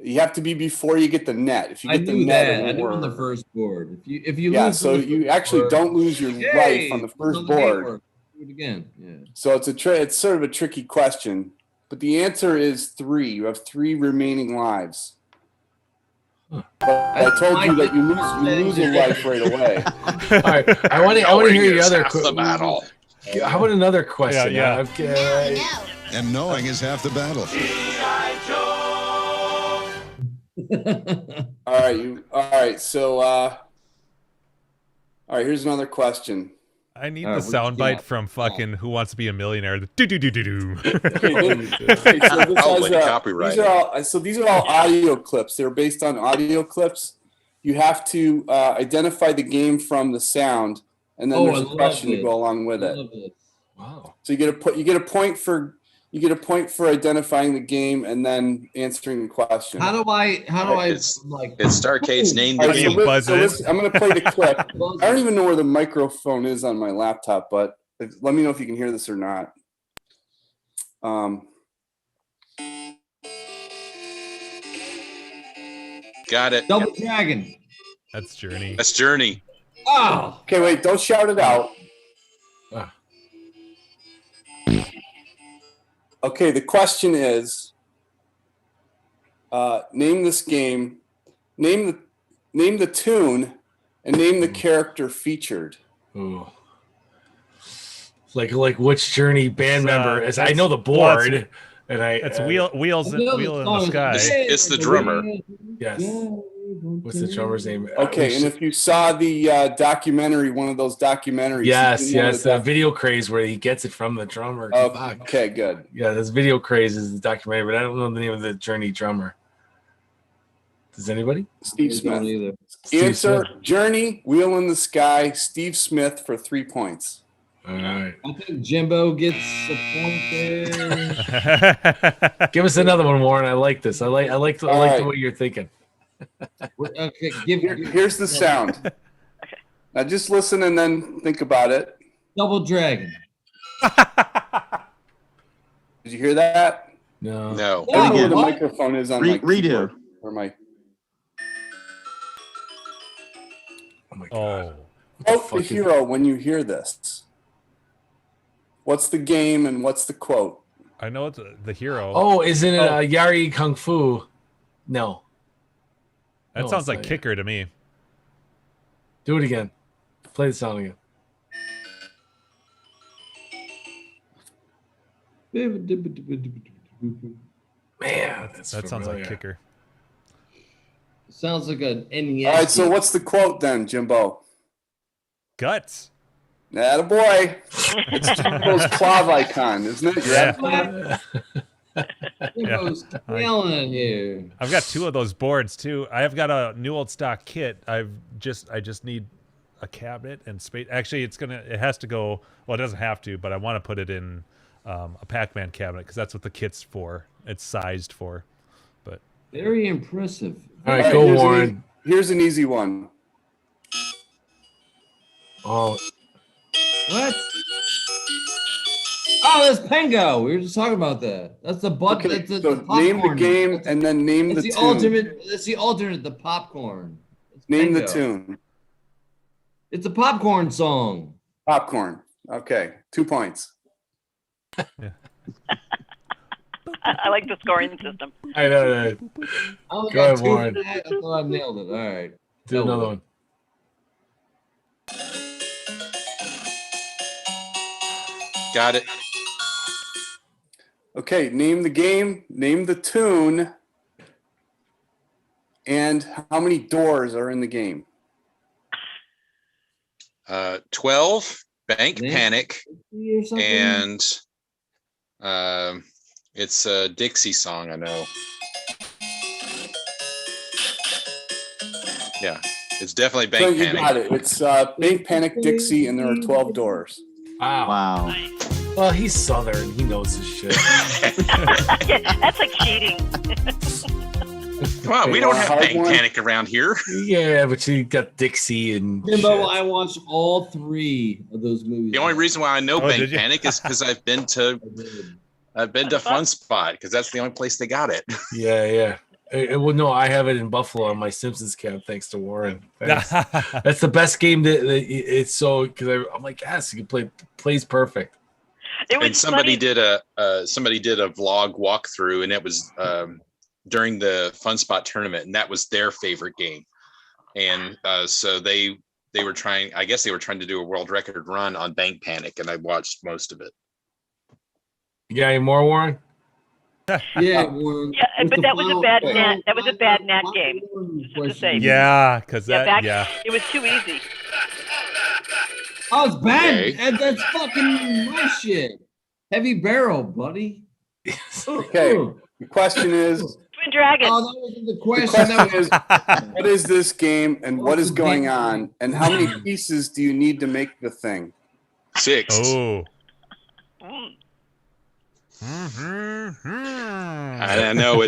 You have to be before you get the net. If you get the net, I knew on the first board. If you yeah, lose so you actually don't lose your life on the first board. Do it again. Yeah. So it's sort of a tricky question, but the answer is 3. You have 3 remaining lives. But I told you that you lose your life right away. All right, I want to hear the other the battle. How about another question? Yeah. Okay. And knowing is half the battle. All right. So, all right. Here's another question. I need the soundbite from fucking Who Wants to Be a Millionaire. Do do do do do. So these are all audio clips. They're based on audio clips. You have to identify the game from the sound, and then there's a question to go along with it. Wow! So you get a point for identifying the game and then answering the question. How do I It's Starcade's name the game. I'm going to play the clip. I don't even know where the microphone is on my laptop, but let me know if you can hear this or not. Got it. Double Dragon. That's Journey. That's Journey. Oh. Okay, wait. Don't shout it out. Okay, the question is, name this game, name the tune, and name the character featured. Ooh. Like which Journey band member is? I know the board, it's Wheels in the Sky. It's the drummer. Yes. What's the drummer's name? Okay, and if you saw the documentary, one of those documentaries. Yes, the Video Craze where he gets it from the drummer. Okay, good. Yeah, this Video Craze is the documentary, but I don't know the name of the Journey drummer. Does anybody? Steve Smith. Answer: Journey, Wheel in the Sky, Steve Smith for 3 points. All right. I think Jimbo gets a point there. Give us another one, Warren. I like this. I like the way you're thinking. Okay, here's the sound. Now just listen and then think about it. Double Dragon. Did you hear that? No. I don't know where the microphone is on my redo. Or my. Oh my god. Quote the hero when you hear this. What's the game and what's the quote? I know it's the hero. Oh, isn't it Yari Kung Fu? No. That sounds like Kicker to me. Do it again. Play the sound again. Man, that sounds like Kicker. Sounds like an NES. All right, so what's the quote then, Jimbo? Guts. Attaboy. It's Jimbo's clav icon, isn't it? Yeah. Jimbo's killing it here. I've got 2 of those boards too. I have got a new old stock kit. I just need a cabinet and space. Actually, it has to go. Well, it doesn't have to, but I want to put it in a Pac-Man cabinet because that's what the kit's for. It's sized for. But very impressive. All right, go Warren. Here's an easy one. Oh. What? Oh, that's Pengo. We were just talking about that. That's the butt. Okay, that's so name the game and then name the tune. Ultimate. That's the alternate. The popcorn. Name the tune. It's a popcorn song. Popcorn. Okay, 2 points. I like the scoring system. I know. Go ahead, Warren. I thought I nailed it. All right. Do another one. Got it. Okay, name the game, name the tune, and how many doors are in the game? 12, Bank Panic, and it's a Dixie song, I know. Yeah, it's definitely Bank You Panic. got it. It's Bank Panic, Dixie, and there are 12 doors. Wow. Well, he's Southern. He knows his shit. Yeah, that's like cheating. Come on, we don't have Bank Panic around here. Yeah, but you got Dixie and Jimbo, I watched all 3 of those movies. The only reason why I know Bank Panic is because I've been to Fun Spot because that's the only place they got it. Yeah. Well, no, I have it in Buffalo on my Simpsons cap, thanks to Warren. That's the best game that it's so because I'm like, yes, you can play. Plays perfect. And somebody did a vlog walkthrough, and it was during the Fun Spot tournament, and that was their favorite game. And so they were trying. I guess they were trying to do a world record run on Bank Panic, and I watched most of it. You got any more, Warren? Yeah, but that was a bad Nat. That was a bad Nat game. Just to say. Yeah, because it was too easy. Oh, it's bad. Okay. That's fucking my shit. Heavy barrel, buddy. Okay. The question is, Twin Dragons. Oh, that wasn't the The question. question is, what is this game and what is going on, and how many pieces do you need to make the thing? 6. Oh. I know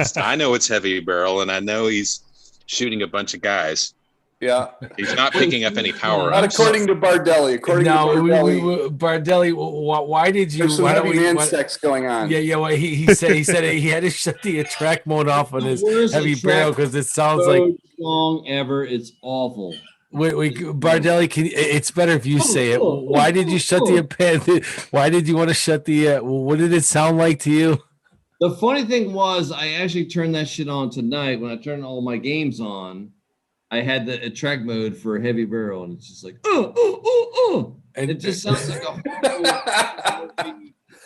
it's Heavy Barrel, and I know he's shooting a bunch of guys. Yeah. He's not picking up any power Not ups. according to Bardelli. According to Bardelli, Bardelli, why did you? there's some Why don't heavy we? man Why, sex going on. yeah. Well, he said he had to shut the attract mode off on his Worst Heavy attract Barrel because it sounds like song ever. It's awful. Wait, Bardelli, it's better if you say it. Why did you shut the? Why did you want to shut the? What did it sound like to you? The funny thing was, I actually turned that shit on tonight. When I turned all my games on, I had the attract mode for Heavy Barrel, and it's just like, and it just sounds like a.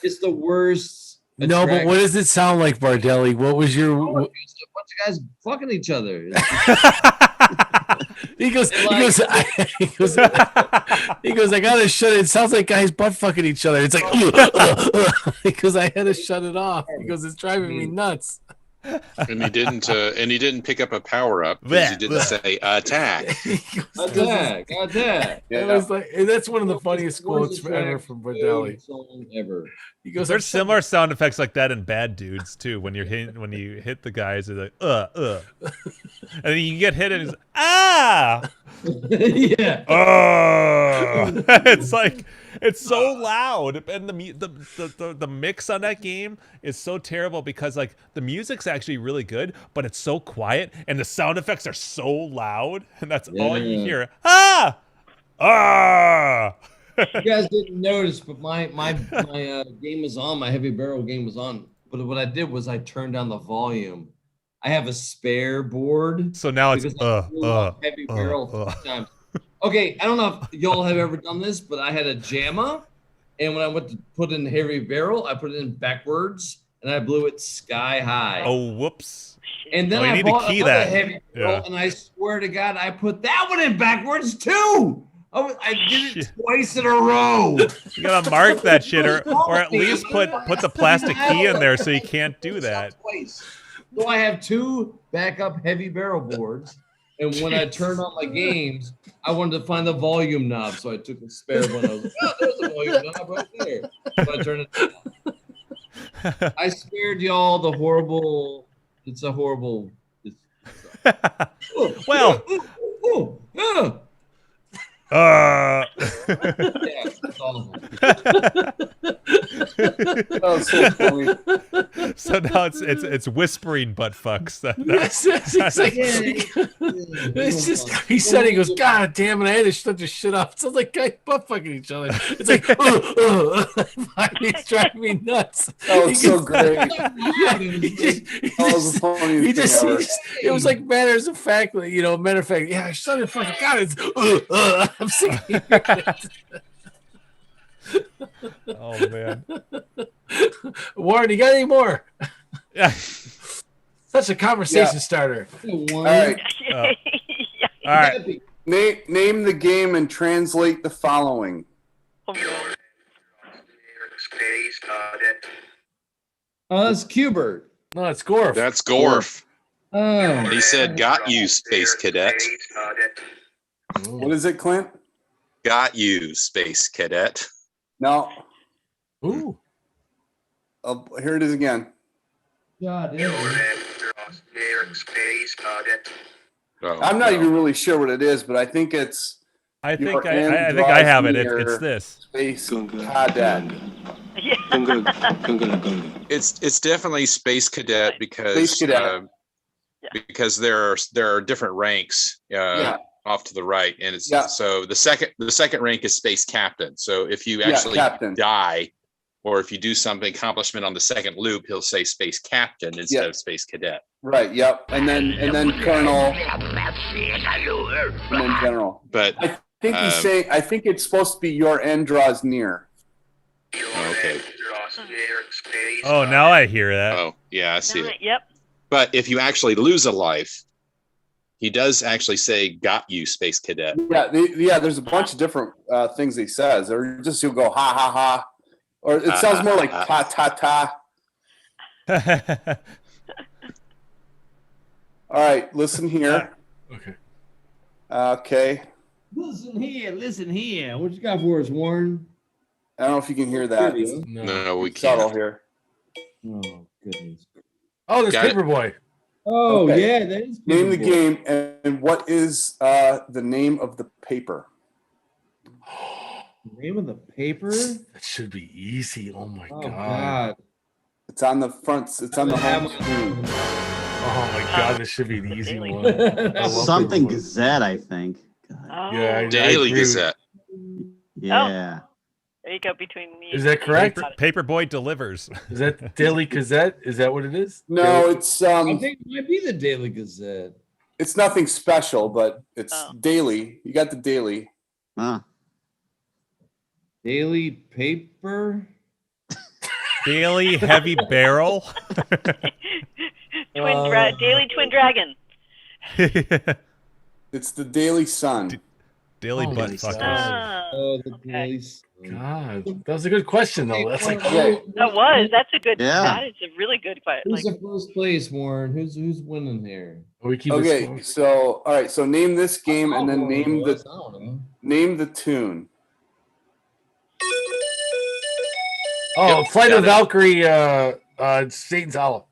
It's the worst. No, but what does it sound like, Bardelli? What was your? A bunch of guys fucking each other. He goes, I gotta shut it. It sounds like guys butt fucking each other. It's like, because I had to shut it off because it's driving me nuts. And he didn't pick up a power up because he didn't say attack. Attack. Yeah. It was like, that's one of the funniest quotes ever from Bardelli. Ever. He goes, There's similar sound effects like that in Bad Dudes too. When you hit the guys, it's like and then you get hit and it's yeah. It's like it's so loud, and the mix on that game is so terrible because like the music's actually really good, but it's so quiet, and the sound effects are so loud, and that's all you hear. You guys didn't notice, but my game was on. My Heavy Barrel game was on. But what I did was I turned down the volume. I have a spare board. So now it's Heavy Barrel times. Okay, I don't know if y'all have ever done this, but I had a JAMA, and when I went to put in Heavy Barrel, I put it in backwards, and I blew it sky high. Oh, whoops! And then I I bought another Heavy Barrel, and I swear to God, I put that one in backwards too. I did it twice in a row. You gotta mark that shit, or at least put the plastic key in there so you can't do that. So I have 2 backup Heavy Barrel boards, and when I turned on my games, I wanted to find the volume knob, so I took the spare one. I was like, oh, there's the volume knob right there. So I turned it on. I spared y'all the horrible. It's a horrible. Well. Yeah, it's awful. Oh, so funny. So now it's whispering butt fucks. It's just he said, he goes, God damn it, I had to shut this shit off. It sounds like guys butt fucking each other. It's like it's driving me nuts. That was so great. It was like matter of fact, yeah, shut it fucking God, it's I'm singing. Oh man. Warren, you got any more? Yeah. Such a conversation starter. All right. All right. Name the game and translate the following. That's Qbert. No, it's Gorf. That's Gorf. Oh. He said, "Got you, Space Cadet." What is it, Clint? Got you, Space Cadet. No. Ooh. Here it is again. God, I'm not even really sure what it is, but I think it's. I think I have it. It's this. Space Cadet. It's definitely Space Cadet because Space Cadet. Because there are different ranks off to the right, and it's so the second rank is Space Captain. So if you actually die, or if you do something accomplishment on the second loop, he'll say Space Captain instead of Space Cadet. Right. Yep. And then Colonel, and then General. But I think he's saying. I think it's supposed to be your end draws near. Okay. Oh, now I hear that. Oh, yeah, I see it. Yep. But if you actually lose a life, he does actually say, "Got you, Space Cadet." Yeah. There's a bunch of different things he says, or just he'll go ha ha ha, or it sounds more like ta ta ta. All right, listen here. Okay. Okay. Listen here. What you got for us, Warren? I don't know if you can hear that. No, we Subtle can't. here. Oh, goodness. Oh, there's Got it. Paperboy. Oh, Okay. yeah, that is Name the Paperboy. game and what is the name of the paper? Name of the paper? That should be easy. Oh my Oh, god. God. It's on the front. It's on the home screen. Oh my god, this should be an easy one. I love Something Paperboy. Gazette, I think. Oh. Yeah, I Daily agree with- Gazette. Yeah. There you go between me. Is that correct? Paperboy delivers. Is that Daily Gazette? Is that what it is? No, it's I think it might be the Daily Gazette. it's nothing special, but it's daily. You got the daily. Huh. Daily paper? Daily Heavy Barrel. Daily Twin Dragon. It's the Daily Sun. Daily Holy butt fuckers. Oh, the Daily. God, that was a good question though. That's like That was. That's a good. Yeah. That is a really good question. Who's the first place, Warren? Who's winning here? we keep Okay, so all right, so name this game and then name I the don't know. name the tune. Oh, Yep, Flight got of it. Valkyrie, Satan's Hollow.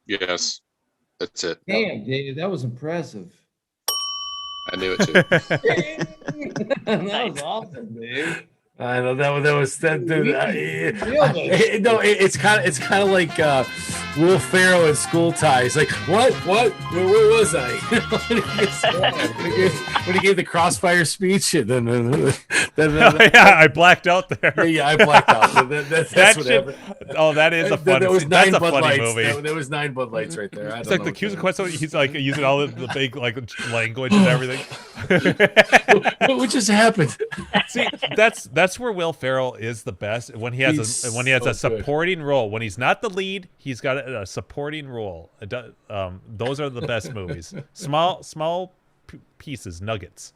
Yes, that's it. Damn, Dave, that was impressive. I knew it too. That was awesome, Dave. I know that was that. Nailed it. No, it's kind of like Will Ferrell in School Ties. Like what? Where was I? when he gave the Crossfire speech, and then Yeah, I blacked out there. yeah, I blacked out. That's That what shit- happened. oh, that is a funny. There was That's nine a Bud funny Lights. movie. There was 9 Bud Lights right there. It's like the Cusa Quest. He's like using all the big like language and everything. What just happened? See, that's where Will Ferrell is the best when he has He's a so good. supporting role. When he's not the lead, he's got a supporting role. Those are the best movies. Small pieces, nuggets.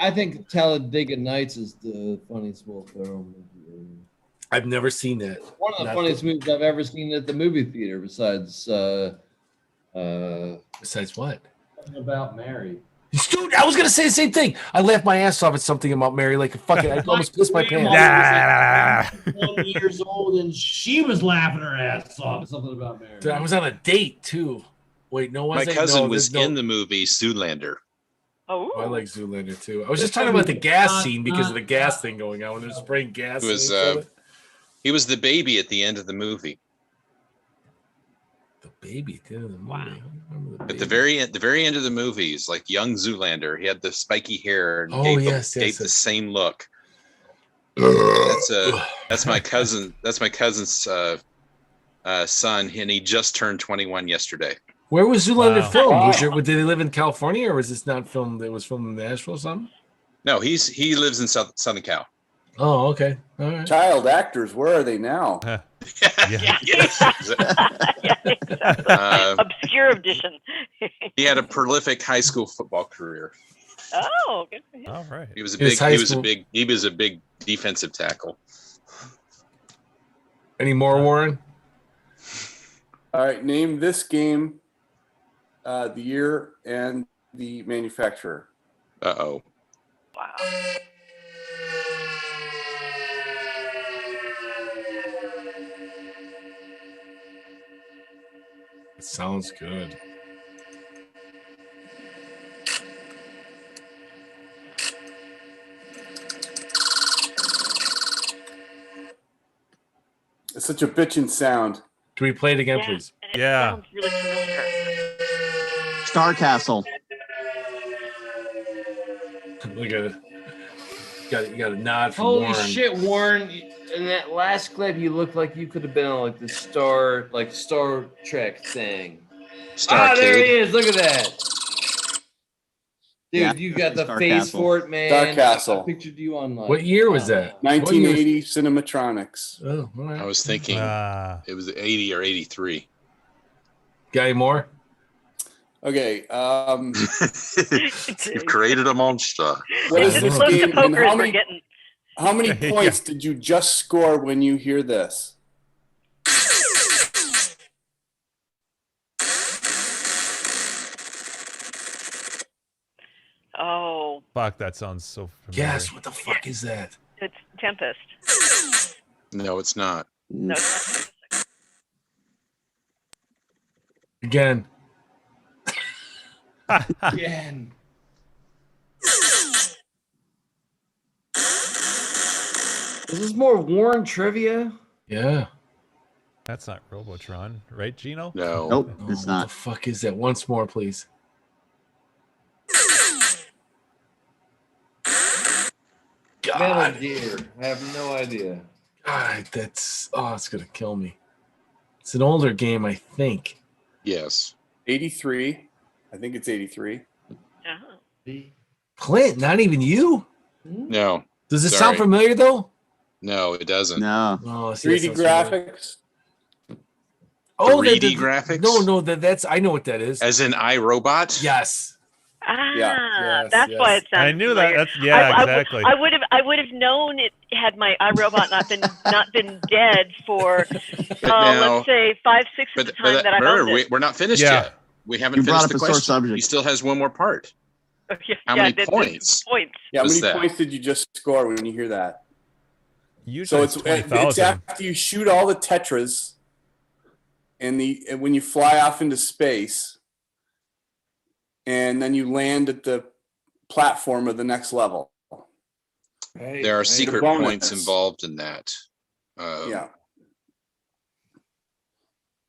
I think Talladega Nights is the funniest Will Ferrell movie. I've never seen that. One of the Not funniest movies I've ever seen at the movie theater, besides Besides what? About Mary. Dude, I was gonna say the same thing. I laughed my ass off at something about Mary. Like fucking, I almost pissed my pants. 1 years old, and she was laughing her ass off at something about Mary. Dude, I was on a date too. Wait, no, My was I? cousin No, was there's no- in the movie Zoolander. Oh, I like Zoolander too. I was just talking about the gas scene because of the gas thing going on when they're spraying gas. He was in each other. he was the baby at the end of the movie. The baby at the end of the movie. I don't remember At the very end of the movie, he's like young Zoolander. He had the spiky hair and Oh, gave, yes, gave yes, the yes. same look. That's my cousin. That's my cousin's son, and he just turned 21 yesterday. Where was Zoolander Wow. filmed? Did they live in California, or was this not filmed? It was filmed in Nashville or something? No, he lives in Southern Cal. Oh, okay. All right. Child actors, where are they now? obscure edition. He had a prolific high school football career. Oh, good for him. All right. He was a His big. high He was school- a big defensive tackle. Any more, Warren? All right, name this game, the year and the manufacturer. Uh-oh. Wow. It sounds good. It's such a bitchin' sound. Can we play it again, Yeah. please? And it Yeah. sounds really familiar. Star Castle. Look at it. You got a nod from Holy Warren. shit, Warren! In that last clip, you looked like you could have been on like the Star Trek thing. Starcade. There he is! Look at that, dude. Yeah, You got the Star face Castle. for it, man. Star Castle. I pictured you on like. What year was that? 1980 Cinematronics. Oh, all right. I was thinking it was 80 or 83. Got any more? Okay. You've created a monster. What is It's this close to game and poker how we're many, getting. how many points did you just score when you hear this? Oh. Fuck, that sounds so familiar. Yes, what the fuck is that? It's Tempest. No, it's not. No, it's not. Again. Again. Is this more Warren trivia? Yeah. That's not Robotron, right, Gino? No. Nope, Oh, it's what not. the fuck is that? Once more, please. Metal Gear. I have no idea. God, that's it's gonna kill me. It's an older game, I think. Yes. 83. I think it's 83. Clint, not even you? No. Does it Sorry. sound familiar though? No, it doesn't. No. Oh, see, 3D graphics. Oh, 3D graphics? No, that's I know what that is. As in iRobot? Yes. Ah, Yes, that's yes. why it sounds I knew familiar. that. That's, exactly. I would have known it had my iRobot not been dead for now- let's say 5-6 of the time that I owned it. we're not finished Yeah. yet. We haven't You brought finished up the a sore question. subject. He still has one more part. How many points? Points. Yeah, how was many that? points did you just score when you hear that? Usually So it's it's 20,000. after you shoot all the Tetras, and when you fly off into space, and then you land at the platform of the next level. There are secret bonus. points involved in that. Yeah,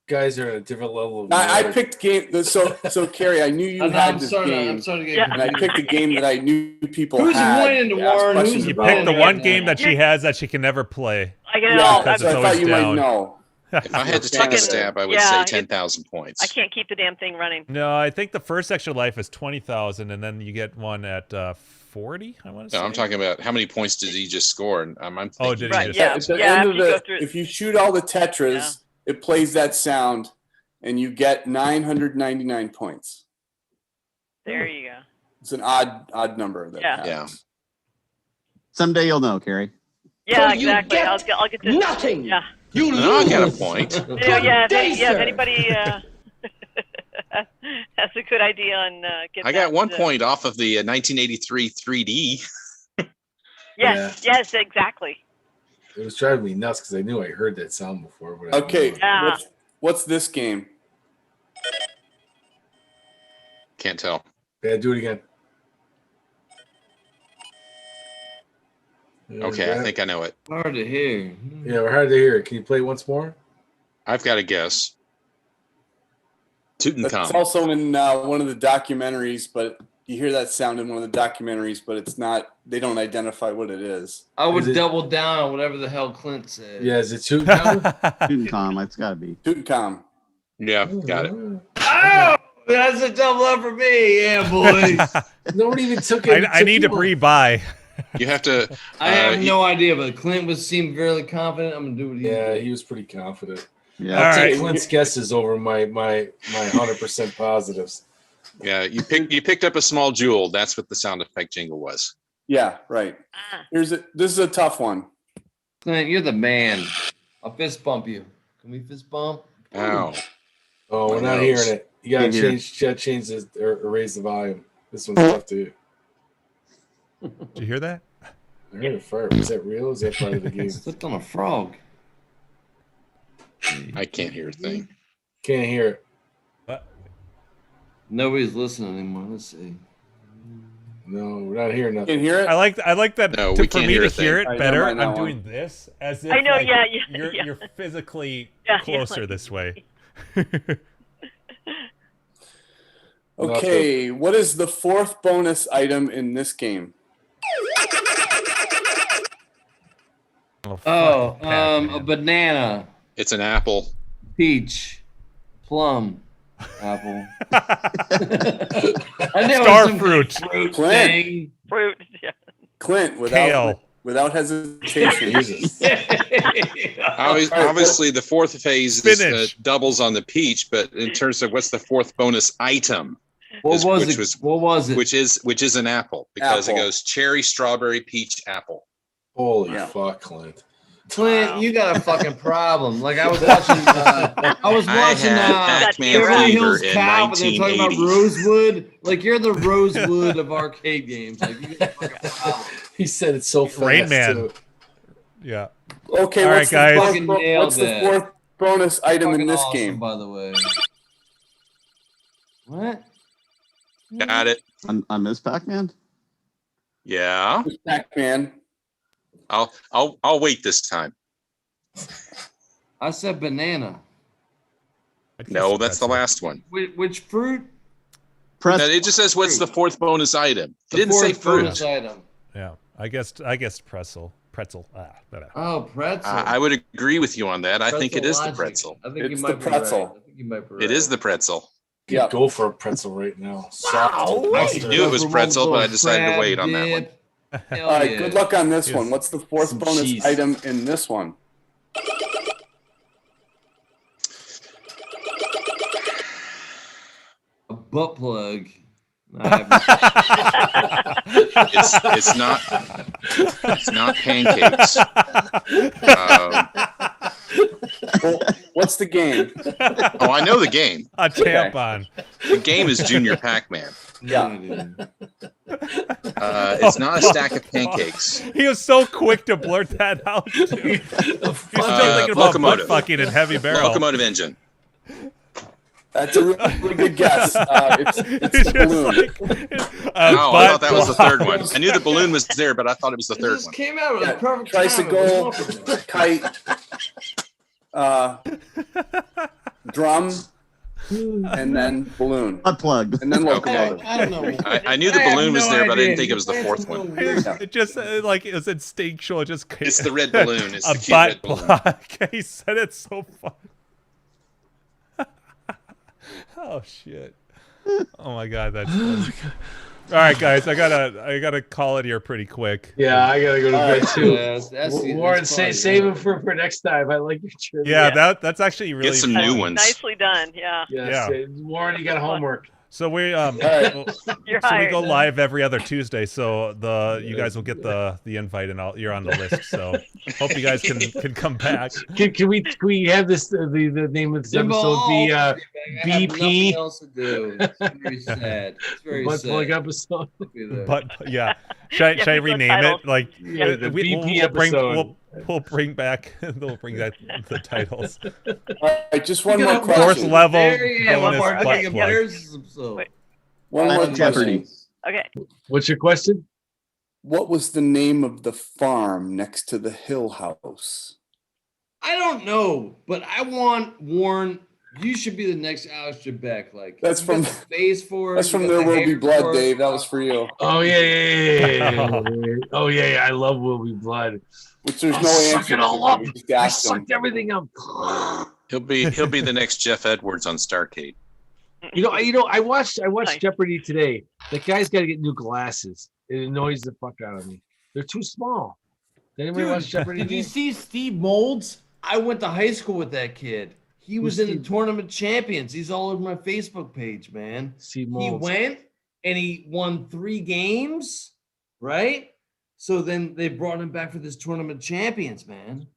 Guys are at a different level of I nerd. picked game. So Carrie, I knew you I'm had this starting game, to get Yeah. and I picked a game that I knew people Who's had. winning, to ask Warren? questions Who's You about. picked the Yeah. one game that she has that she can never play. I get it Yeah, all. Because so it's I thought always you down. might know. If I had to take a stab, I would Yeah, say it- 10,000 points. I can't keep the damn thing running. No, I think the first extra life is 20,000, and then you get one at 40. I want to say. No, I'm talking about how many points did he just score? And I'm thinking, Oh, did he Right, just? yeah. At the Yeah, end after of you go the, through it. if you shoot all the Tetras, it plays that sound, and you get 999 points. There you go. It's an odd number. That Yeah. happens. Someday you'll know, Carrie. Yeah, So you exactly. get I'll get this. nothing. Yeah. You No, I lose. got a point. Yeah, day, if sir. anybody has a good idea on get I got that, 1 point off of the 1983 3D. Yes, exactly. It was driving me nuts because I knew I heard that sound before. But Okay, Yeah. what's this game? Can't tell. Yeah, do it again. Okay, I think I know it. Hard to hear. Yeah, we're hard to hear. Can you play it once more? I've got a guess. It's Tutankhamun. also in one of the documentaries, but you hear that sound in one of the documentaries, but it's not. They don't identify what it is. I would Is it- double down on whatever the hell Clint said. Yeah, is it Tutankhamun? Tutankhamun, it's got to be. Tutankhamun. Yeah, got it. Oh, that's a double up for me. Yeah, boys. Nobody even took it. I need to rebuy. You have to. I have no idea, but Clint seemed fairly confident. I'm gonna do what he Yeah, did. he was pretty confident. Yeah. I'll All take right. Clint's guesses over my 100% positives. Yeah, you picked up a small jewel. That's what the sound effect jingle was. Yeah, right. This is a tough one. Clint, you're the man. I'll fist bump you. Can we fist bump? Ow. Oh, we're My not nose. hearing it. You gotta Can't hear. change this or raise the volume. This one's tough to hear. Did you hear that? I heard a fart. Was that real? Is that part of the game? Slipped on a frog. I can't hear a thing. Can't hear it. What? Nobody's listening anymore. Let's see. No, we're not hearing nothing. Can you hear it? I like that. No, we for can't me hear to a thing. hear it All right, better, never mind that I'm one. doing this as if I know, like, yeah, you're physically Yeah, closer like- this way. Okay, what is the fourth bonus item in this game? Oh, Oh, fuck, Pac-Man. a banana, It's an apple. peach, plum, apple. I know Star some fruit. fruit Clint. thing. Fruit. Yeah. Clint, Kale. without hesitation. Jesus. Obviously, the fourth phase is, Spinach. doubles on the peach, but in terms of what's the fourth bonus item, What was which it? was- What was it? which is an apple because Apple. it goes cherry, strawberry, peach, apple. Holy Yeah. fuck, Clint. Clint, you got a fucking problem. Like I was watching, Pac-Man Beverly Fever Hills in Cop, and they're talking about 1980. Rosewood. Like you're the Rosewood of arcade games. Like you got a fucking problem. He said it so fast. Rain Man. Too. Yeah. Okay, All what's, right, guys. what's the fourth bonus item in this Awesome, game? by the way. What? Got it. On Miss Pac-Man? Yeah. Pac-Man. I'll wait this time. I said banana. No, that's the last one. Which fruit? No, it just says what's the fourth bonus item. It didn't say fruit. Bonus item. Yeah, I guessed pretzel. Oh, pretzel. I would agree with you on that. I think it is the logic. pretzel. I think It's you might the pretzel. Be right. I think you might be right. It is the pretzel. Yeah. Go for a pretzel right now. I knew it was pretzel, but I decided to wait on that one. Hell All right, yeah. good luck on this Yes. one. What's the fourth Some bonus cheese. item in this one? A butt plug. It's not pancakes. Well, what's the game? Oh, I know the game. A tampon. The game is Junior Pac-Man. Yeah. It's not a stack of pancakes. He was so quick to blurt that out. Too. He's still thinking about butt Locomotive. fucking in Heavy Barrel. Locomotive engine. That's a really good guess. It's the balloon. Oh, I thought that was the third one. I knew the balloon was there, but I thought it was the third This one. came out at the perfect Tricycle, time. kite, drum, and then balloon. Butt plug. And then locomotive. I don't know. I knew the balloon was there, but I didn't think it was the fourth one. It just like it was instinctual. It just It's the red balloon. It's a the cute butt red balloon. plug. He said it so fun. Oh shit! Oh my god, that's funny. All right, guys, I gotta call it here pretty quick. Yeah, I gotta go to bed too. Yeah, Warren, save it for next time. I like your trivia. Yeah, that's actually really Get some fun. new ones. Nicely done. Yeah. Yes. Warren, you got homework. So we You're so we hired. go live every other Tuesday. So you guys will get the invite, and you're on the list. So hope you guys can come back. Can we have this the name of this episode be BP? Nothing else to do. It's very sad. It's very Butt sad. plug episode. But yeah, should I rename titles. it? Like Yeah, the BP episode. We'll bring back the titles. All right, just one more Fourth question. level Yeah, one bonus more. butt Okay, plug. there's so. One more Jeopardy. question. Okay. What's your question? What was the name of the farm next to the Hill House? I don't know, but I want Warren. You should be the next Alex Trebek. Like That's you from- got the face for it. That's you from got There the Will Be hair Blood, for it. Dave. That was for you. Oh yeah. Oh yeah. I love Will Be Blood. Which there's I'll no suck answer. it all up. We just I asked him. sucked everything up. He'll be the next Jeff Edwards on Starcade. You know. I watched Nice. Jeopardy today. That guy's got to get new glasses. It annoys the fuck out of me. They're too small. Did anybody watch Jeopardy? Did you today? see Steve Molds? I went to high school with that kid. He was in the Tournament Champions. He's all over my Facebook page, man. Steve He Molds. went and he won 3 games, right? So then they brought him back for this Tournament Champions, man.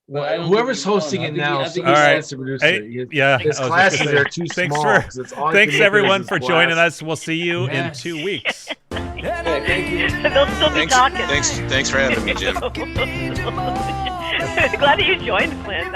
But I don't Whoever's think he won. hosting I it think now, I think All he's right. that's the producer. Hey, yeah, His I was glasses gonna say, are too thanks small. for 'cause it's all I thanks can look at everyone is for his joining glasses. us. We'll see you Yes. in 2 weeks. Yeah, thank you. They'll still be talking. Thanks for having me, Jim. Glad that you joined, Clint.